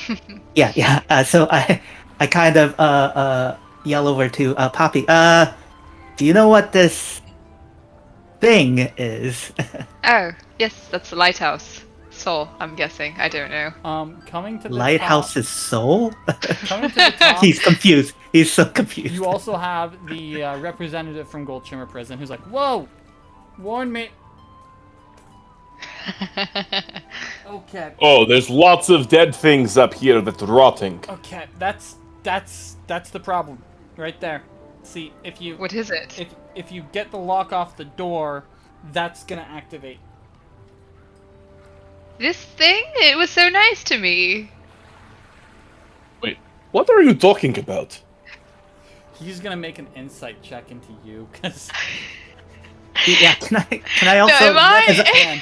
so... Yeah. So I kind of yell over to Poppy. Do you know what this thing is? Oh, yes, that's the lighthouse. Soul, I'm guessing. I don't know. Coming to the Lighthouse's soul? top, coming to the top, He's confused. He's so confused. you also have the representative from Gold Shimmer Prison who's like, "Whoa, warn me." Okay. Oh, there's lots of dead things up here that are rotting. Okay, that's the problem, right there. See, if you What is it? if you get the lock off the door, that's gonna activate. This thing? It was so nice to me. Wait, what are you talking about? He's gonna make an insight check into you, because Yeah, can I also... am I? as a-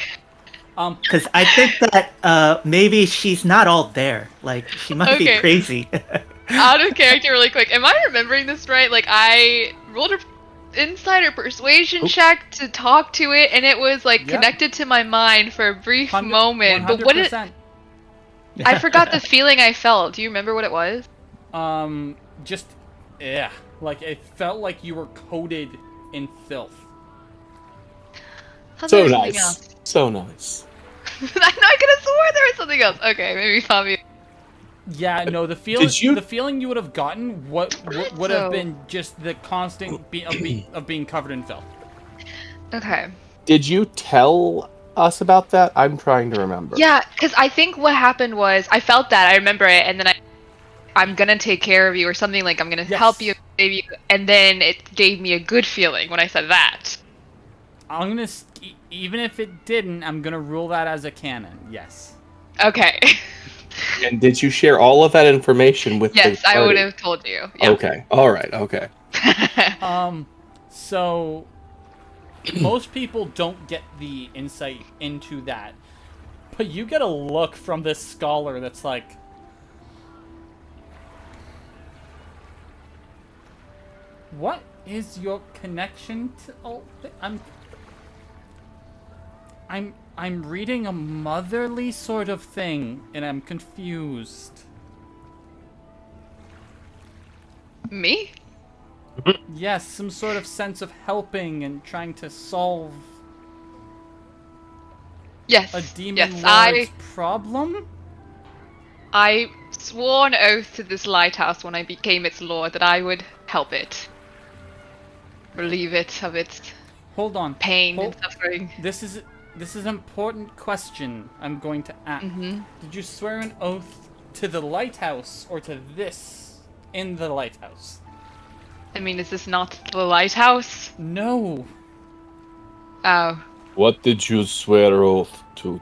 Because I think that maybe she's not all there. Like, she might be Okay. crazy. Out of character really quick. Am I remembering this right? Like, I rolled a insider persuasion check to talk to it, and it was like Yeah. connected to my mind for a brief moment. But what it 100%. I forgot the feeling I felt. Do you remember what it was? Just, yeah. Like, it felt like you were coated in filth. Thought So there was something nice. else. So nice. I know I could have sworn there was something else. Okay, maybe Poppy. Yeah, no, the feeling Did you- the feeling you would have gotten would have So- been just the constant of being covered in filth. Okay. Did you tell us about that? I'm trying to remember. Yeah, because I think what happened was I felt that I remember it, and then I'm gonna take care of you or something like I'm gonna Yes. help you, save you, and then it gave me a good feeling when I said that. I'm gonna even if it didn't, I'm gonna rule that as a canon. Yes. Okay. And did you share all of that information with Yes, the I party? would have told you. Yeah. Okay. All right. Okay. So most people don't get the insight into that, but you get a look from this scholar that's like, what is your connection to all I'm reading a motherly sort of thing, and I'm confused. Me? Yes, some sort of sense of helping and trying to solve Yes. a demon Yes, lord's problem? I swore an oath to this lighthouse when I became its lord that I would help it. Relieve it of its Hold on. pain and Hold- suffering. This is an important question I'm going to ask. Mm-hmm. Did you swear an oath to the lighthouse or to this in the lighthouse? I mean, is this not the lighthouse? No. Oh. What did you swear oath to?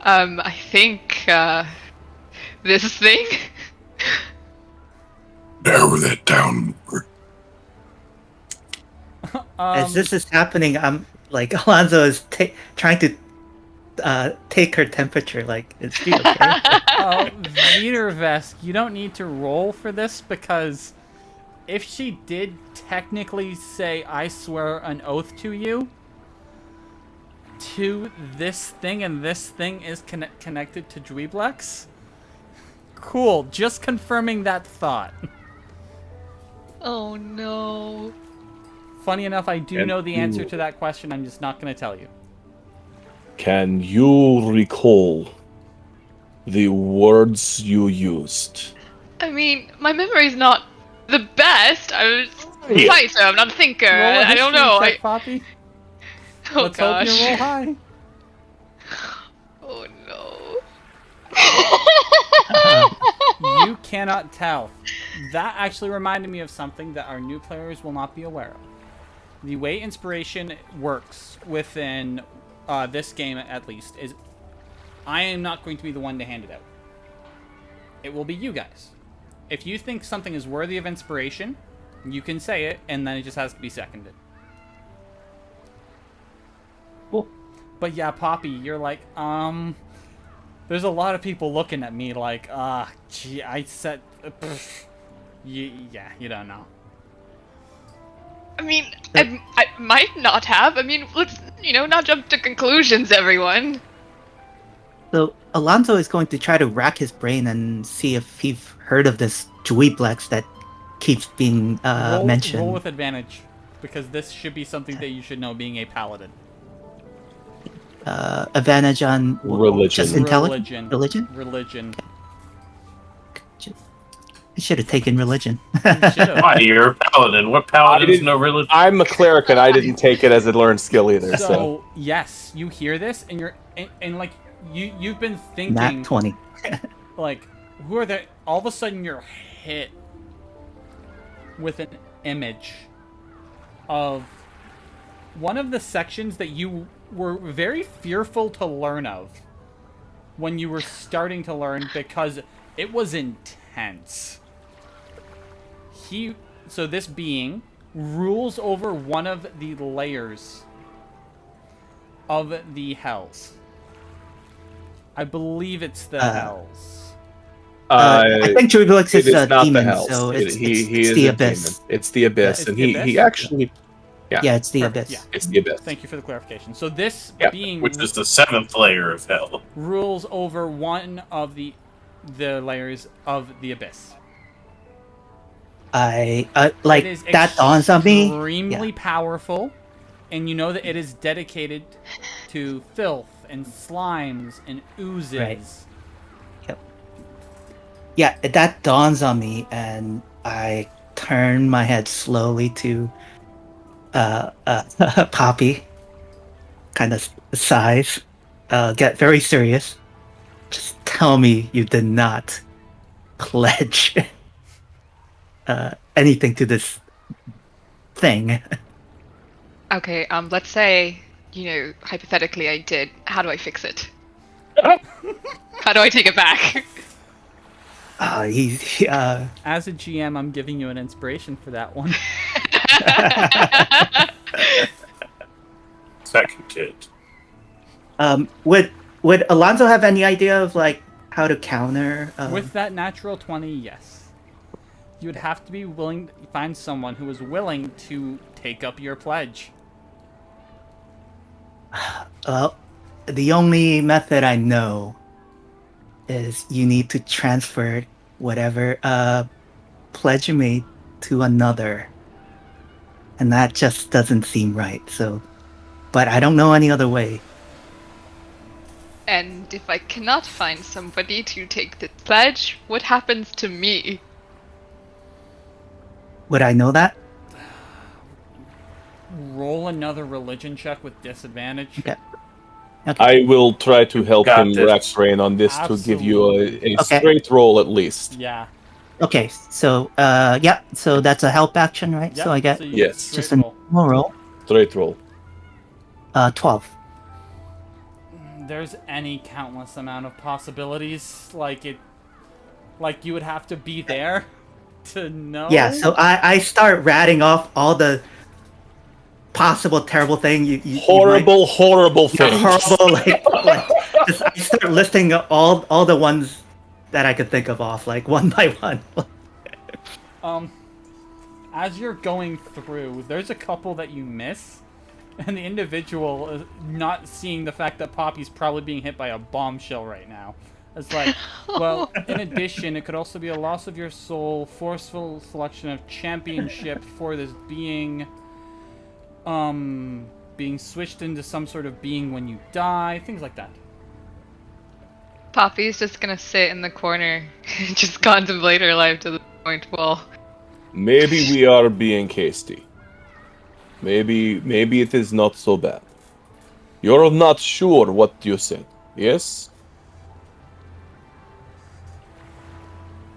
I think, this thing? Narrow that down. As this is happening, I'm like, Alonzo is trying to take her temperature. Like, is she okay? Viettervesk, you don't need to roll for this because if she did technically say, I swear an oath to you, to this thing, and this thing is connected to Dweeblex. Cool, just confirming that thought. Oh no. Funny enough, I do And know the answer you- to that question, I'm just not going to tell you. Can you recall the words you used? I mean, my memory's not the best. I was a fighter, I'm not a thinker. Roll a I don't history know. check, Poppy. Oh Let's gosh. hope you roll high. Oh no. You cannot tell. That actually reminded me of something that our new players will not be aware of. The way inspiration works within this game, at least, is I am not going to be the one to hand it out. It will be you guys. If you think something is worthy of inspiration, you can say it, and then it just has to be seconded. Cool. But yeah, Poppy, you're like, there's a lot of people looking at me like, gee, I said, yeah, you don't know. I mean, I might not have. I mean, let's, not jump to conclusions, everyone. So Alonzo is going to try to rack his brain and see if he's heard of this Dweeblex that keeps being mentioned. Roll with advantage, because this should be something that you should know, being a paladin. Advantage on Religion. just intelligence. Religion. I should have taken religion. You should've. Why, you're a paladin. What paladins know religion? I'm a cleric and I didn't take it as a learned skill either. So, So yes, you hear this, and you're and like you've been thinking Nat 20. like, who are they? All of a sudden, you're hit with an image of one of the sections that you were very fearful to learn of when you were starting to learn, because it was intense. So this being rules over one of the layers of the Hells. I believe it's the Hells. I think Drubelix is it is a not the demon, Hells. so it's He is the a Abyss. demon. It's the Abyss, It's and the he Abyss? actually Yeah, it's the Perfect, Abyss. yeah. it's the Abyss. Thank you for the clarification. So this Yeah, being Which is the 7th layer of hell. rules over one of the layers of the Abyss. I It is that dawns on me. extremely powerful, and you know that it is dedicated to filth and slimes and oozes. Right. Yeah, that dawns on me, and I turn my head slowly to Poppy, kind of sighs, get very serious. Just tell me you did not pledge anything to this thing. Okay, let's say, hypothetically I did. How do I fix it? How do I take it back? As a GM, I'm giving you an inspiration for that one. Second kid. Would Alonzo have any idea of like how to counter? With that natural 20, yes. You would have to be willing to find someone who is willing to take up your pledge. Well, the only method I know is you need to transfer whatever pledge you made to another. And that just doesn't seem right, so... But I don't know any other way. And if I cannot find somebody to take the pledge, what happens to me? Would I know that? Roll another religion check with disadvantage. Okay. I will try to help Got him this. rack brain on this to give you a Okay. straight roll at least. Yeah. Okay, so, so that's a help action, right? Yep, So I get so you Yes. straight just a roll. normal roll. Straight roll. 12. There's any countless amount of possibilities. Like you would have to be there to know. Yeah, so I start ratting off all the possible terrible thing you Horrible thing. horrible just, I start listing all the ones that I could think of off like one by one. As you're going through, there's a couple that you miss, and the individual is not seeing the fact that Poppy's probably being hit by a bombshell right now. It's like, well, in addition, it could also be a loss of your soul, forceful selection of championship for this being, being switched into some sort of being when you die, things like that. Poppy's just gonna sit in the corner and just contemplate her life to the point, well, Maybe we are being hasty. Maybe it is not so bad. You're not sure what you said, yes?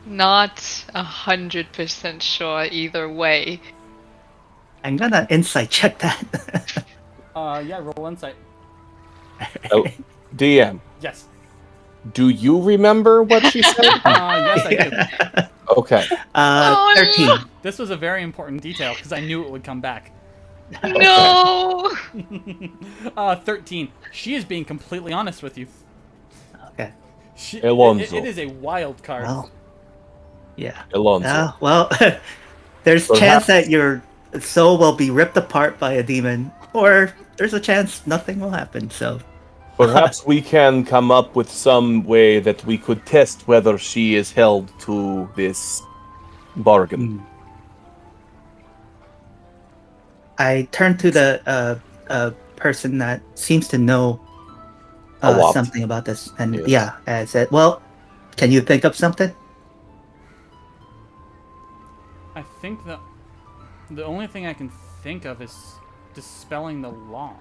not 100% sure either way. I'm gonna insight check that. Yeah, roll insight. Oh, DM, Yes. do you remember what she said? Yes, I do. Okay. Oh, 13. This was a very important detail, because I knew it would come back. No! 13. She is being completely honest with you. Okay. Alonzo. It is a wild card. Well, yeah. Alonzo. Well, there's Perhaps- chance that your soul will be ripped apart by a demon, or there's a chance nothing will happen. So Perhaps we can come up with some way that we could test whether she is held to this bargain. I turn to the person that seems to know A lot. something about this, and Yes. I said, "Well, can you think of something?" I think the only thing I can think of is dispelling the lock.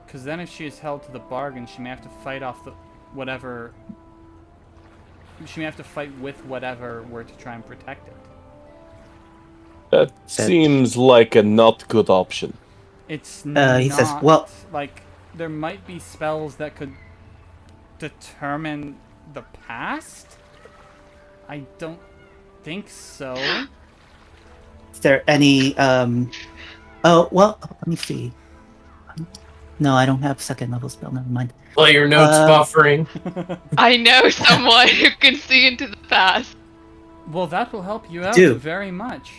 Because then if she is held to the bargain, she may have to fight off whatever... She may have to fight with whatever were to try and protect it. That seems like a not good option. It's not... he says, well- Like, there might be spells that could determine the past? I don't think so. Is there any? Oh well, let me see. No, I don't have second level spell. Never mind. Player notes buffering. I know someone who can see into the past. Well, that will help you out Do. very much.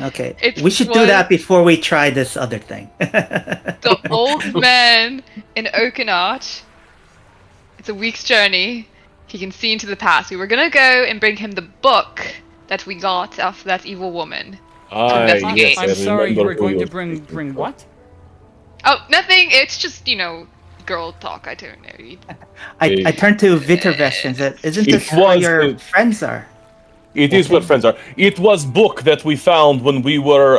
Okay, It we should do was- that before we try this other thing. The old man in Oaken Arch. It's a week's journey. He can see into the past. We were gonna go and bring him the book that we got off that evil woman. I'm investigate. I sorry, you remember were going who to you're bring what? Oh, nothing. It's just, girl talk. I don't know. I turned to Viettervesk and said, "Isn't It this where was your the- friends are?" It is what friends are. It was book that we found when we were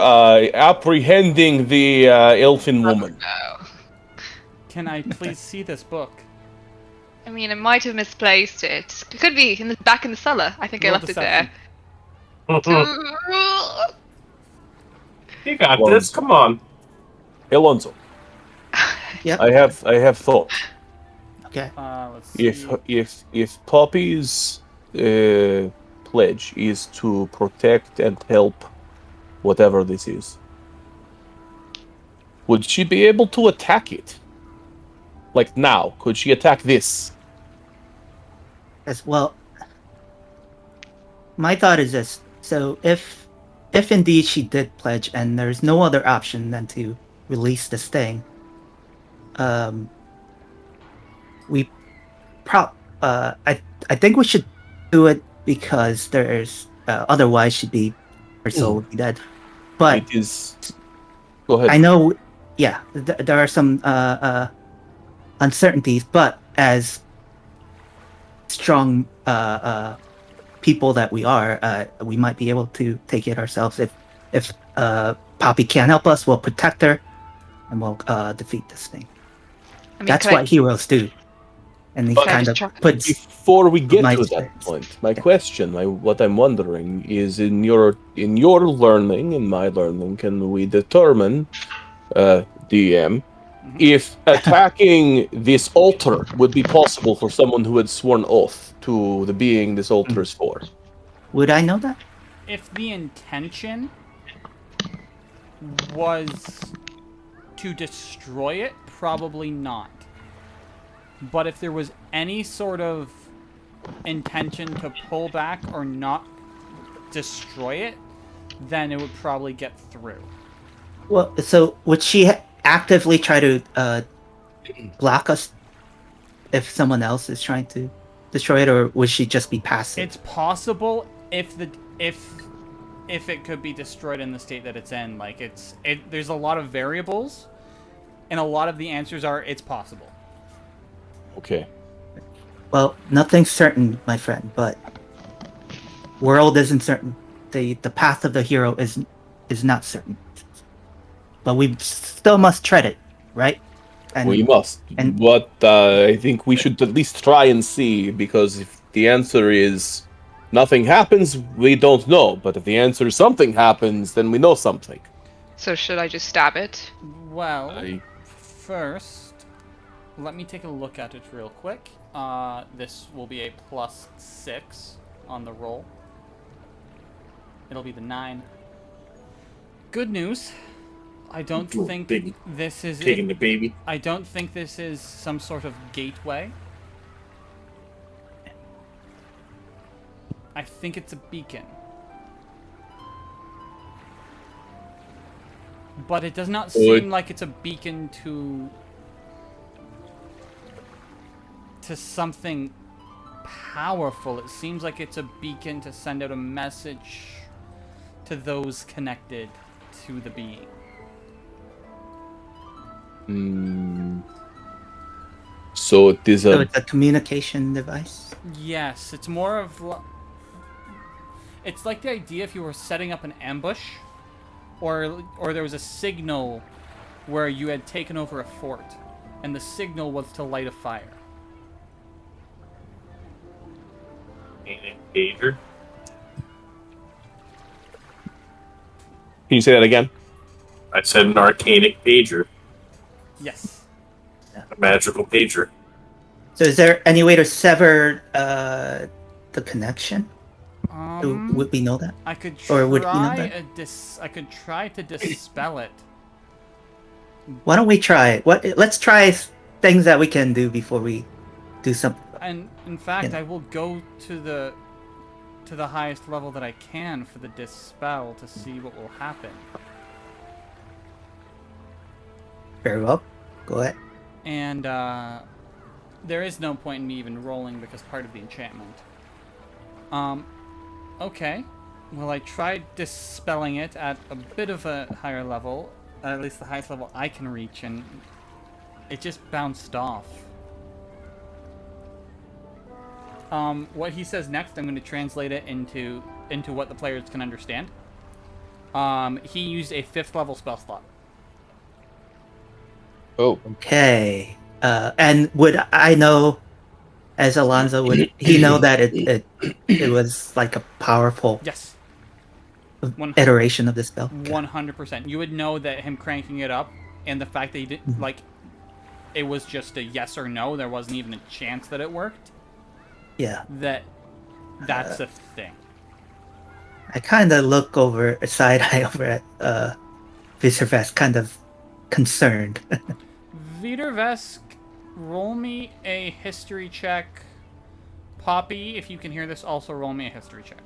apprehending the elfin woman. No. Can I please see this book? I mean, I might have misplaced it. It could be back in the cellar. I think I Roll left it there. You got this. Come on. Alonzo, Yep. I have thought. Okay. Let's see. If Poppy's pledge is to protect and help whatever this is, would she be able to attack it? Like now, could she attack this? As well, my thought is this: so if indeed she did pledge, and there's no other option than to release this thing, I think we should do it because there's otherwise she'd be her soul would be dead. But It is. Go ahead. I know, yeah, there are some uncertainties, but as strong people that we are, we might be able to take it ourselves. If Poppy can't help us, we'll protect her, and we'll defeat this thing. I mean, That's could I- what heroes do, and he But- kind of Can I just puts. Before we get my to that experience. point, my question, what I'm wondering is, in your learning, in my learning, can we determine, DM, if attacking this altar would be possible for someone who had sworn oath to the being this altar is for? Would I know that? If the intention was to destroy it, probably not. But if there was any sort of intention to pull back or not destroy it, then it would probably get through. Well, so would she actively try to block us if someone else is trying to destroy it, or would she just be passive? It's possible if it could be destroyed in the state that it's in. Like there's a lot of variables, and a lot of the answers are it's possible. Okay. Well, nothing's certain, my friend, but world isn't certain. The path of the hero is not certain. But we still must tread it, right? And We must. and- But I think we should at least try and see, because if the answer is nothing happens, we don't know. But if the answer is something happens, then we know something. So should I just stab it? Well, I- first, let me take a look at it real quick. This will be a +6 on the roll. It'll be the 9. Good news. I don't Ooh, think big- this is Taking the baby. I don't think this is some sort of gateway. I think it's a beacon. But it does not seem like it's a beacon to something powerful. It seems like it's a beacon to send out a message to those connected to the being. So it is so a. it's a communication device. Yes, it's more of it's like the idea if you were setting up an ambush or there was a signal where you had taken over a fort and the signal was to light a fire. Pager. Can you say that again? I said an arcanic pager. Yes. A magical pager. So is there any way to sever the connection? Would we know that? I could Or would he know try that? I could try to dispel it Why don't we try? Let's try things that we can do before we do something. And in fact, I will go to the highest level that I can for the dispel to see what will happen. Very well. Go ahead. And there is no point in me even rolling because part of the enchantment. Okay. Well, I tried dispelling it at a bit of a higher level, at least the highest level I can reach, and it just bounced off. What he says next, I'm going to translate it into what the players can understand. He used a 5th level spell slot. Oh. Okay. And would I know, as Alonzo, would he know that it was like a powerful Yes. iteration of the spell? 100%. You would know that him cranking it up, and the fact that he didn't, like, it was just a yes or no, there wasn't even a chance that it worked. Yeah. That's a thing. I kind of look over, side-eye over at Viettervesk, kind of concerned. Viettervesk, roll me a history check. Poppy, if you can hear this, also roll me a history check.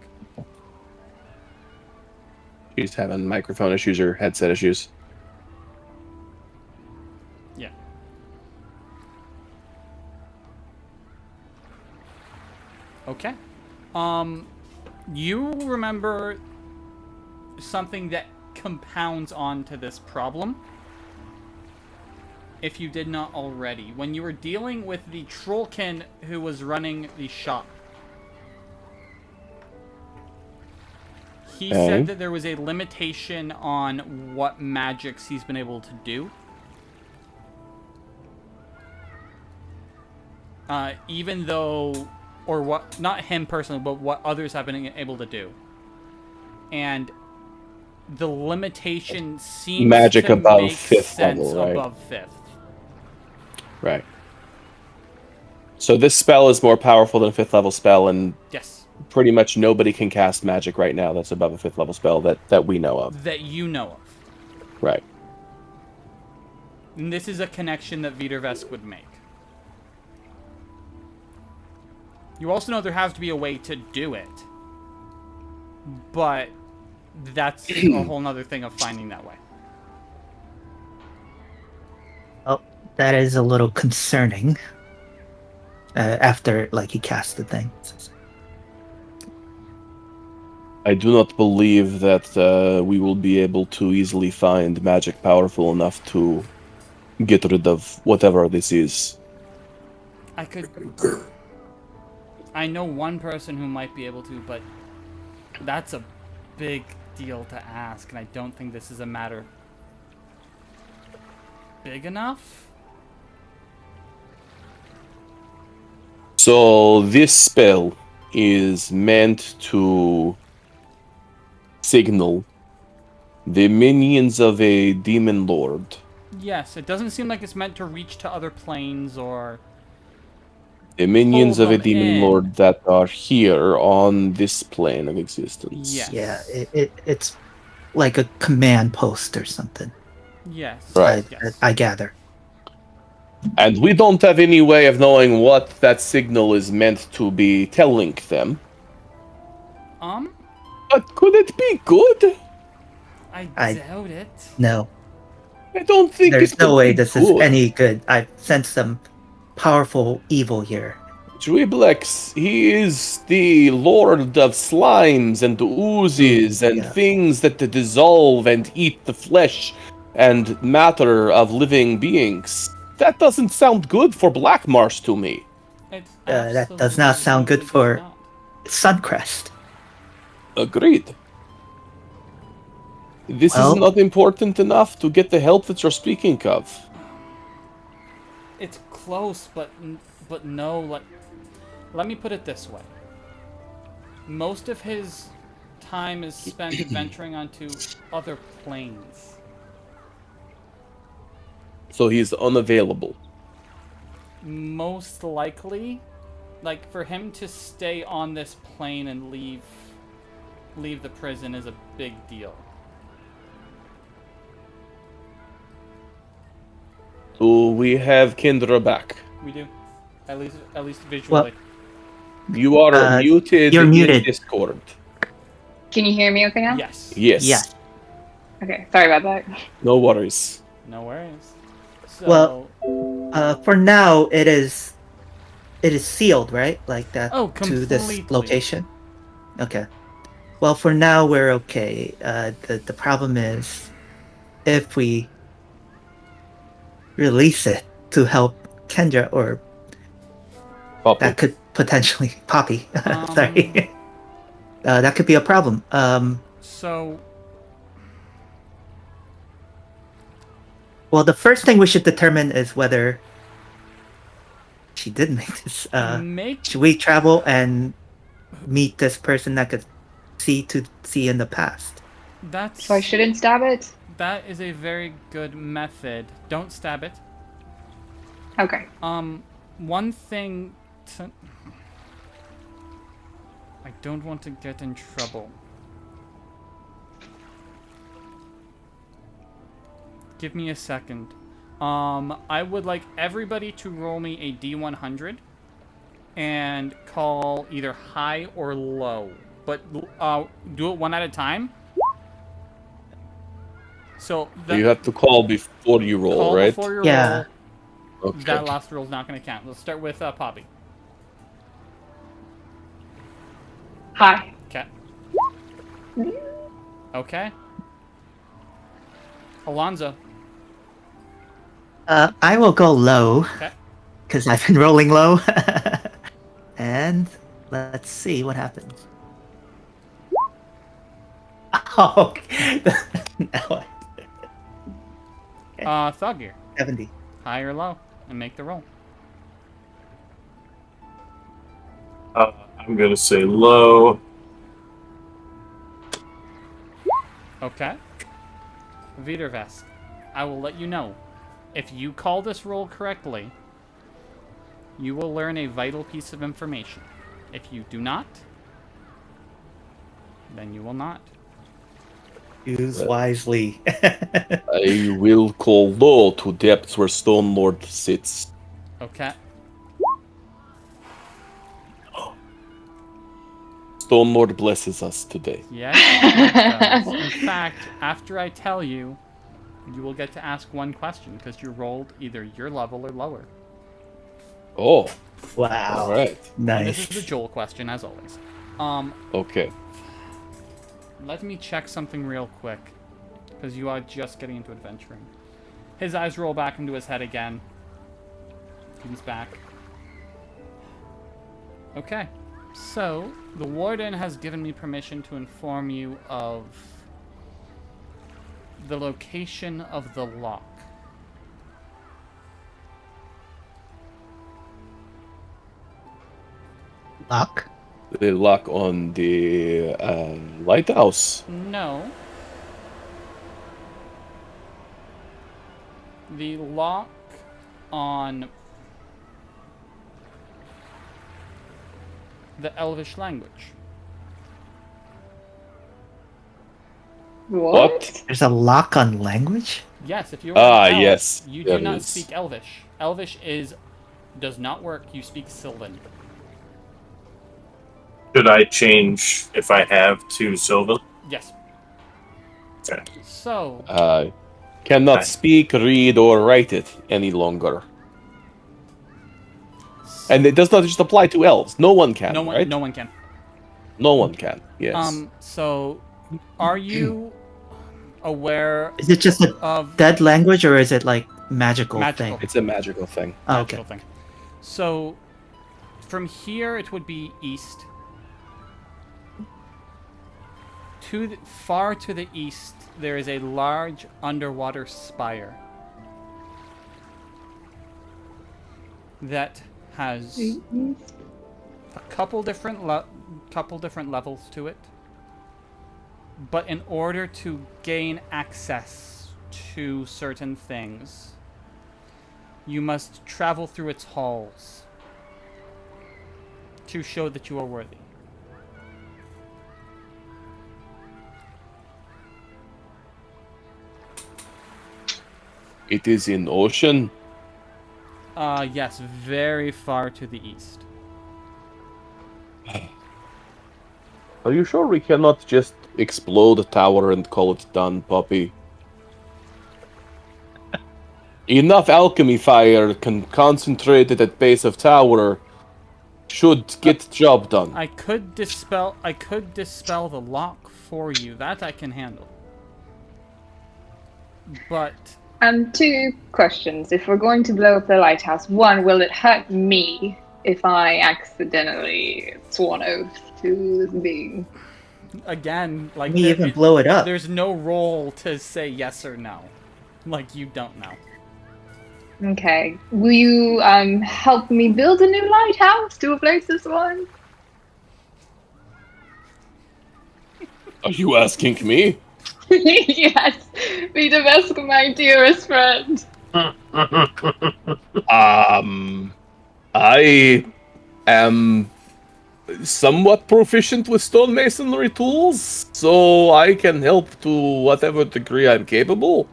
She's having microphone issues or headset issues. Yeah. Okay. You remember something that compounds onto this problem? If you did not already. When you were dealing with the Trollkin who was running the shop, he said that there was a limitation on what magics he's been able to do. Even though, or what, not him personally, but what others have been able to do. And the limitation seems magic to above make 5th sense level, right? above 5th. Right. So this spell is more powerful than a 5th level spell, and Yes. pretty much nobody can cast magic right now that's above a 5th level spell that we know of. That you know of. Right. And this is a connection that Viettervesk would make. You also know there has to be a way to do it. But that's a whole nother thing of finding that way. Oh, that is a little concerning. After, like, he cast the thing. I do not believe that we will be able to easily find magic powerful enough to get rid of whatever this is. I know one person who might be able to, but that's a big deal to ask, and I don't think this is a matter big enough. So this spell is meant to signal the minions of a demon lord. Yes, it doesn't seem like it's meant to reach to other planes or... The minions pull of a them demon in. lord that are here on this plane of existence. Yes. Yeah, it's like a command post or something. Yes. Right. Yes. I gather. And we don't have any way of knowing what that signal is meant to be telling them. But could it be good? I doubt it. No, I don't think there's it no could way be this good. is any good. I sense some powerful evil here. Driblex, he is the lord of slimes and oozes and things that dissolve and eat the flesh and matter of living beings. That doesn't sound good for Black Marsh to me. That does not sound good for Suncrest. Agreed. This Well- is not important enough to get the help that you're speaking of. It's close, but no. Like, let me put it this way. Most of his time is spent adventuring onto other planes. So he's unavailable. Most likely, like, for him to stay on this plane and leave the prison is a big deal. Do we have Kendra back? We do. At least visually. You are muted you're in muted. Discord. Can you hear me okay now? Yes. Yes. Yes. Okay, sorry about that. No worries. No worries. So, Well, for now, it is sealed, right? Like that to this completely. location. Okay. Well, for now we're okay. The problem is if we release it to help Kendra, or Poppy. that could potentially Poppy. Sorry. That could be a problem. So, Well, the first thing we should determine is whether she did make this. Should we travel and meet this person that could see in the past? that's. So I shouldn't stab it? That is a very good method. Don't stab it. Okay. One thing to... I don't want to get in trouble. Give me a second. I would like everybody to roll me a D100 and call either high or low. But do it one at a time. So You have to call before you roll, call right? before you Yeah. roll. Okay. That last roll is not going to count. Let's start with Poppy. Hi. Okay. Okay. Alonzo. I will go low Okay. because I've been rolling low. And let's see what happens. Oh, no. Thoggir. 70. High or low, and make the roll. I'm gonna say low. Okay. Viettervesk, I will let you know. If you call this roll correctly, you will learn a vital piece of information. If you do not, then you will not. Use wisely. I will call low to depths where Stone Lord sits. Okay. Stone Lord blesses us today. Yes, it does. In fact, after I tell you, you will get to ask one question because you rolled either your level or lower. Oh, Wow. all right. And Nice. this is the Joel question, as always. Okay. Let me check something real quick, because you are just getting into adventuring. His eyes roll back into his head again. He's back. Okay, so the warden has given me permission to inform you of the location of the lock. Lock? The lock on the lighthouse. No. The lock on the Elvish language. What? There's a lock on language? Yes, if you are an elf, Yes, you there do not is. speak Elvish. Elvish does not work. You speak Sylvan. Should I change if I have to Sylvan? Yes. Okay. So, Cannot Nice. speak, read, or write it any longer. And it does not just apply to elves. No one can, right? no one can. No one can. Yes. So, are you aware Is it just a of dead language, or is it like magical Magical. thing? It's a magical thing. Oh, magical okay. thing? So, from here it would be east. Far to the east, there is a large underwater spire that has a couple different levels to it. But in order to gain access to certain things, you must travel through its halls to show that you are worthy. It is in ocean. Yes, very far to the east. Are you sure we cannot just explode a tower and call it done, Poppy? Enough alchemy fire concentrated at base of tower should get job done. I could dispel the lock for you. That I can handle. But 2 questions. If we're going to blow up the lighthouse, 1, will it hurt me if I accidentally sworn oath to this being? again, like We even blow it up. There's no role to say yes or no. Like you don't know. Okay. Will you help me build a new lighthouse to replace this one? Are you asking me? Yes. Viettervesk, my dearest friend. I am somewhat proficient with stonemasonry tools, so I can help to whatever degree I'm capable.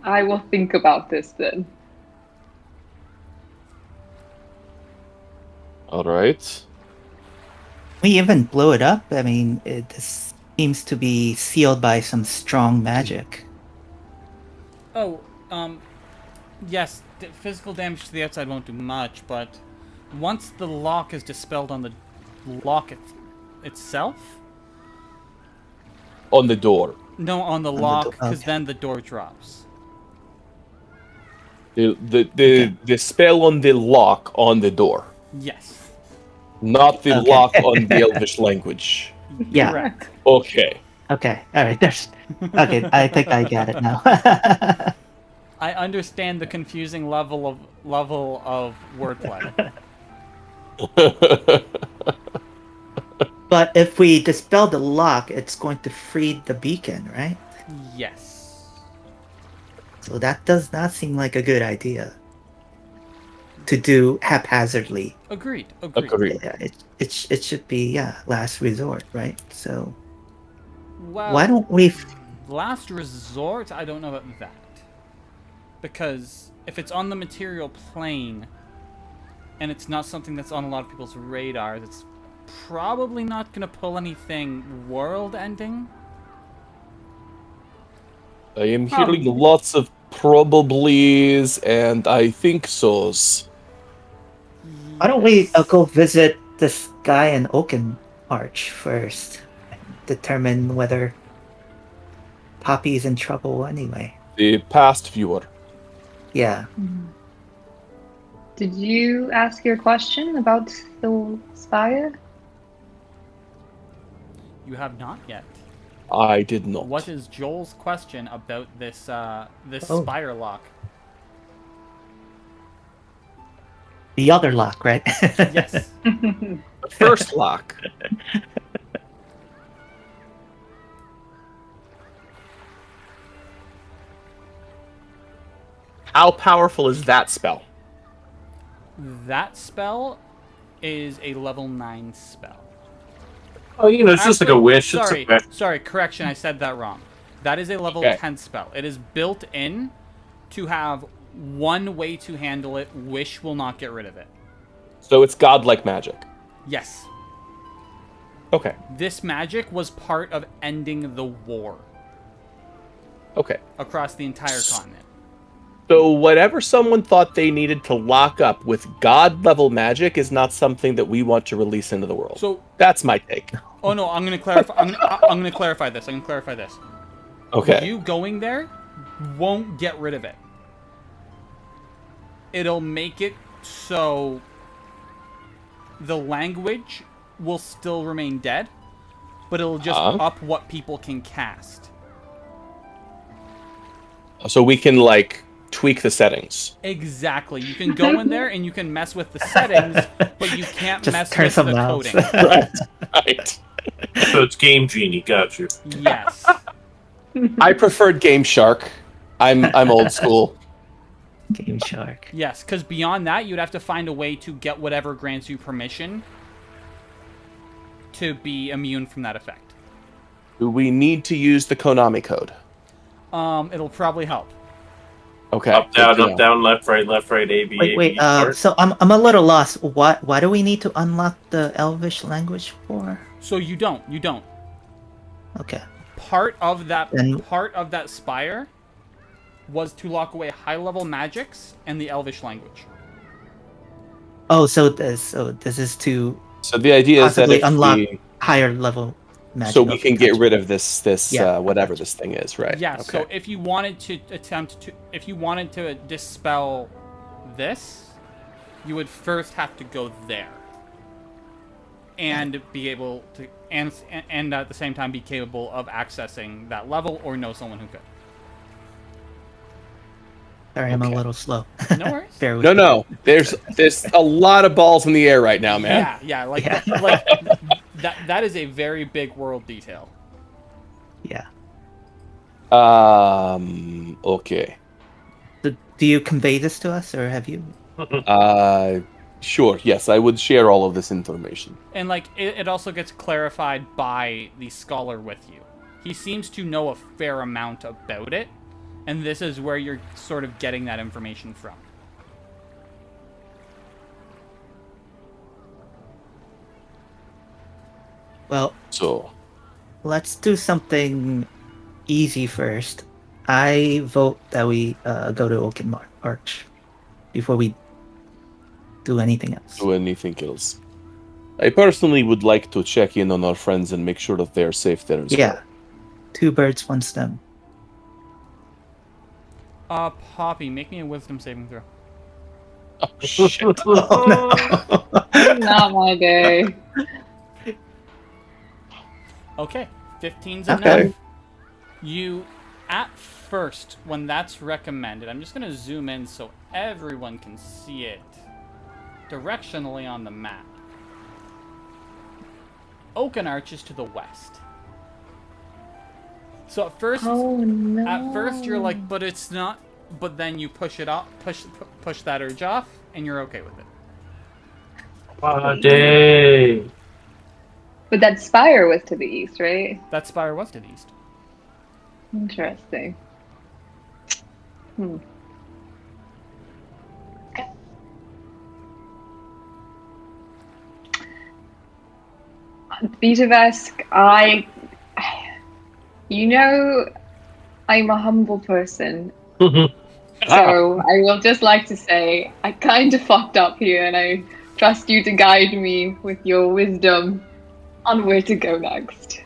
I will think about this then. Alright. We even blow it up. I mean, this seems to be sealed by some strong magic. Oh, yes, physical damage to the outside won't do much, but once the lock is dispelled on the lock itself? On the door. No, on the lock, because then the door drops. The spell on the lock on the door. Yes. Not the lock on the Elvish language. Yeah. Correct. Okay. Okay. All right. Okay. I think I get it now. I understand the confusing level of wordplay. But if we dispel the lock, it's going to free the beacon, right? Yes. So that does not seem like a good idea to do haphazardly. Agreed. Yeah, it should be last resort, right? So Well, why don't we? Last resort? I don't know about that. Because if it's on the material plane, and it's not something that's on a lot of people's radars, it's probably not going to pull anything world-ending. I am hearing lots of probablys and I think so's. Why don't we go visit this guy in Oaken Arch first, and determine whether Poppy's in trouble anyway. The past viewer. Yeah. Did you ask your question about the spire? You have not yet. I did not. What is Joel's question about this spire lock? The other lock, right? Yes. The first lock. How powerful is that spell? That spell is a level 9 spell. Oh, it's just like a wish. Sorry, It's okay. sorry, correction, I said that wrong. That is a level Okay. 10 spell. It is built in to have one way to handle it. Wish will not get rid of it. So it's godlike magic. Yes. Okay. This magic was part of ending the war Okay. across the entire continent. So whatever someone thought they needed to lock up with god level magic is not something that we want to release into the world. So that's my take. Oh no, I'm gonna clarify. I'm gonna clarify this. Okay. You going there won't get rid of it. It'll make it so the language will still remain dead, but it'll just up what people can cast. So we can tweak the settings. Exactly. You can go in there and you can mess with the settings, but you can't Just mess turn with the something else. coding. Right. So it's Game Genie. Got you. Yes. I preferred Game Shark. I'm old school. Game Shark. Yes, because beyond that, you'd have to find a way to get whatever grants you permission to be immune from that effect. Do we need to use the Konami code? It'll probably help. Okay. Up, good to know. down, left, right, A, B, A, Wait. B. Start. So I'm a little lost. Why do we need to unlock the Elvish language for? So you don't. Okay. Part of that Then- spire was to lock away high-level magics and the Elvish language. Oh, so this is to So the idea is that possibly if unlock we, higher level magic. so we Okay, can get gotcha. rid of this Yeah, whatever gotcha. this thing is, right? Yeah. Okay. So if you wanted to dispel this, you would first have to go there, and be able to, and at the same time be capable of accessing that level or know someone who could. Sorry, I'm a Okay. little slow. No worries. Bear with No, me. no. There's a lot of balls in the air right now, man. Yeah. Like Yeah. like that is a very big world detail. Yeah. Okay. So, do you convey this to us, or have you? Sure. Yes, I would share all of this information. And like it also gets clarified by the scholar with you. He seems to know a fair amount about it, and this is where you're sort of getting that information from. Well, So, let's do something easy first. I vote that we go to Oaken Arch before we do anything else. do anything else? I personally would like to check in on our friends and make sure that they're safe there as Yeah. well. 2 birds, 1 stone. Poppy, make me a wisdom saving throw. Oh, shit. Not my day. Okay, 15's Okay. enough. You, at first, when that's recommended, I'm just going to zoom in so everyone can see it directionally on the map. Oaken Arch is to the west. So at first, Oh no. at first you're like, but it's not. But then you push it off, push that urge off, and you're okay with it. Day. But that spire was to the east, right? That spire was to the east. Interesting. Viettervesk, I'm a humble person. So I will just like to say I kind of fucked up here, and I trust you to guide me with your wisdom on where to go next.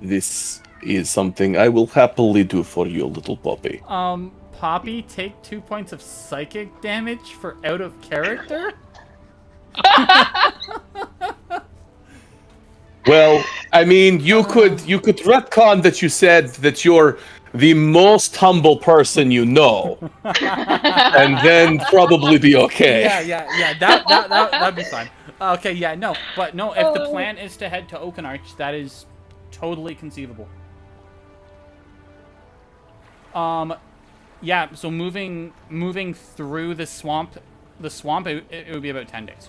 This is something I will happily do for you, little puppy. Poppy, take 2 points of psychic damage for out of character. Well, I mean, you could retcon that you said that you're the most humble person you know, and then probably be okay. Yeah. That'd be fine. Okay, yeah, no, but no. If the plan is to head to Oaken Arch, that is totally conceivable. Yeah. So moving through the swamp, it would be about 10 days.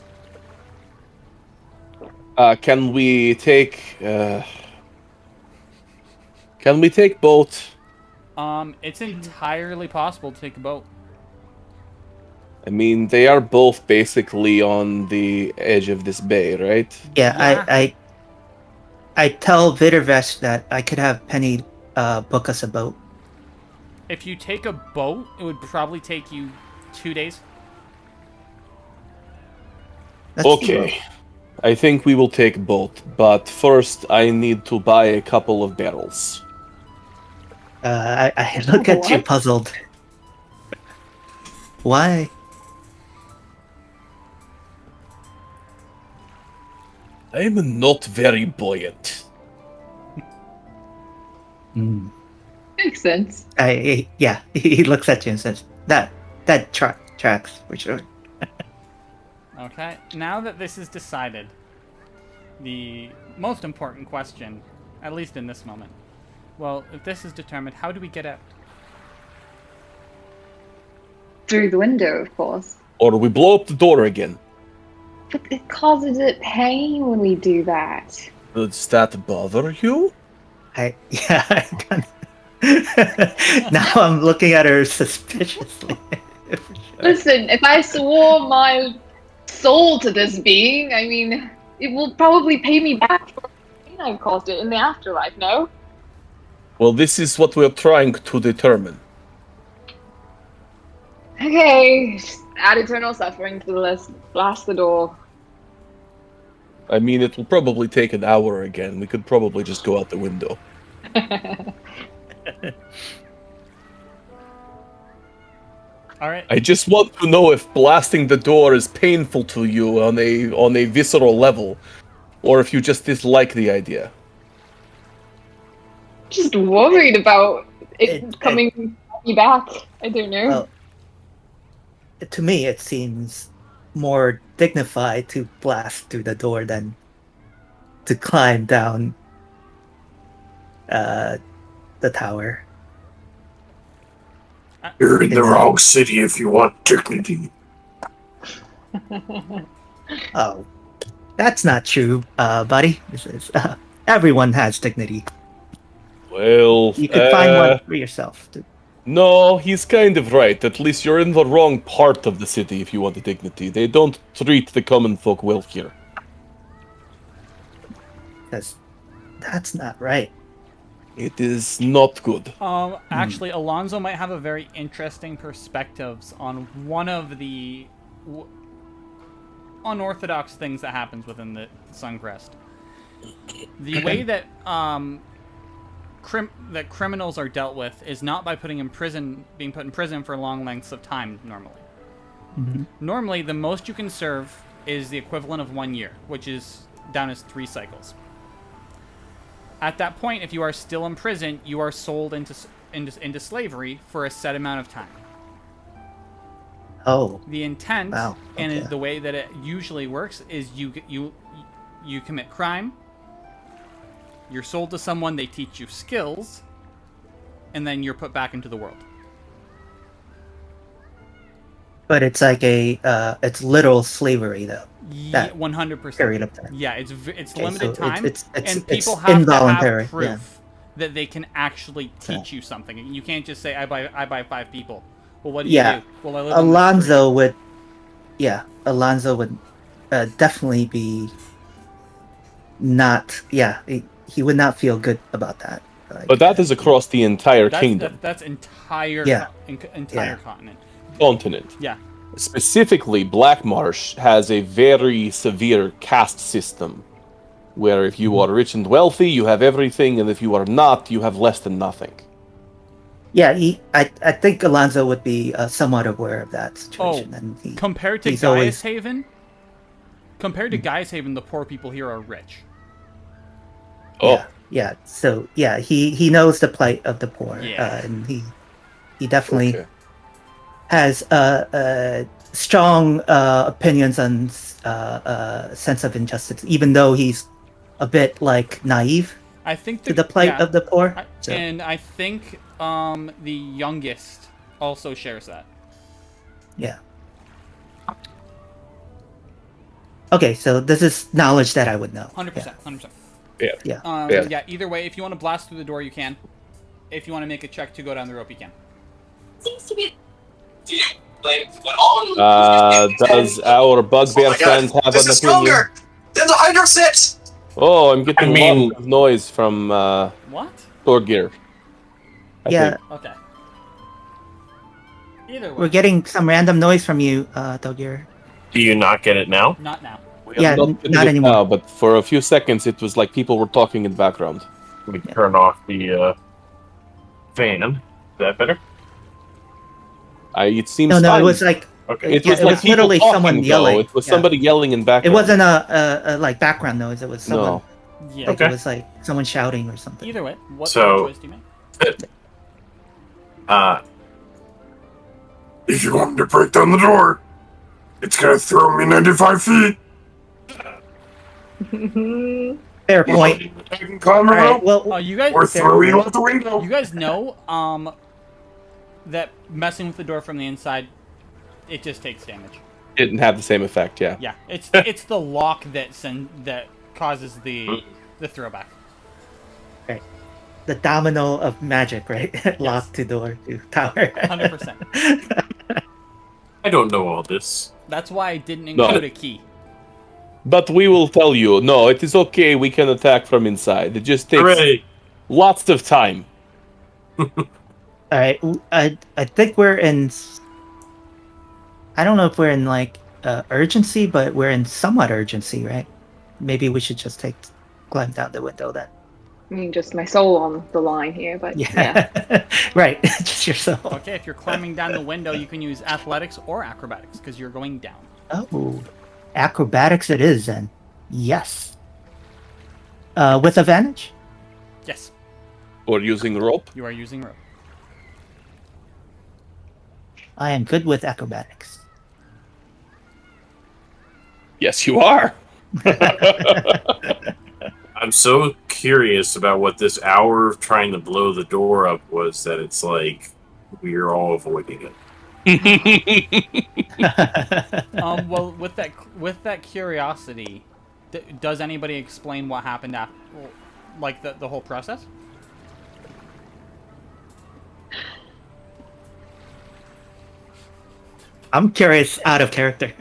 Can we take boat? It's entirely possible to take a boat. I mean, they are both basically on the edge of this bay, right? Yeah, I tell Viettervesk that I could have Penny book us a boat. If you take a boat, it would probably take you 2 days. That's Okay. I think we will take boat, but first I need to buy a couple of barrels. I look at you What? puzzled. Why? I'm not very buoyant. Makes sense. Yeah, he looks at you and says, that tracks for sure. Okay, now that this is decided, the most important question, at least in this moment, well, if this is determined, how do we get out? Through the window, of course. Or we blow up the door again. But it causes it pain when we do that. Does that bother you? I Now I'm looking at her suspiciously. Listen, if I swore my soul to this being, I mean, it will probably pay me back for the pain I caused it in the afterlife, no? Well, this is what we're trying to determine. Okay, just add eternal suffering to the list. Blast the door. I mean, it will probably take an hour again. We could probably just go out the window. All right. I just want to know if blasting the door is painful to you on a visceral level, or if you just dislike the idea. Just worried about it coming me back. I don't know. Well, to me, it seems more dignified to blast through the door than to climb down the tower. You're in the wrong city if you want dignity. Oh, that's not true, buddy. This is, everyone has dignity. Well, You could find one for yourself. No, he's kind of right. At least you're in the wrong part of the city if you want the dignity. They don't treat the common folk well here. That's not right. It is not good. Actually, Alonzo might have a very interesting perspectives on one of the unorthodox things that happens within the Suncrest. The way that that criminals are dealt with is not by being put in prison for long lengths of time normally. Mm-hmm. Normally, the most you can serve is the equivalent of 1 year, which is down as 3 cycles. At that point, if you are still in prison, you are sold into slavery for a set amount of time. Oh. The intent Wow. Okay. and the way that it usually works is you commit crime. You're sold to someone, they teach you skills, and then you're put back into the world. But it's like it's literal slavery, though. Yeah, 100%. Period of time. Yeah, it's Okay, limited so time, it's and people it's have involuntary. to have proof that they can actually teach you something. You can't just say, I buy 5 people. Well, what do you do? Well, I live on the Alonzo would definitely be not. Yeah, he would not feel good about that. Like, But that is across the entire kingdom. That's entire continent. Continent. Yeah. Specifically, Black Marsh has a very severe caste system, where if you are rich and wealthy, you have everything, and if you are not, you have less than nothing. Yeah, I think Alonzo would be somewhat aware of that situation. And compared to Gaius Haven, the poor people here are rich. Oh. Yeah. So yeah, he knows the plight of the poor, Yeah. and he definitely has strong opinions on sense of injustice, even though he's a bit like naive. I think to the plight of the poor. And I think the youngest also shares that. Yeah. Okay, so this is knowledge that I would know. 100%. 100%. Yeah. Either way, if you want to blast through the door, you can. If you want to make a check to go down the rope, you can. Seems to be. Does our Bugbear friend have this an is opinion? stronger than the Hydro 6! Oh, I'm getting lots of noise from what? Thoggir. Yeah. Okay. Either way. We're getting some random noise from you, Thoggir. Do you not get it now? Not now. Yeah, not anymore. Now, but for a few seconds, it was like people were talking in the background. We turn off the fan. Is that better? It seems. No, fine. it was like. Okay. It was it like was literally people someone talking, yelling. though. It was somebody yelling in background. It wasn't a like background noise. It was someone. No. Yeah. Like, it was like someone shouting or something. Either way, what So- choice do you make? If you want me to break down the door, it's gonna throw me 95 feet. Fair point. I can climb All right. around Well, You guys, or throw you out the window. you guys know that messing with the door from the inside, it just takes damage. Didn't have the same effect. Yeah. Yeah, it's the lock that causes the throwback. Okay. the domino of magic, right? Lock to door to tower. 100%. I don't know all this. That's why I didn't No. include a key. But we will tell you, no, it is okay, we can attack from inside. It just takes Hooray! lots of time. All right, I think we're in. I don't know if we're in like urgency, but we're in somewhat urgency, right? Maybe we should just climb down the window then. I mean, just my soul on the line here, but yeah. Right, just yourself. Okay, if you're climbing down the window, you can use athletics or acrobatics because you're going down. Oh, acrobatics it is then. Yes. With advantage? Yes, Or using rope. you are using rope. I am good with acrobatics. Yes, you are. I'm so curious about what this hour of trying to blow the door up was that it's like we're all avoiding it. Well, with that curiosity, does anybody explain what happened after, like the whole process? I'm curious out of character.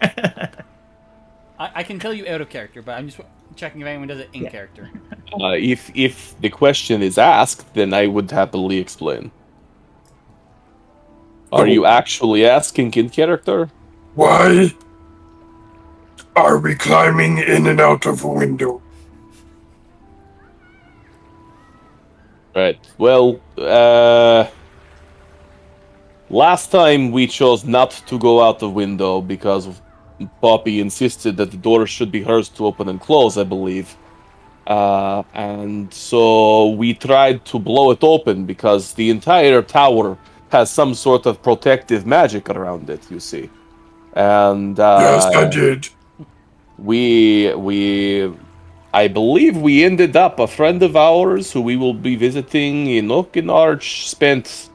I can tell you out of character, but I'm just checking if anyone does it in Yeah. character. If the question is asked, then I would happily explain. Are you actually asking in character? Why are we climbing in and out of a window? Right. Well, last time we chose not to go out the window because Poppy insisted that the door should be hers to open and close, I believe. And so we tried to blow it open because the entire tower has some sort of protective magic around it, you see. And Yes, I did. I believe we ended up, a friend of ours who we will be visiting in Oaken Arch spent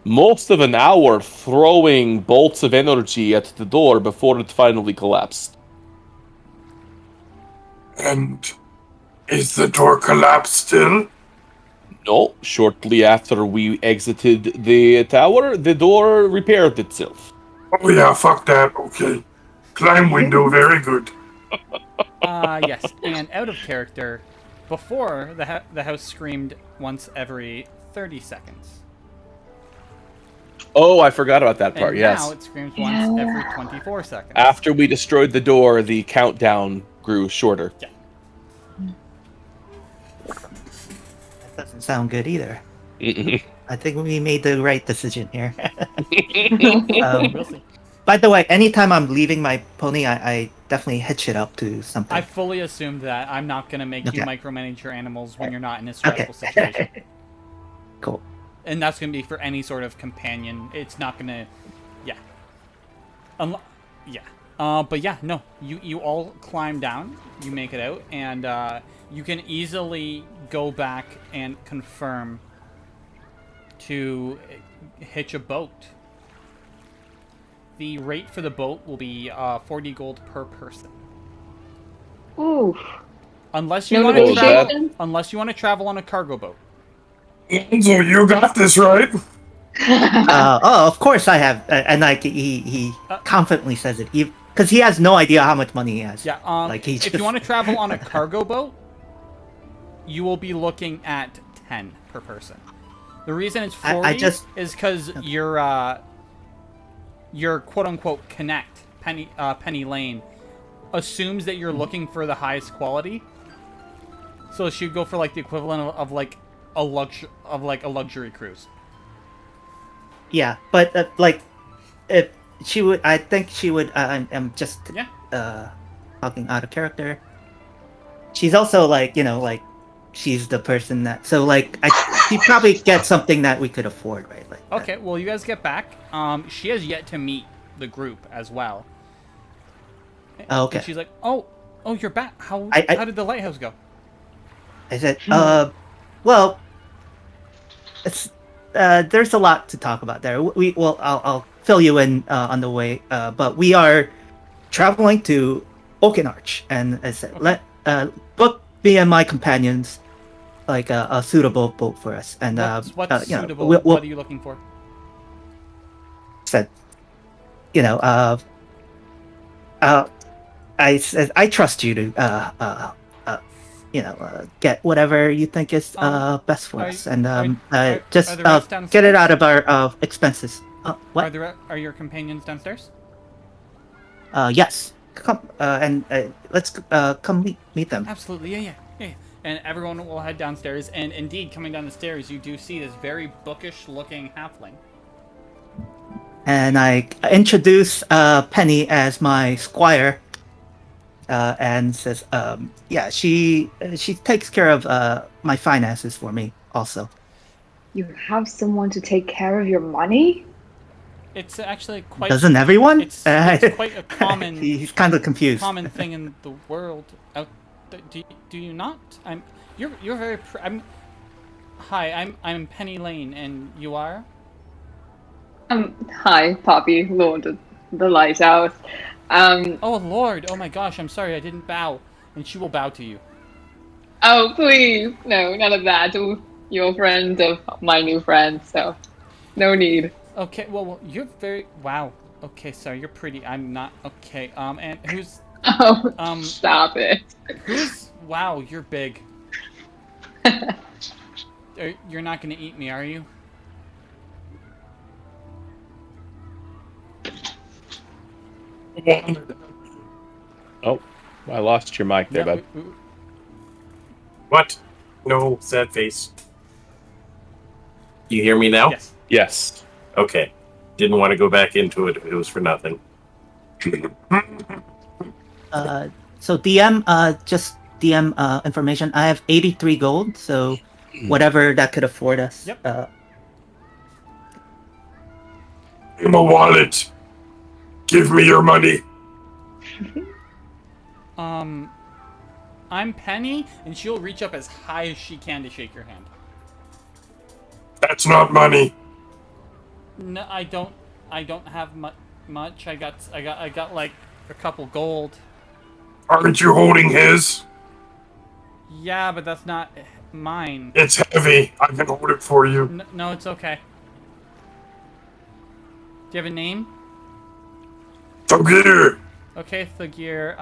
most of an hour throwing bolts of energy at the door before it finally collapsed. And is the door collapsed still? No, shortly after we exited the tower, the door repaired itself. Oh yeah, fuck that. Okay. Climb window, very good. Yes, and out of character, before the house screamed once every 30 seconds. Oh, I forgot about that part, And yes. now it screams once every 24 seconds. After we destroyed the door, the countdown grew shorter. Yeah. That doesn't sound good either. I think we made the right decision here. We'll see. By the way, anytime I'm leaving my pony, I definitely hitch it up to something. I fully assumed that. I'm not going to make you Okay. micromanage your animals when you're not in a stressful situation. Cool. And that's going to be for any sort of companion. It's not going to... Yeah. But yeah, no. You all climb down. You make it out. And you can easily go back and confirm to hitch a boat. The rate for the boat will be 40 gold per person. Ooh. Unless you No want to negotiation? travel on a cargo boat. Alonzo, you got this right. Of course I have. And like he confidently says it, because he has no idea how much money he has. Yeah. Like he if just... you want to travel on a cargo boat, you will be looking at 10 per person. The reason it's 40 is because your quote-unquote connect Penny Lane assumes that you're looking for the highest quality, so she'd go for like the equivalent of like a luxury cruise. Yeah, but like if she would, I think she would. I'm just talking out of character. She's also like she's the person that she probably get something that we could afford, right? Like Okay, well you guys get back. She has yet to meet the group as well. Oh, okay. And she's like, oh, you're back. How did the lighthouse go? I said, well, it's there's a lot to talk about there. I'll fill you in on the way. But we are traveling to Oaken Arch, and I said, book me and my companions like a suitable boat for us. And What's you know, suitable? we'll What are you looking for? said, you know, I said I trust you to you know, get whatever you think is best for us, and just the rest get it downstairs? out of our expenses. What? Are your companions downstairs? Yes. Come and let's come meet them. Absolutely, yeah. And everyone will head downstairs. And indeed, coming down the stairs, you do see this very bookish-looking halfling. And I introduce Penny as my squire, and says, yeah, she takes care of my finances for me also. You have someone to take care of your money? It's actually quite. Doesn't everyone? It's quite a common. He's kind of confused. Common thing in the world. Do you not? You're very. Hi, I'm Penny Lane, and you are. Hi, Poppy, Lord of the Lighthouse. Oh Lord! Oh my gosh! I'm sorry, I didn't bow, and she will bow to you. Oh please, no, none of that. You're a friend of my new friend, so no need. Okay, well, you're very wow. Okay, sorry, you're pretty. I'm not okay. And who's? Oh, stop it. Who's? Wow, you're big. You're not gonna eat me, are you? Oh, I lost your mic there, bud. What? No, sad face. You hear me now? Yes. Yes. Okay. Didn't want to go back into it if it was for nothing. So DM, just DM information. I have 83 gold, so whatever that could afford us. Yep. In my wallet. Give me your money. I'm Penny, and she'll reach up as high as she can to shake your hand. That's not money. No, I don't have much. I got like a couple gold. Aren't you holding his? Yeah, but that's not mine. It's heavy. I can hold it for you. No, it's okay. Do you have a name? Thoggir. Okay, Thoggir.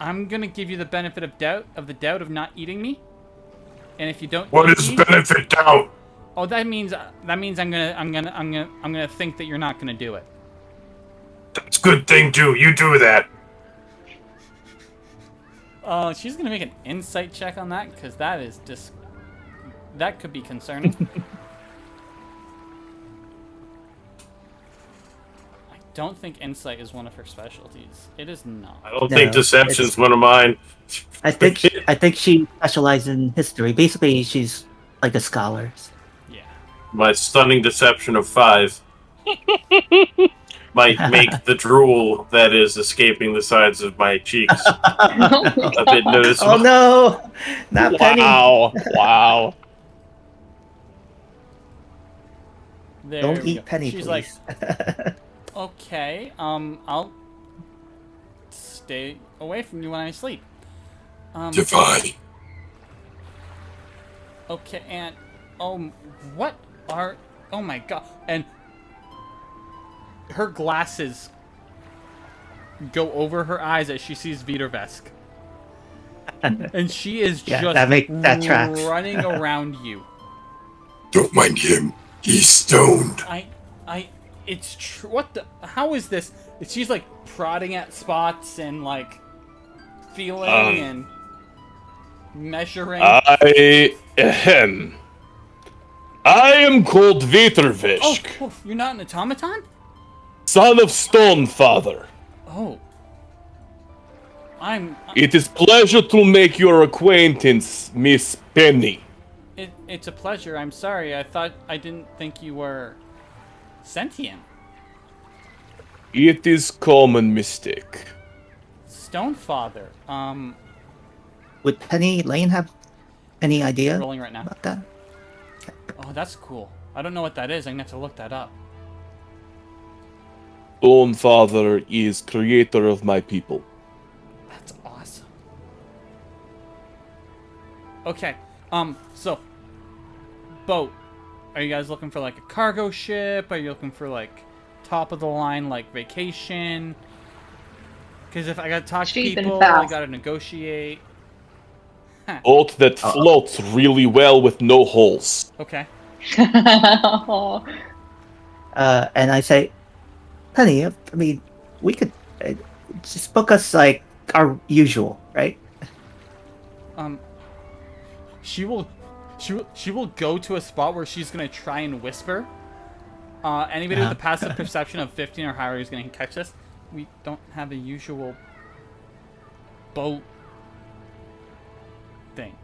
I'm gonna give you the benefit of the doubt of not eating me. And if you don't What eat is me, benefit doubt? oh, that means I'm gonna think that you're not gonna do it. That's a good thing too. You do that. She's gonna make an insight check on that because that is just that could be concerning. I don't think insight is one of her specialties. It is not. I don't think deception's one of mine. I think she specializes in history. Basically, she's like a scholar. Yeah. My stunning deception of 5 might make the drool that is escaping the sides of my cheeks a bit noticeable. Oh no! Not Penny. Wow. There Don't we eat go. Penny, She's please. like, okay, I'll stay away from you when I sleep. Divide. Okay, and what are? Oh my god! And her glasses go over her eyes as she sees Viettervesk, and she is just that tracks. running around you. Don't mind him. He's stoned. It's true. What the? How is this? She's like prodding at spots and like feeling and measuring. I am called Viettervesk, Oh, you're not an automaton? son of Stonefather. Oh. It is pleasure to make your acquaintance, Miss Penny. It's a pleasure. I'm sorry. I didn't think you were sentient. It is common mistake. Stonefather. Would Penny Lane have any idea Rolling right now. about that? Oh, that's cool. I don't know what that is. I'm gonna have to look that up. Stonefather is creator of my people. That's awesome. Okay. So, boat. Are you guys looking for like a cargo ship? Are you looking for like top of the line, like vacation? Because if I gotta talk to Cheap and people, I fast. gotta negotiate. Boat that floats really well with no holes. Okay. And I say, Penny, I mean, we could just book us like our usual, right? She will go to a spot where she's gonna try and whisper. Anybody with a passive perception of 15 or higher is gonna catch this. We don't have a usual boat thing.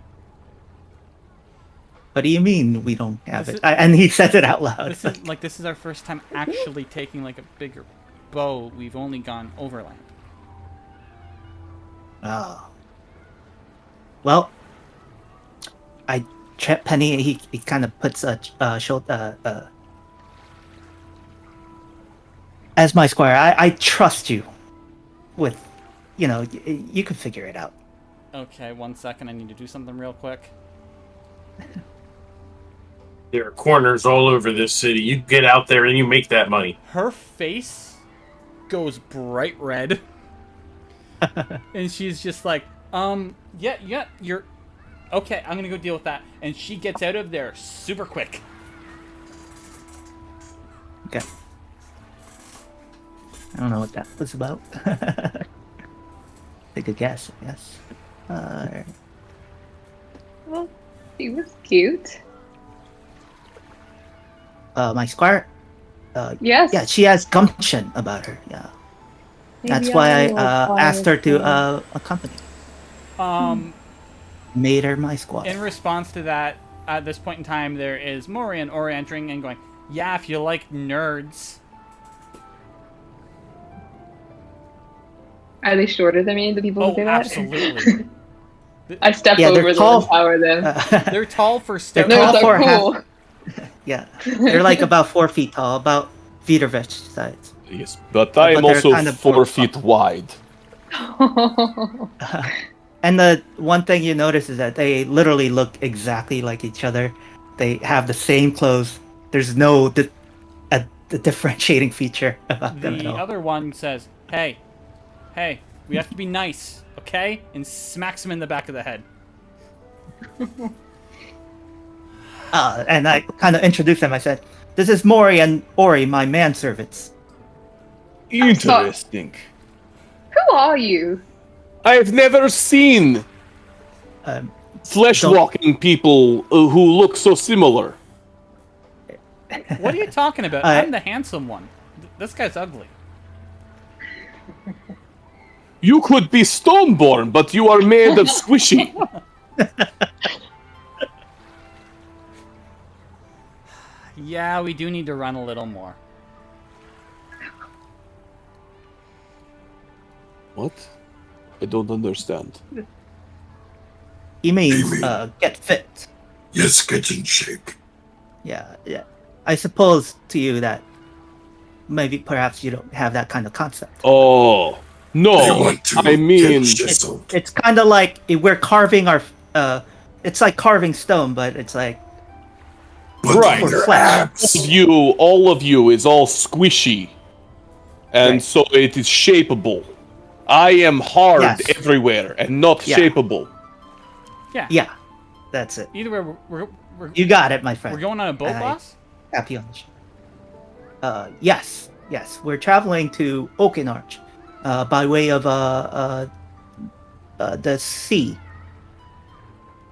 What do you mean we don't have This it? is- And he says it out loud. This is our first time actually taking like a bigger boat. We've only gone overland. Oh. Well, I trip Penny. He kind of puts a shoulder. As my squire, I trust you. With, you can figure it out. Okay, 1 second. I need to do something real quick. There are corners all over this city. You get out there and you make that money. Her face goes bright red. And she's just like, yeah, you're... Okay, I'm gonna go deal with that. And she gets out of there super quick. Okay. I don't know what that was about. Take a guess, I guess. Well, she was cute. My squire? Yes. Yeah, she has gumption about her, yeah. That's Maybe why I will follow asked her to her. accompany. In Made her my squire. response to that, at this point in time, there is Mori and Ori entering and going, yeah, if you like nerds. Are they shorter than me, the people who Oh, do that? absolutely. I step Yeah, they're over them tall. and power them. They're tall for They're step. No, tall they're for half- cool. Yeah, they're like about 4 feet tall, about Viettervesk size. Yes, but I am But they're also kind of 4 more feet fluffy. wide. And the one thing you notice is that they literally look exactly like each other. They have the same clothes. There's no a differentiating feature about them at The all. other one says, hey, we have to be nice, okay? And smacks him in the back of the head. And I kind of introduced them. I said, "This is Mori and Ori, my manservants." Interesting. Who are you? I've never seen Um, flesh-walking people who look so similar. What are you talking about? I'm the handsome one. This guy's ugly. You could be Stoneborne, but you are made of squishy. Yeah, we do need to run a little more. What? I don't understand. he means get fit. Yes, get in shape. Yeah. I suppose to you that maybe perhaps you don't have that kind of concept. Oh, I no. want to I mean, get chiseled. It's kind of like we're carving our. It's like carving stone, but it's like But Right. on your Flesh. abs. all of you is all squishy. And Right. so it is shapeable. I am hard Yes. everywhere and not Yeah. shapeable. yeah, that's it. Either way, we're You got it, my friend. we're going on a boat, I- boss? Happy on the show. Yes. We're traveling to Oaken Arch, by way of the sea.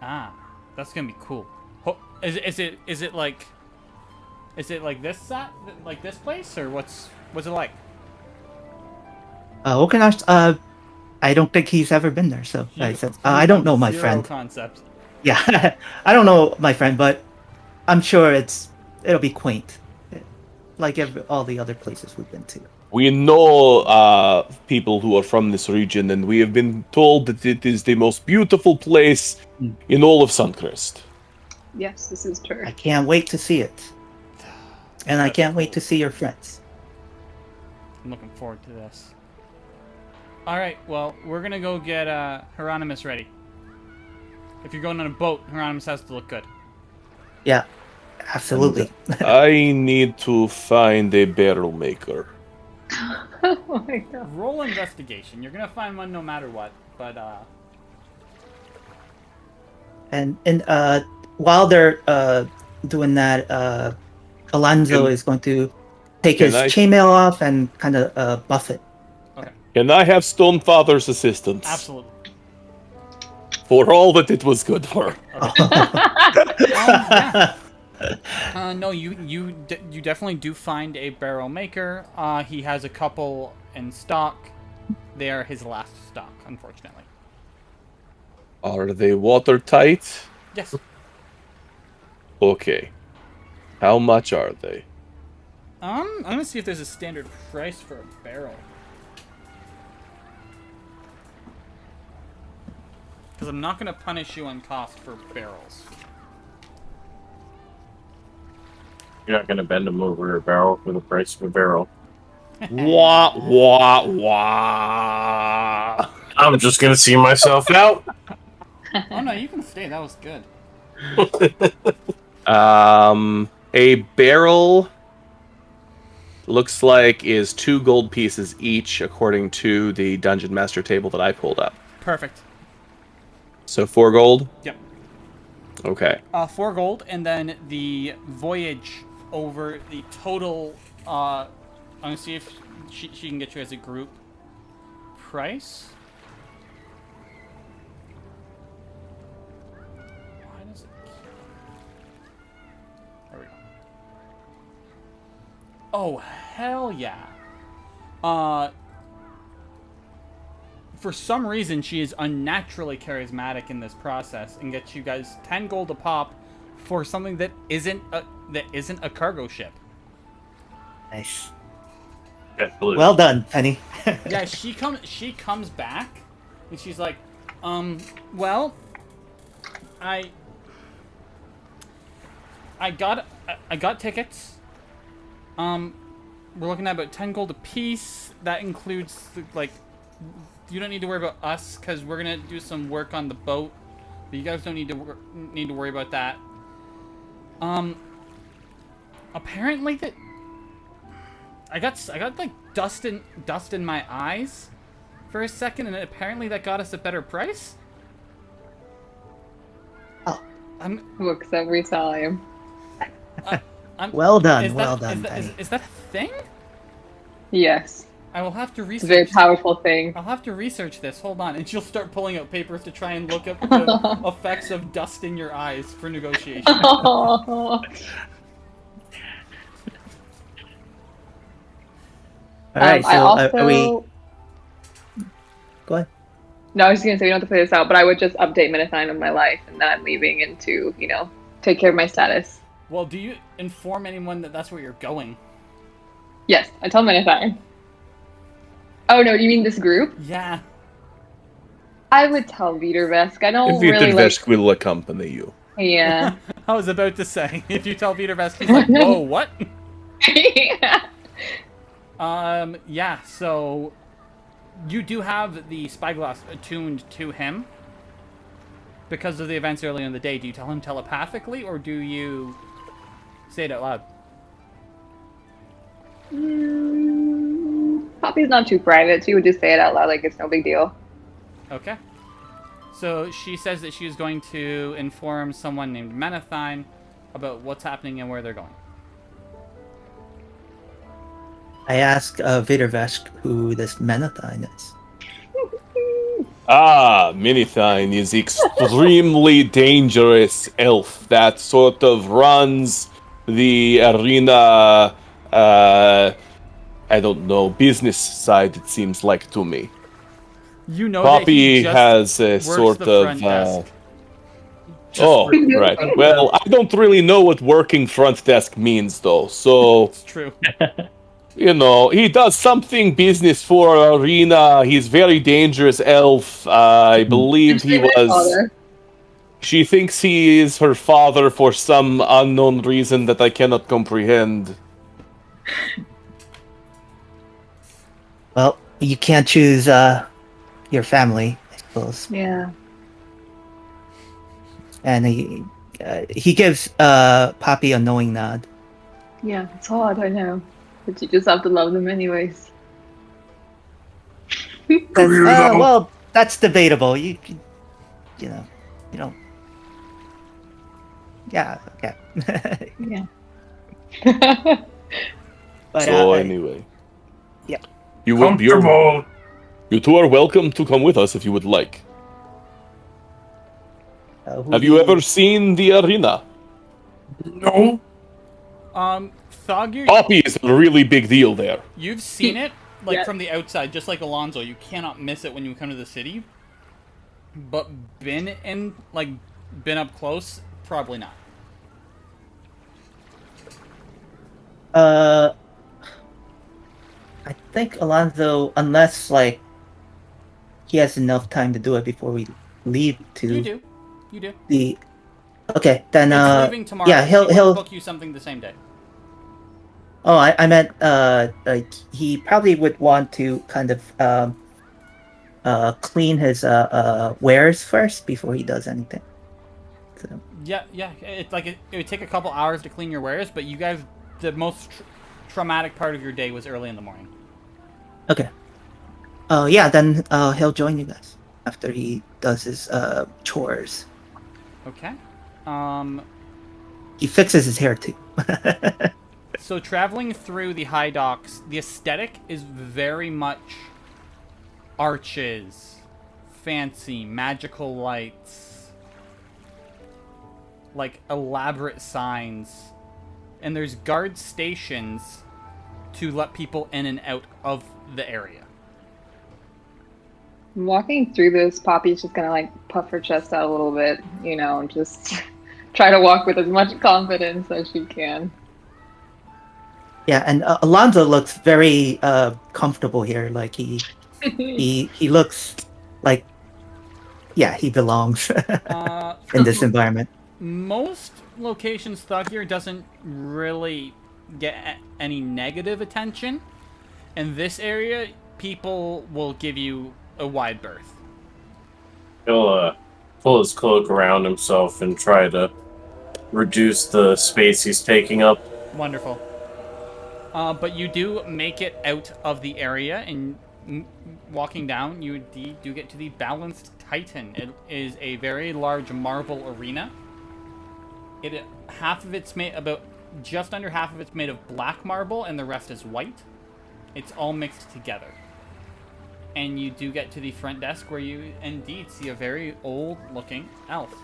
Ah, that's gonna be cool. Is it like this place, or what's it like? Oaken Arch. I don't think he's ever been there, so I said, I don't know, my Zero friend. concept. Yeah, I don't know, my friend, but I'm sure it'll be quaint, like all the other places we've been to. We know people who are from this region, and we have been told that it is the most beautiful place in all of Suncrest. Yes, this is true. I can't wait to see it, and I can't wait to see your friends. I'm looking forward to this. All right, well, we're gonna go get Hieronymus ready. If you're going on a boat, Hieronymus has to look good. Yeah, absolutely. I need to find a barrel maker. Oh my god. Roll investigation. You're gonna find one no matter what. But And while they're doing that, Alonzo is going to take his chainmail off and kind of buff it. okay, Can I have Stonefather's assistance? absolutely. For all that it was good for. Yeah. No, you definitely do find a barrel maker. He has a couple in stock. They are his last stock, unfortunately. Are they watertight? Yes. Okay. How much are they? I'm gonna see if there's a standard price for a barrel. Because I'm not gonna punish you on cost for barrels. You're not going to bend them over a barrel for the price of a barrel. Wah, wah, wah. I'm just going to see myself out. Oh no, you can stay. That was good. A barrel looks like is 2 gold pieces each, according to the Dungeon Master table that I pulled up. Perfect. So 4 gold? Yep. Okay. 4 gold, and then the voyage over the total. I'm gonna see if she can get you as a group price. Why does it? There we go. Oh hell yeah! For some reason, she is unnaturally charismatic in this process, and gets you guys 10 gold a pop for something that isn't a cargo ship. Nice. Absolutely. Well done, Penny. Yeah, she comes back, and she's like, well, I got tickets. We're looking at about 10 gold a piece. That includes you don't need to worry about us because we're gonna do some work on the boat. But you guys don't need to worry about that. Apparently that I got like dust in my eyes for a second, and apparently that got us a better price. Oh, Works every time. well done, Penny. Is that a thing? Yes. I will have to It's a very research. powerful thing. I'll have to research this. Hold on, and she'll start pulling out papers to try and look up the effects of dust in your eyes for negotiation. All right, so I also... are we... Go ahead. No, I was just going to say we don't have to play this out, but I would just update Minithine of my life, and then I'm leaving and to, take care of my status. Well, do you inform anyone that that's where you're going? Yes, I tell Minithine. Oh, no, do you mean this group? Yeah. I would tell Viettervesk. I don't really like... Viettervesk will accompany you. Yeah. I was about to say, if you tell Viettervesk, he's like, whoa, what? Yeah. Yeah, so you do have the spyglass attuned to him because of the events earlier in the day. Do you tell him telepathically, or do you say it out loud? Poppy's not too private. She would just say it out loud like it's no big deal. Okay. So she says that she is going to inform someone named Minithine about what's happening and where they're going. I ask Viettervesk who this Minithine is. Minithine is extremely dangerous elf that sort of runs the arena, I don't know, business side, it seems like to me. You know Poppy that he has a works sort the of... front desk. right. Well, I don't really know what working front desk means, though, so... It's true. He does something business for arena. He's very dangerous elf. I believe he was... She thinks he is her father for some unknown reason that I cannot comprehend. Well, you can't choose your family, I suppose. Yeah. And he gives Poppy a knowing nod. Yeah, it's hard, I know. But you just have to love them anyways. Says, well, that's debatable. You know, you don't. Yeah, okay. Yeah. But, So anyway, yeah. you will be. Comfortable. You two are welcome to come with us if you would like. who Have do you ever seen the arena? No. Thoggir, Poppy is a really big deal there. you've seen it like Yeah. from the outside, just like Alonzo. You cannot miss it when you come to the city. But been up close, probably not. I think Alonzo, unless like he has enough time to do it before we leave to You do. the. Okay, then It's leaving tomorrow. yeah, he'll book you something the same day. Oh, I meant like he probably would want to kind of clean his wares first before he does anything. So. Yeah. It would take a couple hours to clean your wares, but you guys, the most traumatic part of your day was early in the morning. Okay. Yeah, then he'll join you guys after he does his chores. Okay. He fixes his hair too. So traveling through the high docks, the aesthetic is very much arches, fancy, magical lights, like elaborate signs, and there's guard stations to let people in and out of the area. Walking through this, Poppy's just gonna like puff her chest out a little bit, you know, and just try to walk with as much confidence as she can. Yeah, and Alonzo looks very comfortable here. Like he looks like, yeah, he belongs in this environment. Most locations, Thoggir doesn't really get any negative attention. In this area, people will give you a wide berth. He'll pull his cloak around himself and try to reduce the space he's taking up. Wonderful. But you do make it out of the area, and walking down, you do get to the Balanced Titan. It is a very large marble arena. Just under half of it's made of black marble, and the rest is white. It's all mixed together. And you do get to the front desk, where you indeed see a very old-looking elf.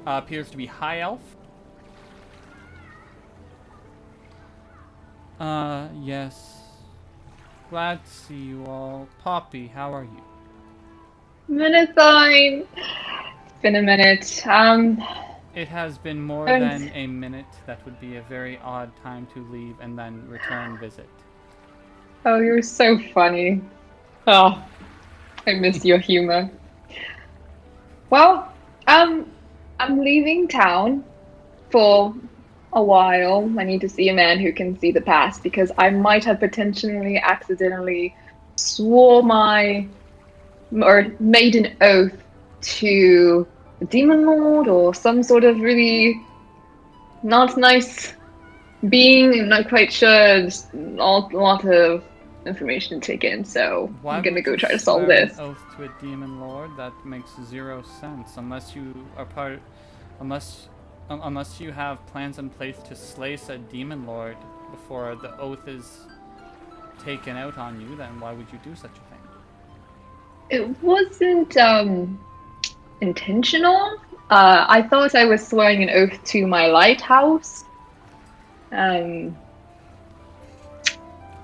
Appears to be high elf. Yes. Glad to see you all. Poppy, how are you? Minute-fine. It's been a minute. It has been more than a minute. That would be a very odd time to leave and then return visit. Oh, you're so funny. Oh, I miss your humor. Well, I'm leaving town for a while. I need to see a man who can see the past, because I might have potentially accidentally made an oath to a demon lord or some sort of really not nice being. I'm not quite sure. Just a lot of information to take in, so I'm gonna go try to solve this. An oath to a demon lord? That makes zero sense. Unless you have plans in place to slay said demon lord before the oath is taken out on you, then why would you do such a thing? It wasn't intentional. I thought I was swearing an oath to my lighthouse.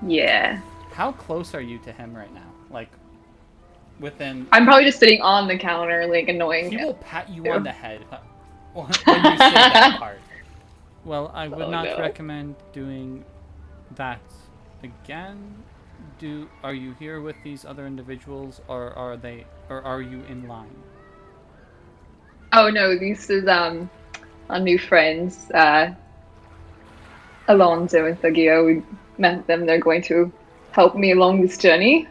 Yeah. How close are you to him right now? Like, within... I'm probably just sitting on the counter, like, annoying He him. will pat you on the head when you say that part. Well, I would not recommend doing that again. Are you here with these other individuals, or are you in line? Oh no, this is our new friends, Alonzo and Thoggir. We met them. They're going to help me along this journey.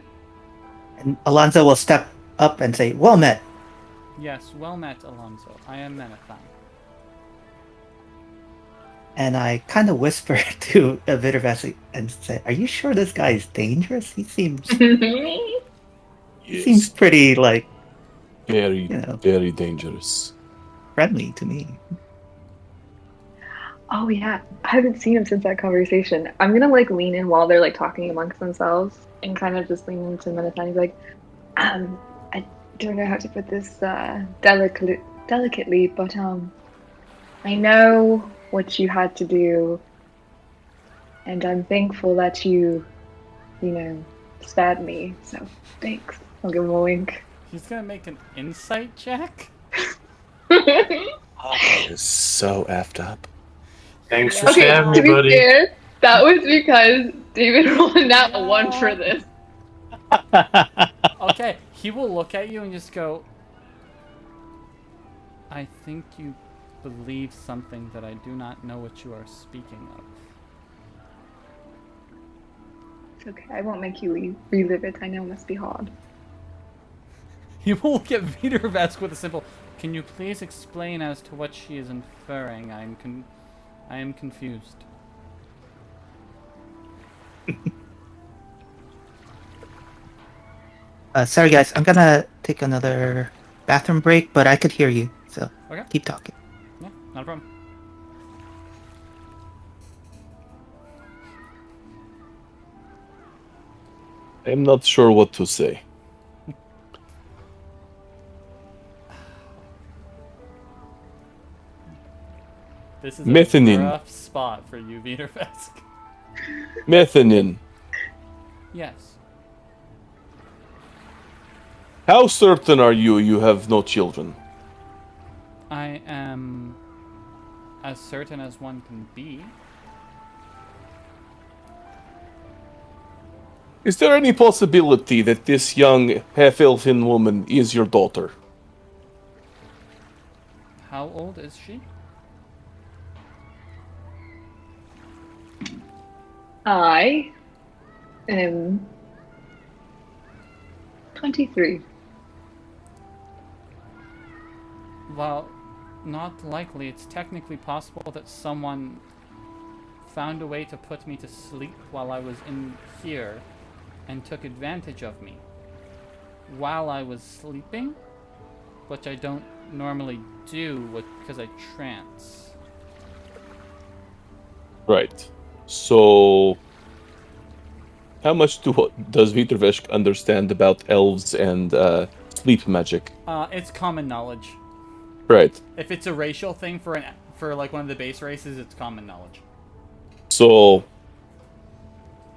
And Alonzo will step up and say, "Well met." Yes, well met, Alonzo. I am Menethine. And I kind of whisper to Viettervesk and say, "Are you sure this guy is dangerous? He seems Yes, pretty like very, you know very dangerous. friendly to me." Oh yeah, I haven't seen him since that conversation. I'm gonna like lean in while they're like talking amongst themselves and kind of just lean into Menethine. He's like, I don't know how to put this delicately, but I know what you had to do, and I'm thankful that you spared me. So thanks. I'll give him a wink. He's gonna make an insight check? That is so effed up. Thanks for Okay, stabbing to me, be buddy. fair, that was because David rolled a 1 for this. Okay, he will look at you and just go, I think you believe something that I do not know what you are speaking of. It's okay, I won't make you relive it. I know it must be hard. He will look at Viettervesk with a simple, can you please explain as to what she is inferring? I am confused. Sorry guys, I'm gonna take another bathroom break, but I could hear you, so Okay. keep talking. Yeah, not a problem. I'm not sure what to say. This is Methinin. a rough spot for you, Viettervesk. Methinin, Yes. how certain are you have no children? I am as certain as one can be. Is there any possibility that this young half-elfin woman is your daughter? How old is she? I am 23. Well, not likely. It's technically possible that someone found a way to put me to sleep while I was in here and took advantage of me while I was sleeping, which I don't normally do because I trance. Right. So, how much does Viettervesk understand about elves and sleep magic? It's common knowledge. Right. If it's a racial thing for like one of the base races, it's common knowledge. So,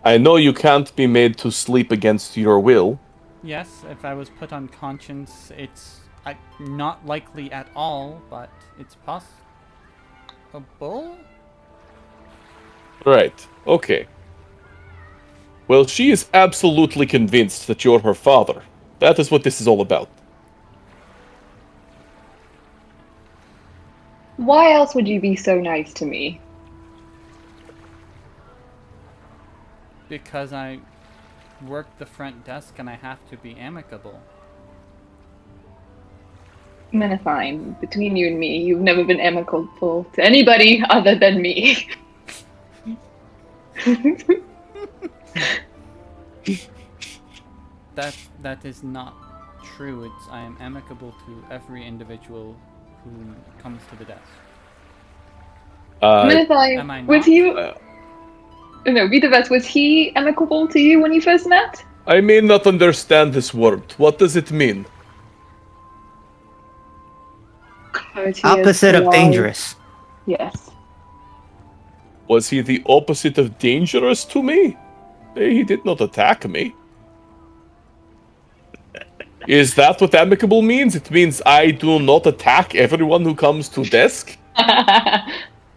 I know you can't be made to sleep against your will. Yes, if I was put on conscience, it's not likely at all, but it's possible. Right. Okay. Well, she is absolutely convinced that you're her father. That is what this is all about. Why else would you be so nice to me? Because I work the front desk and I have to be amicable. Menethine, between you and me, you've never been amicable to anybody other than me. That is not true. I am amicable to every individual who comes to the desk. Am I Menethine, not? was he... No, Viettervesk, was he amicable to you when you first met? I may not understand this word. What does it mean? Courteous, Opposite of polite. dangerous. Yes. Was he the opposite of dangerous to me? He did not attack me. Is that what amicable means? It means I do not attack everyone who comes to desk?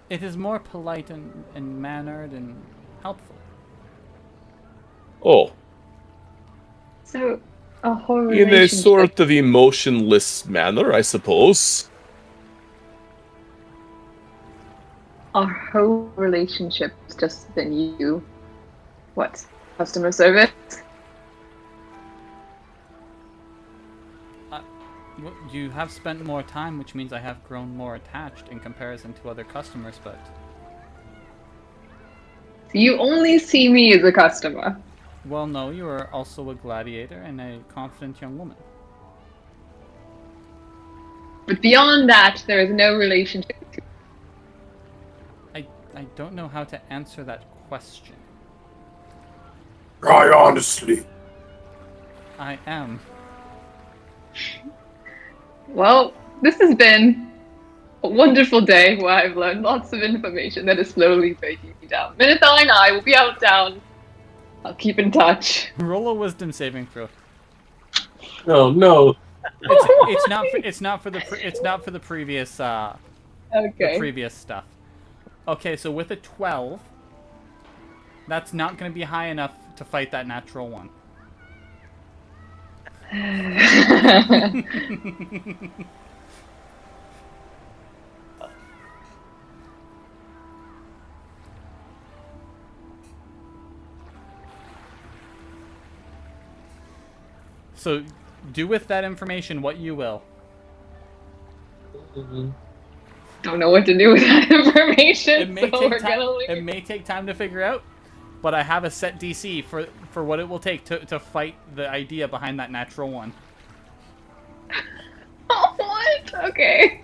It is more polite and mannered and helpful. Oh. So, a whole In a relationship. sort of emotionless manner, I suppose. Our whole relationship's just been you. What? Customer service? Well, you have spent more time, which means I have grown more attached in comparison to other customers, but... You only see me as a customer. Well, no, you are also a gladiator and a confident young woman. But beyond that, there is no relationship. I don't know how to answer that question. Try honestly. I am. Well, this has been a wonderful day where I've learned lots of information that is slowly breaking me down. Minithar and I will be out down. I'll keep in touch. Roll a wisdom saving throw. Oh no. It's not for the previous the Okay. previous stuff. Okay, so with a 12, that's not going to be high enough to fight that natural one. So, do with that information what you will. Don't know what to do with that information, It may, so take we're time, gonna leave. it may take time to figure out, but I have a set DC for what it will take to fight the idea behind that natural one. Oh, what? Okay.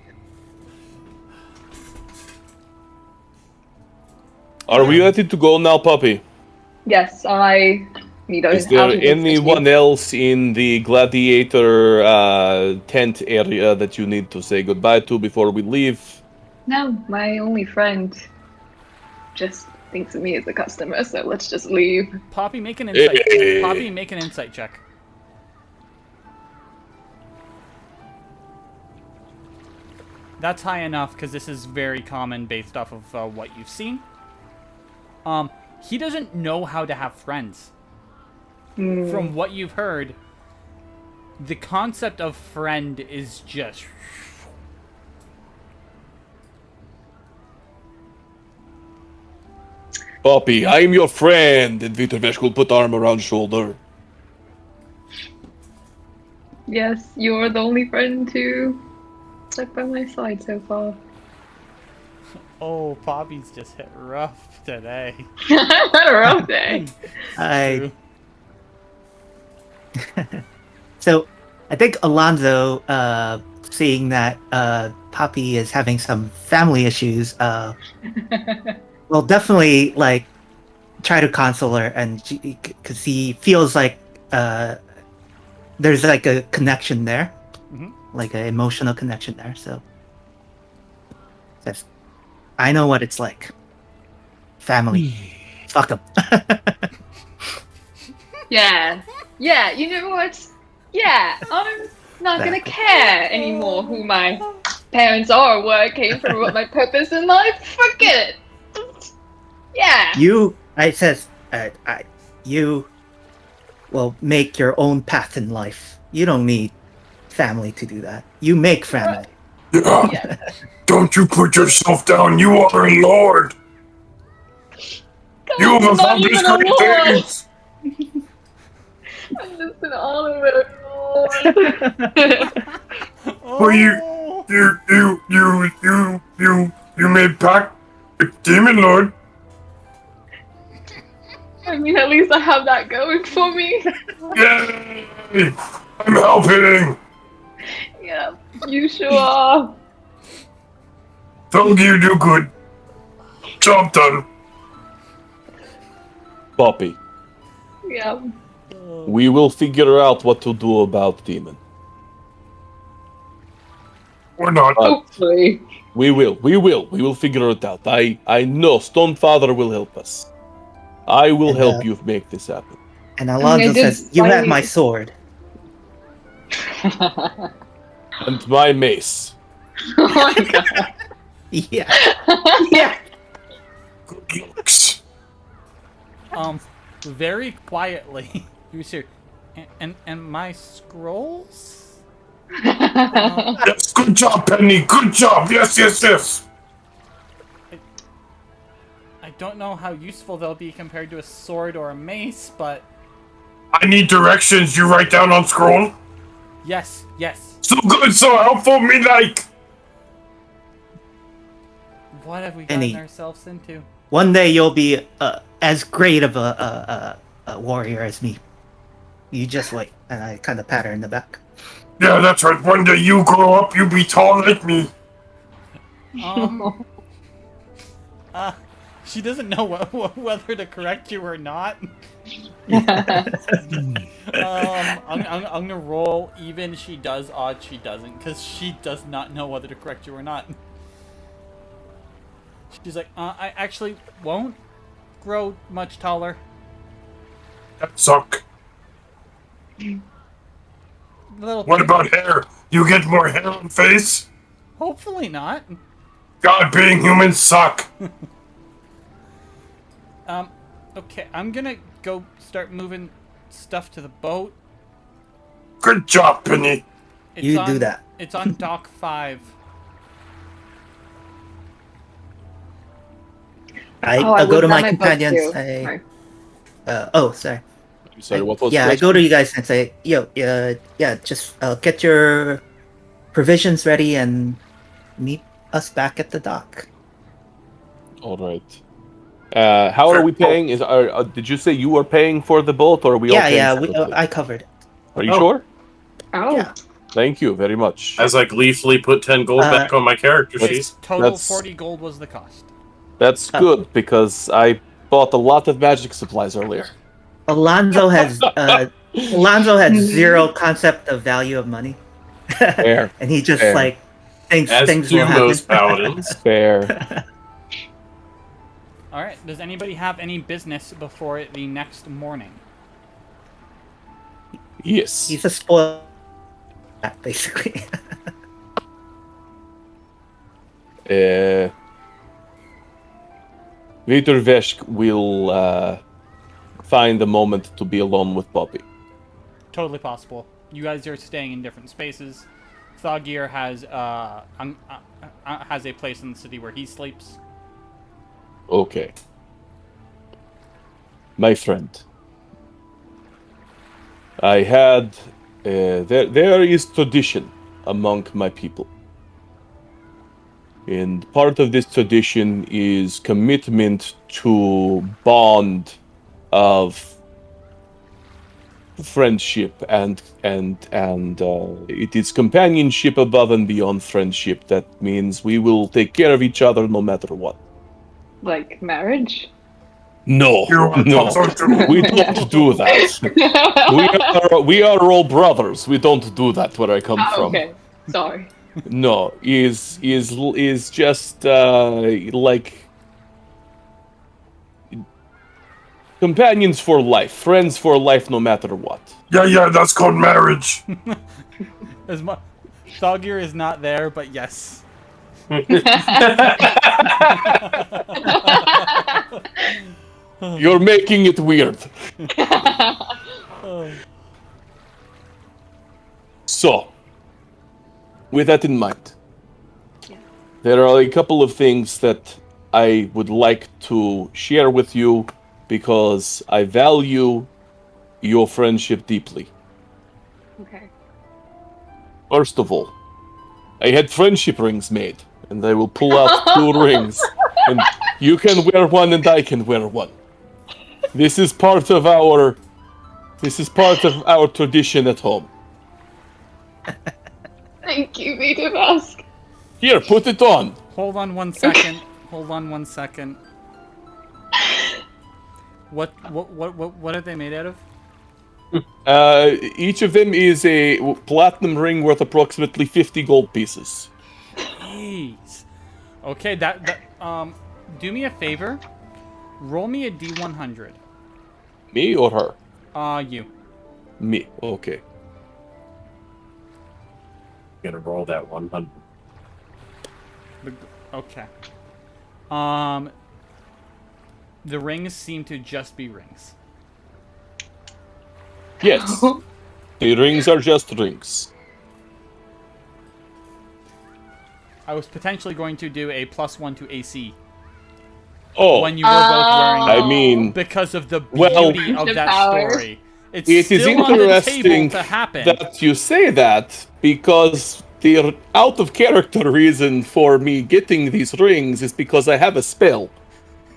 Are we ready to go now, Poppy? Yes, I need a Is there anyone else in the gladiator tent area that you need to say goodbye to before we leave? No, my only friend just thinks of me as a customer, so let's just leave. Poppy, make an insight. Hey. Poppy, make an insight check. That's high enough because this is very common based off of what you've seen. He doesn't know how to have friends. From what you've heard, the concept of friend is just... Poppy, I'm your friend, and Viettervesk will put arm around shoulder. Yes, you're the only friend to stuck by my side so far. Oh, Poppy's just hit rough today. I've had a rough day. So, I think Alonzo, seeing that Poppy is having some family issues, will definitely like try to console her, and because he feels like there's like a connection there, like an emotional connection there. So, says, I know what it's like. Family, fuck them. Yeah, you know what? Yeah, I'm not gonna care anymore who my parents are, or where I came from, or what my purpose in life. Forget it. Yeah. You will make your own path in life. You don't need family to do that. You make family. Yeah. Don't you put yourself down. You are a lord. You have accomplished great things. I'm just an honorary lord. Well, you made pact with Demon Lord. I mean, at least I have that going for me. Yay! I'm helping. Yeah, you sure are. Thoggir, do good. Job done. Poppy, Yeah. we will figure out what to do about Demon. Or not. Hopefully. We will figure it out. I know Stonefather will help us. I will And, help you make this happen. And Alonzo did says, "You have finally- my sword." And my mace. Oh my god. Yeah. Yeah. Good looks. Very quietly, you hear, and my scrolls? Yes, good job, Penny. Good job. Yes. I don't know how useful they'll be compared to a sword or a mace, but I need directions. You write down on scroll. Yes, yes. So good, so helpful, me like. What have we gotten Any- ourselves into? One day you'll be as great of a warrior as me. You just wait. And I kind of pat her in the back. Yeah, that's right. One day you grow up, you be tall like me. She doesn't know whether to correct you or not. I'm gonna roll even. She does, odd she doesn't, because she does not know whether to correct you or not. She's like, I actually won't grow much taller. That suck. Little What thing. about hair? You get more hair on face? Hopefully not. God, being humans suck. Okay, I'm gonna go start moving stuff to the boat. Good job, Penny. It's You do that. It's on dock 5. I go would to my run boat companions. too. Sorry. I'm sorry, what was Yeah, the I go to you guys and say, yo, just get your provisions ready and meet us back at the dock. All right. How are we paying? Did you say you were paying for the boat, or are we all paying separately? I covered it. Are you sure? Oh. Yeah. Thank you very much. As I gleefully put 10 gold back on my character sheet. Total That's- 40 gold was the cost. That's good, because I bought a lot of magic supplies earlier. Alonzo has zero concept of value of money. Fair. And he just Fair. thinks As things do will happen. most paladins. Fair. Alright, does anybody have any business before the next morning? Yes. He's a spoiled brat, basically. Viettervesk will find a moment to be alone with Poppy. Totally possible. You guys are staying in different spaces. Thoggir has a place in the city where he sleeps. Okay. My friend. I had... there is tradition among my people. And part of this tradition is commitment to bond of friendship and it is companionship above and beyond friendship. That means we will take care of each other no matter what. Like marriage? No, no, we don't do that. We are all brothers. We don't do that where I come from. Okay, sorry. No, is just like companions for life, friends for life, no matter what. Yeah, that's called marriage. Thoggir is not there, but yes. You're making it weird. So, with that in mind, there are a couple of things that I would like to share with you because I value your friendship deeply. Okay. First of all, I had friendship rings made, and I will pull out 2 rings, and you can wear one and I can wear one. This is part of our tradition at home. Thank you, Viettervesk. Here, put it on. Hold on 1 second. Hold on 1 second. What are they made out of? Each of them is a platinum ring worth approximately 50 gold pieces. Jeez. Okay, do me a favor. Roll me a D100. Me or her? You. Me. Okay. Gonna roll that 100. Okay. The rings seem to just be rings. Yes. The rings are just rings. I was potentially going to do a +1 to AC Oh, when you were both wearing them. I mean, Because of the well- beauty of The that power. story. It's It is still on the interesting table to happen. that you say that, because the out of character reason for me getting these rings is because I have a spell.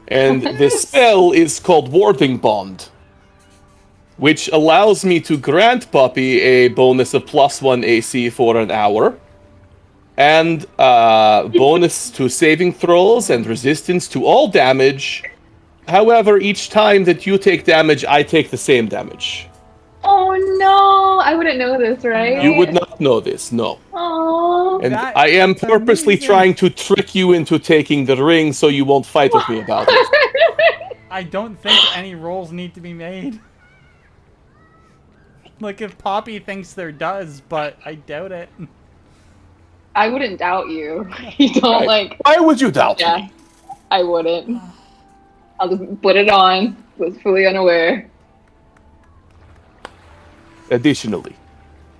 And the spell is called Warding Bond, which allows me to grant Poppy a bonus of +1 AC for an hour, and bonus to saving throws and resistance to all damage. However, each time that you take damage, I take the same damage. Oh no! I wouldn't know this, right? You would not know this, no. Oh. And That- I am that's purposely amazing. trying to trick you into taking the ring so you won't fight with me about it. I don't think any rolls need to be made. Like, if Poppy thinks there does, but I doubt it. I wouldn't doubt you. You don't Right. Why would you doubt Yeah, me? I wouldn't. I'll just put it on. Was fully unaware. Additionally,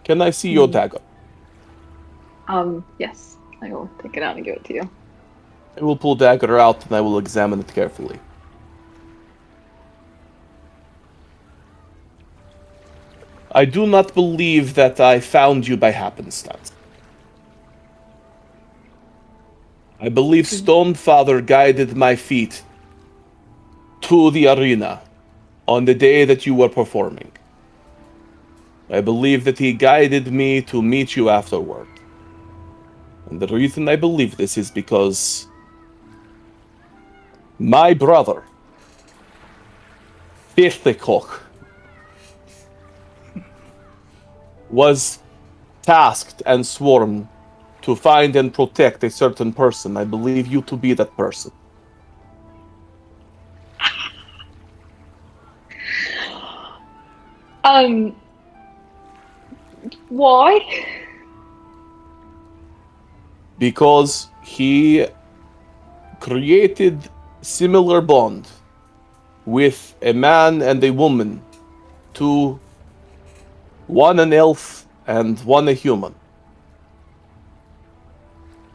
can I see your dagger? Yes. I will take it out and give it to you. I will pull dagger out and I will examine it carefully. I do not believe that I found you by happenstance. I believe Stonefather guided my feet to the arena on the day that you were performing. I believe that he guided me to meet you afterward. And the reason I believe this is because my brother, Viertekoch, was tasked and sworn to find and protect a certain person. I believe you to be that person. Why? Because he created similar bond with a man and a woman, to one an elf and one a human.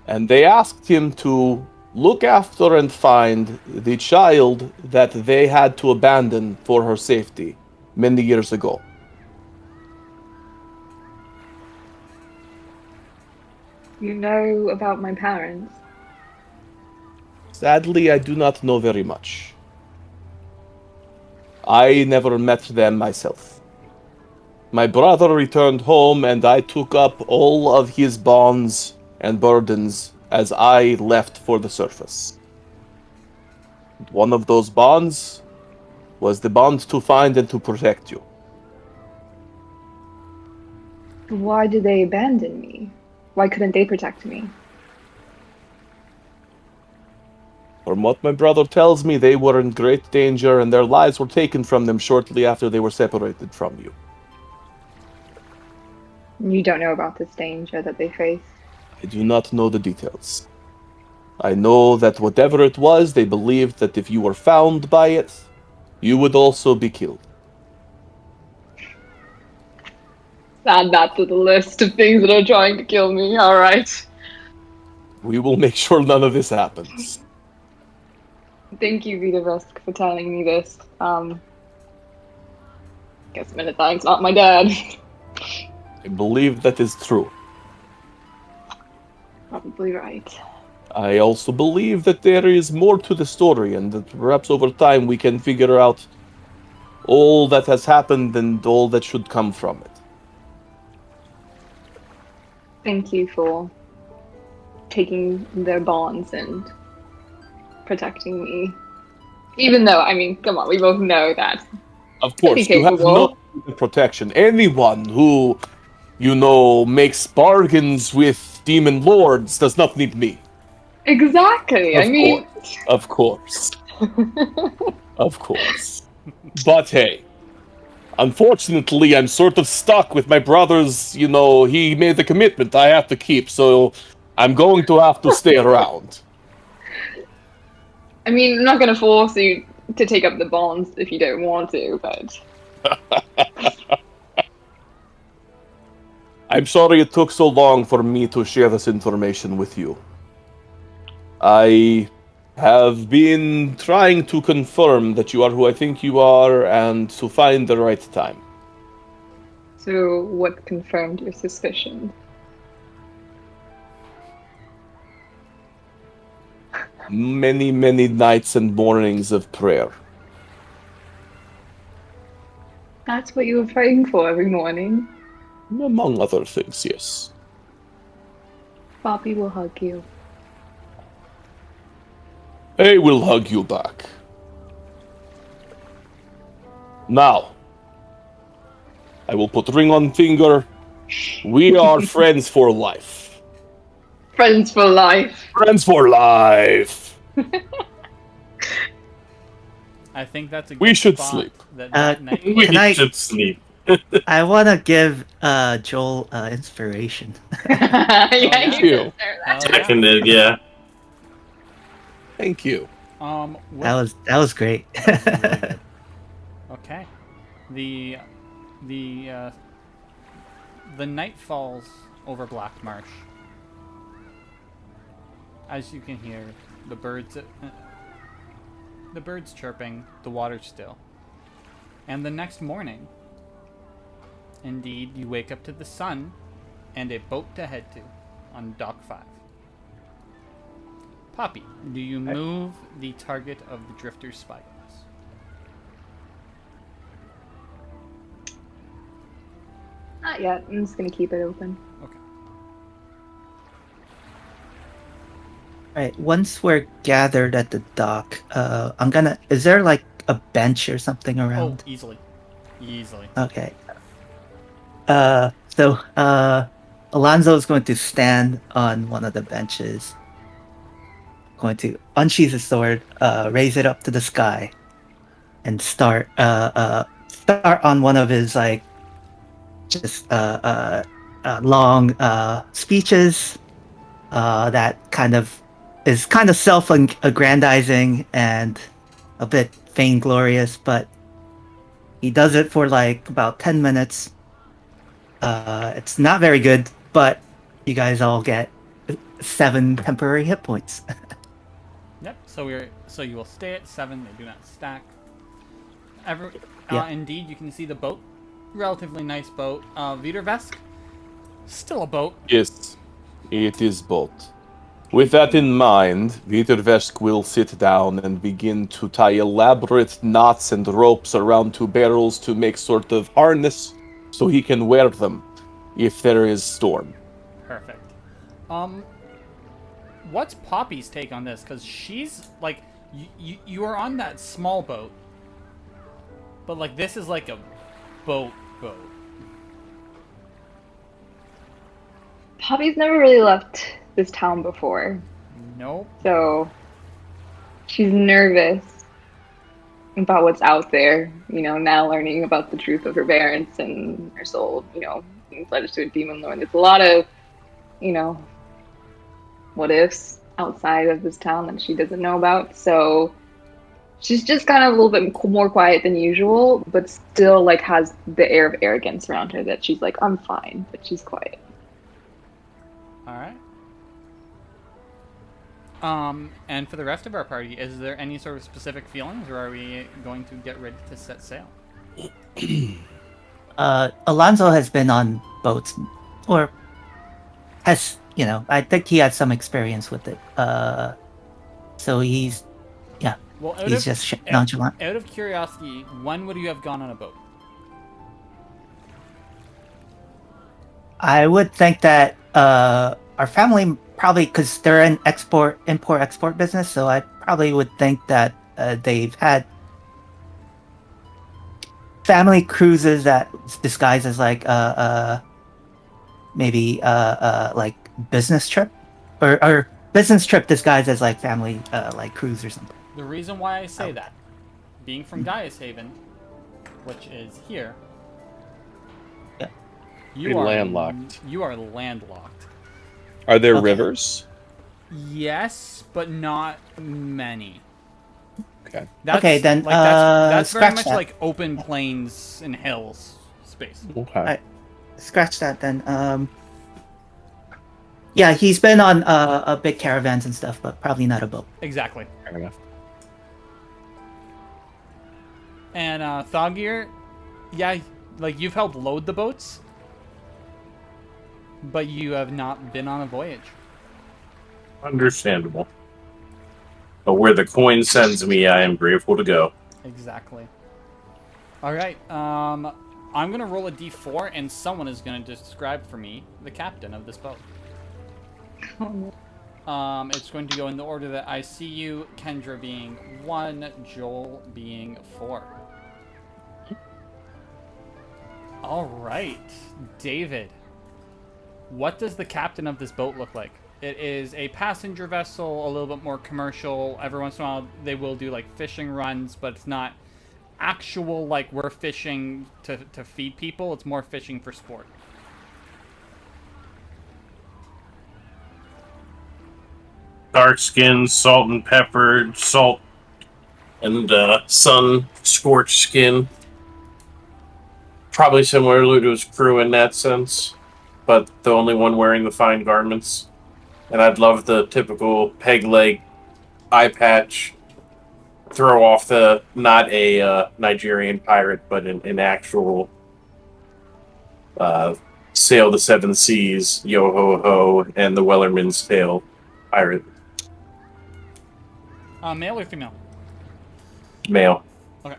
And they asked him to look after and find the child that they had to abandon for her safety many years ago. You know about my parents? Sadly, I do not know very much. I never met them myself. My brother returned home and I took up all of his bonds and burdens as I left for the surface. One of those bonds was the bond to find and to protect you. Why did they abandon me? Why couldn't they protect me? From what my brother tells me, they were in great danger and their lives were taken from them shortly after they were separated from you. You don't know about this danger that they face? I do not know the details. I know that whatever it was, they believed that if you were found by it, you would also be killed. Add that to the list of things that are trying to kill me, alright. We will make sure none of this happens. Thank you, Viettervesk, for telling me this. Guess Minothine's not my dad. I believe that is true. Probably right. I also believe that there is more to the story and that perhaps over time we can figure out all that has happened and all that should come from it. Thank you for taking their bonds and protecting me. Even though, I mean, come on, we both know that. Of course, you have no protection. Anyone who, makes bargains with demon lords does not need me. Exactly, Of course. Of course. But hey, unfortunately, I'm sort of stuck with my brother's, he made the commitment I have to keep, so I'm going to have to stay around. I mean, I'm not going to force you to take up the bonds if you don't want to, but... I'm sorry it took so long for me to share this information with you. I have been trying to confirm that you are who I think you are and to find the right time. So, what confirmed your suspicion? Many, many nights and mornings of prayer. That's what you were praying for every morning. Among other things, yes. Poppy will hug you. I will hug you back. Now, I will put ring on finger. We are friends for life. Friends for life. Friends for life. I think that's a good We should spot sleep. that night. We Can I- should sleep. I want to give Joel inspiration. Yeah, yeah. you deserve that. Hell yeah. Seconded, yeah. Thank you. With- That was great. Okay. The night falls over Black Marsh. As you can hear, the birds chirping, the water still. And the next morning, indeed, you wake up to the sun and a boat to head to on Dock 5. Poppy, do you move the target of the Drifter's spyglass? Not yet. I'm just gonna keep it open. Okay. Alright, once we're gathered at the dock, is there like a bench or something Oh, around? easily. Easily. Okay. So Alonzo is going to stand on one of the benches, going to unsheath his sword, raise it up to the sky, and start on one of his like just long speeches that kind of self-aggrandizing and a bit vainglorious, but he does it for like about 10 minutes. It's not very good, but you guys all get 7 temporary hit points. Yep. So you will stay at 7. They do not stack. Yeah. Indeed, you can see the boat. Relatively nice boat. Viettervesk, still a boat. Yes, it is both. With that in mind, Viettervesk will sit down and begin to tie elaborate knots and ropes around 2 barrels to make sort of harness so he can wear them if there is storm. Perfect. What's Poppy's take on this? Because she's like, you are on that small boat, but like this is like a boat. Poppy's never really left this town before, Nope. so she's nervous about what's out there. You know, now learning about the truth of her parents and her soul. You know, being pledged to a demon lord. There's a lot of, you know, what ifs outside of this town that she doesn't know about. So she's just kind of a little bit more quiet than usual, but still like has the air of arrogance around her that she's like, I'm fine, but she's quiet. All right. And for the rest of our party, is there any sort of specific feelings, or are we going to get ready to set sail? Alonzo has been on boats, or has, you know, I think he has some experience with it. So he's just nonchalant. Out of curiosity, when would you have gone on a boat? I would think that our family probably, because they're in import-export business, so I probably would think that they've had family cruises that disguise as like maybe like business trip, or business trip disguised as like family like cruise or something. The reason why I say that, being from Gaius Haven, which is here, Yeah. you Pretty are landlocked. You are landlocked. Are there Okay. rivers? Yes, but not many. Okay. Okay, then, that's very scratch much that. like open plains and hills space. Okay. Scratch that then. Yeah, he's been on big caravans and stuff, but probably not a boat. Exactly. Fair enough. And Thoggir, yeah, like, you've helped load the boats, but you have not been on a voyage. Understandable. But where the coin sends me, I am grateful to go. Exactly. All right. I'm gonna roll a d4, and someone is gonna describe for me the captain of this boat. It's going to go in the order that I see you. Kendra being 1, Joel being 4. All right, David. What does the captain of this boat look like? It is a passenger vessel, a little bit more commercial. Every once in a while, they will do like fishing runs, but it's not actual like we're fishing to feed people. It's more fishing for sport. Dark skin, salt and pepper, salt and sun scorched skin. Probably similar to his crew in that sense, but the only one wearing the fine garments. And I'd love the typical peg leg eye patch. Throw off the, not a Nigerian pirate, but an actual sail the seven seas, yo ho ho, and the Wellerman's Tale pirate. Male or female? Male. Okay.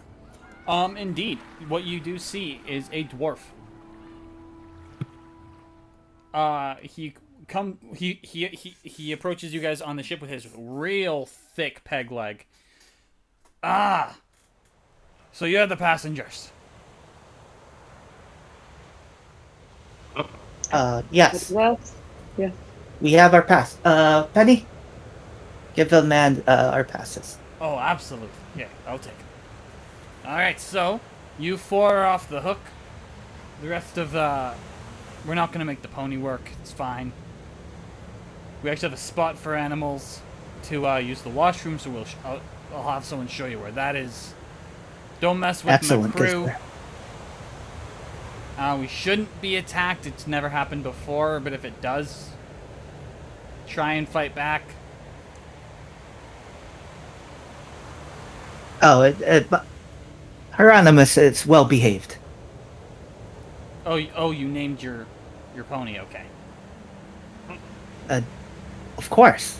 Indeed, what you do see is a dwarf. He approaches you guys on the ship with his real thick peg leg. Ah! So you're the passengers. Yes. Yes. We have our pass. Penny? Give the man our passes. Oh, absolutely. Yeah, I'll take it. Alright, so you 4 are off the hook. The rest of we're not gonna make the pony work. It's fine. We actually have a spot for animals to use the washroom, so I'll have someone show you where that is. Don't mess with Excellent. my crew. We shouldn't be attacked. It's never happened before, but if it does, try and fight back. Oh, Hieronymus is well behaved. Oh, you named your pony. Okay. Of course.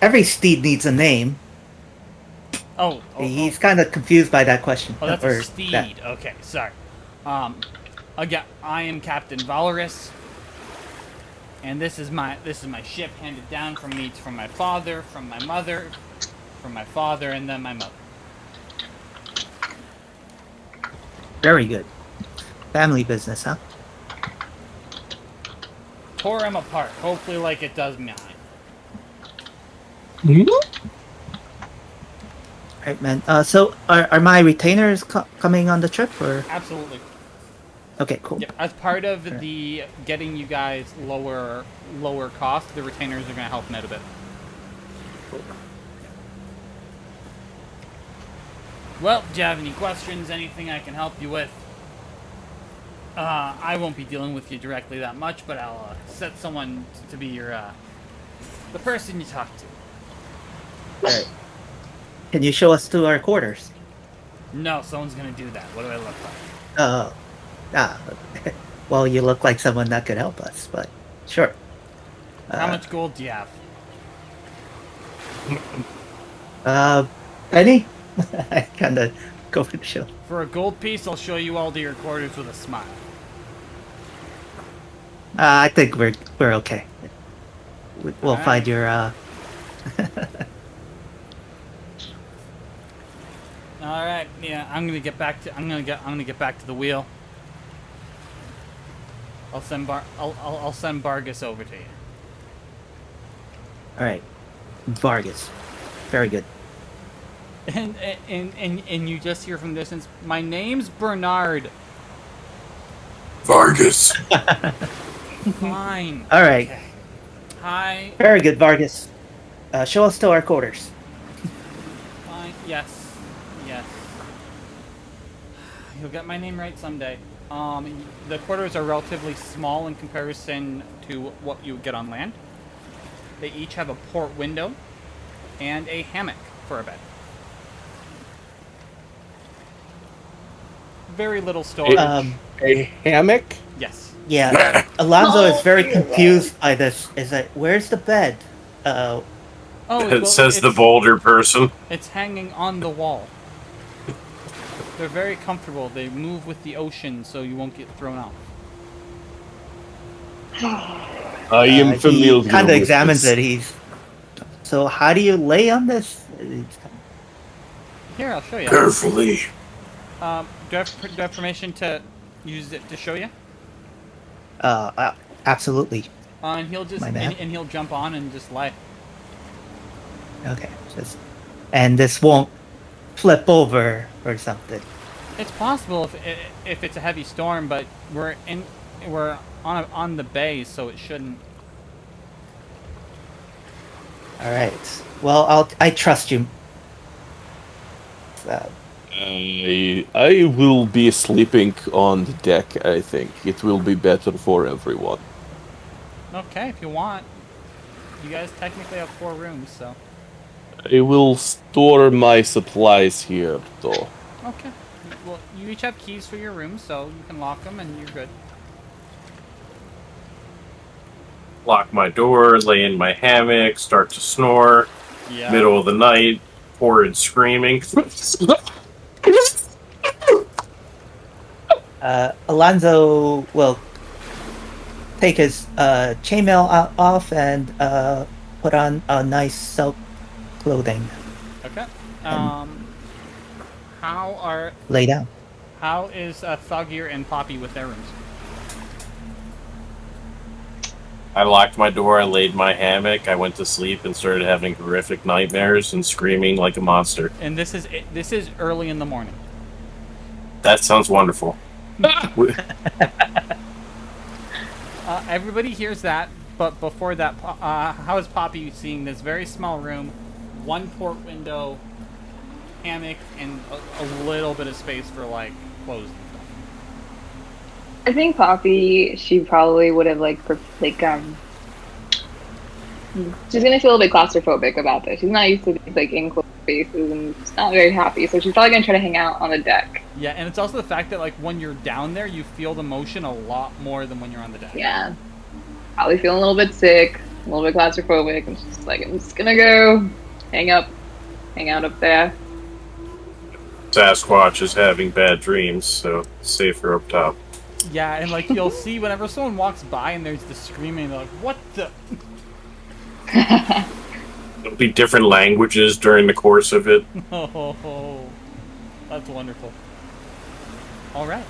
Every steed needs a name. He's kind of confused by that question. Oh, that's a steed. Okay, sorry. Again, I am Captain Valorous, and this is my ship handed down from me from my father, from my mother, from my father, and then my mother. Very good. Family business, huh? Tore him apart. Hopefully, like it does mine. Right, man. So are my retainers coming on the trip, or? Absolutely. Okay, cool. Yeah, as part of the getting you guys lower cost, the retainers are going to help net a bit. Well, do you have any questions? Anything I can help you with? I won't be dealing with you directly that much, but I'll set someone to be your the person you talk to. All right. Can you show us to our quarters? No, someone's gonna do that. What do I look like? Well, you look like someone that could help us, but sure. How much gold do you have? Penny? I kind of go for the show. For a gold piece, I'll show you all to your quarters with a smile. I think we're okay. We'll right. find your All right, yeah, I'm gonna get back to the wheel. I'll send Vargas over to you. All right, Vargas. Very good. And you just hear from distance, my name's Bernard. Vargas. Fine. All right. Okay. Hi. Very good, Vargas. Show us to our quarters. Fine. Yes. You'll get my name right someday. The quarters are relatively small in comparison to what you get on land. They each have a port window and a hammock for a bed. Very little storage. A hammock? Yes. Yeah, Alonzo is very confused by this. Is that where's the bed? Oh, It says the boulder person. It's hanging on the wall. They're very comfortable. They move with the ocean, so you won't get thrown off. I am familiar. He kind of with examines this. it. So how do you lay on this? Here, I'll show you. Carefully. Do I have permission to use it to show you? Absolutely. And he'll just My man. and he'll jump on and just lay. Okay. And this won't flip over or something. It's possible if it's a heavy storm, but we're on the bay, so it shouldn't. All right. Well, I trust you. I will be sleeping on the deck, I think. It will be better for everyone. Okay, if you want. You guys technically have 4 rooms, so. I will store my supplies here, though. Okay. Well, you each have keys for your rooms, so you can lock them and you're good. Lock my door, lay in my hammock, start to snore. Yeah. Middle of the night, horrid screaming. Alonzo will take his chainmail off and put on a nice silk clothing. Okay. Lay down. How is Thoggir and Poppy with their rooms? I locked my door, I laid my hammock, I went to sleep and started having horrific nightmares and screaming like a monster. And this is early in the morning. That sounds wonderful. Everybody hears that, but before that, how is Poppy seeing this very small room, 1 port window, hammock, and a little bit of space for like clothes and stuff? I think Poppy, she probably would have she's gonna feel a bit claustrophobic about this. She's not used to these enclosed spaces and she's not very happy, so she's probably gonna try to hang out on the deck. Yeah, and it's also the fact that when you're down there, you feel the motion a lot more than when you're on the deck. Yeah. Probably feeling a little bit sick, a little bit claustrophobic, and she's just like, I'm just gonna go hang out up there. Sasquatch is having bad dreams, so safer up top. Yeah, and you'll see whenever someone walks by and there's the screaming, they're like, what the? There'll be different languages during the course of it. Oh, that's wonderful. All right,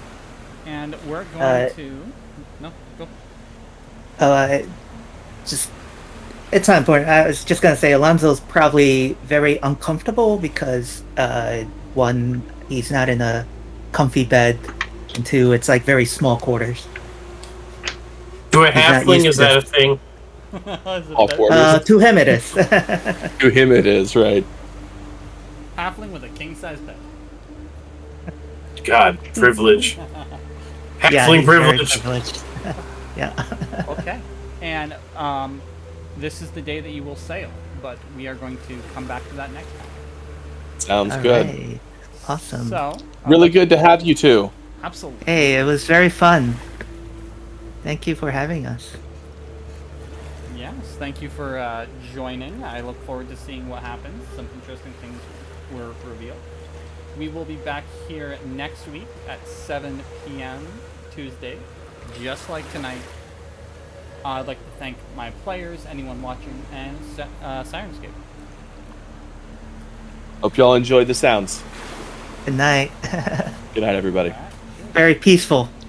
and we're going to. No, go. It's not important. I was just gonna say Alonzo's probably very uncomfortable because 1, he's not in a comfy bed, and 2, it's very small quarters. To a halfling, is that a thing? To him it is. To him it is, right. Halfling with a king-size bed. God, privilege. Yeah, Halfling he's very privilege. privileged. Yeah. Okay, and this is the day that you will sail, but we are going to come back to that next time. Sounds All good. right. Awesome. So, Really good to have you two. absolutely. Hey, it was very fun. Thank you for having us. Yes, thank you for joining. I look forward to seeing what happens. Some interesting things were revealed. We will be back here next week at 7 p.m. Tuesday, just like tonight. I'd like to thank my players, anyone watching, and Syrinscape. Hope y'all enjoyed the sounds. Good night. Good night, everybody. All right. Very peaceful.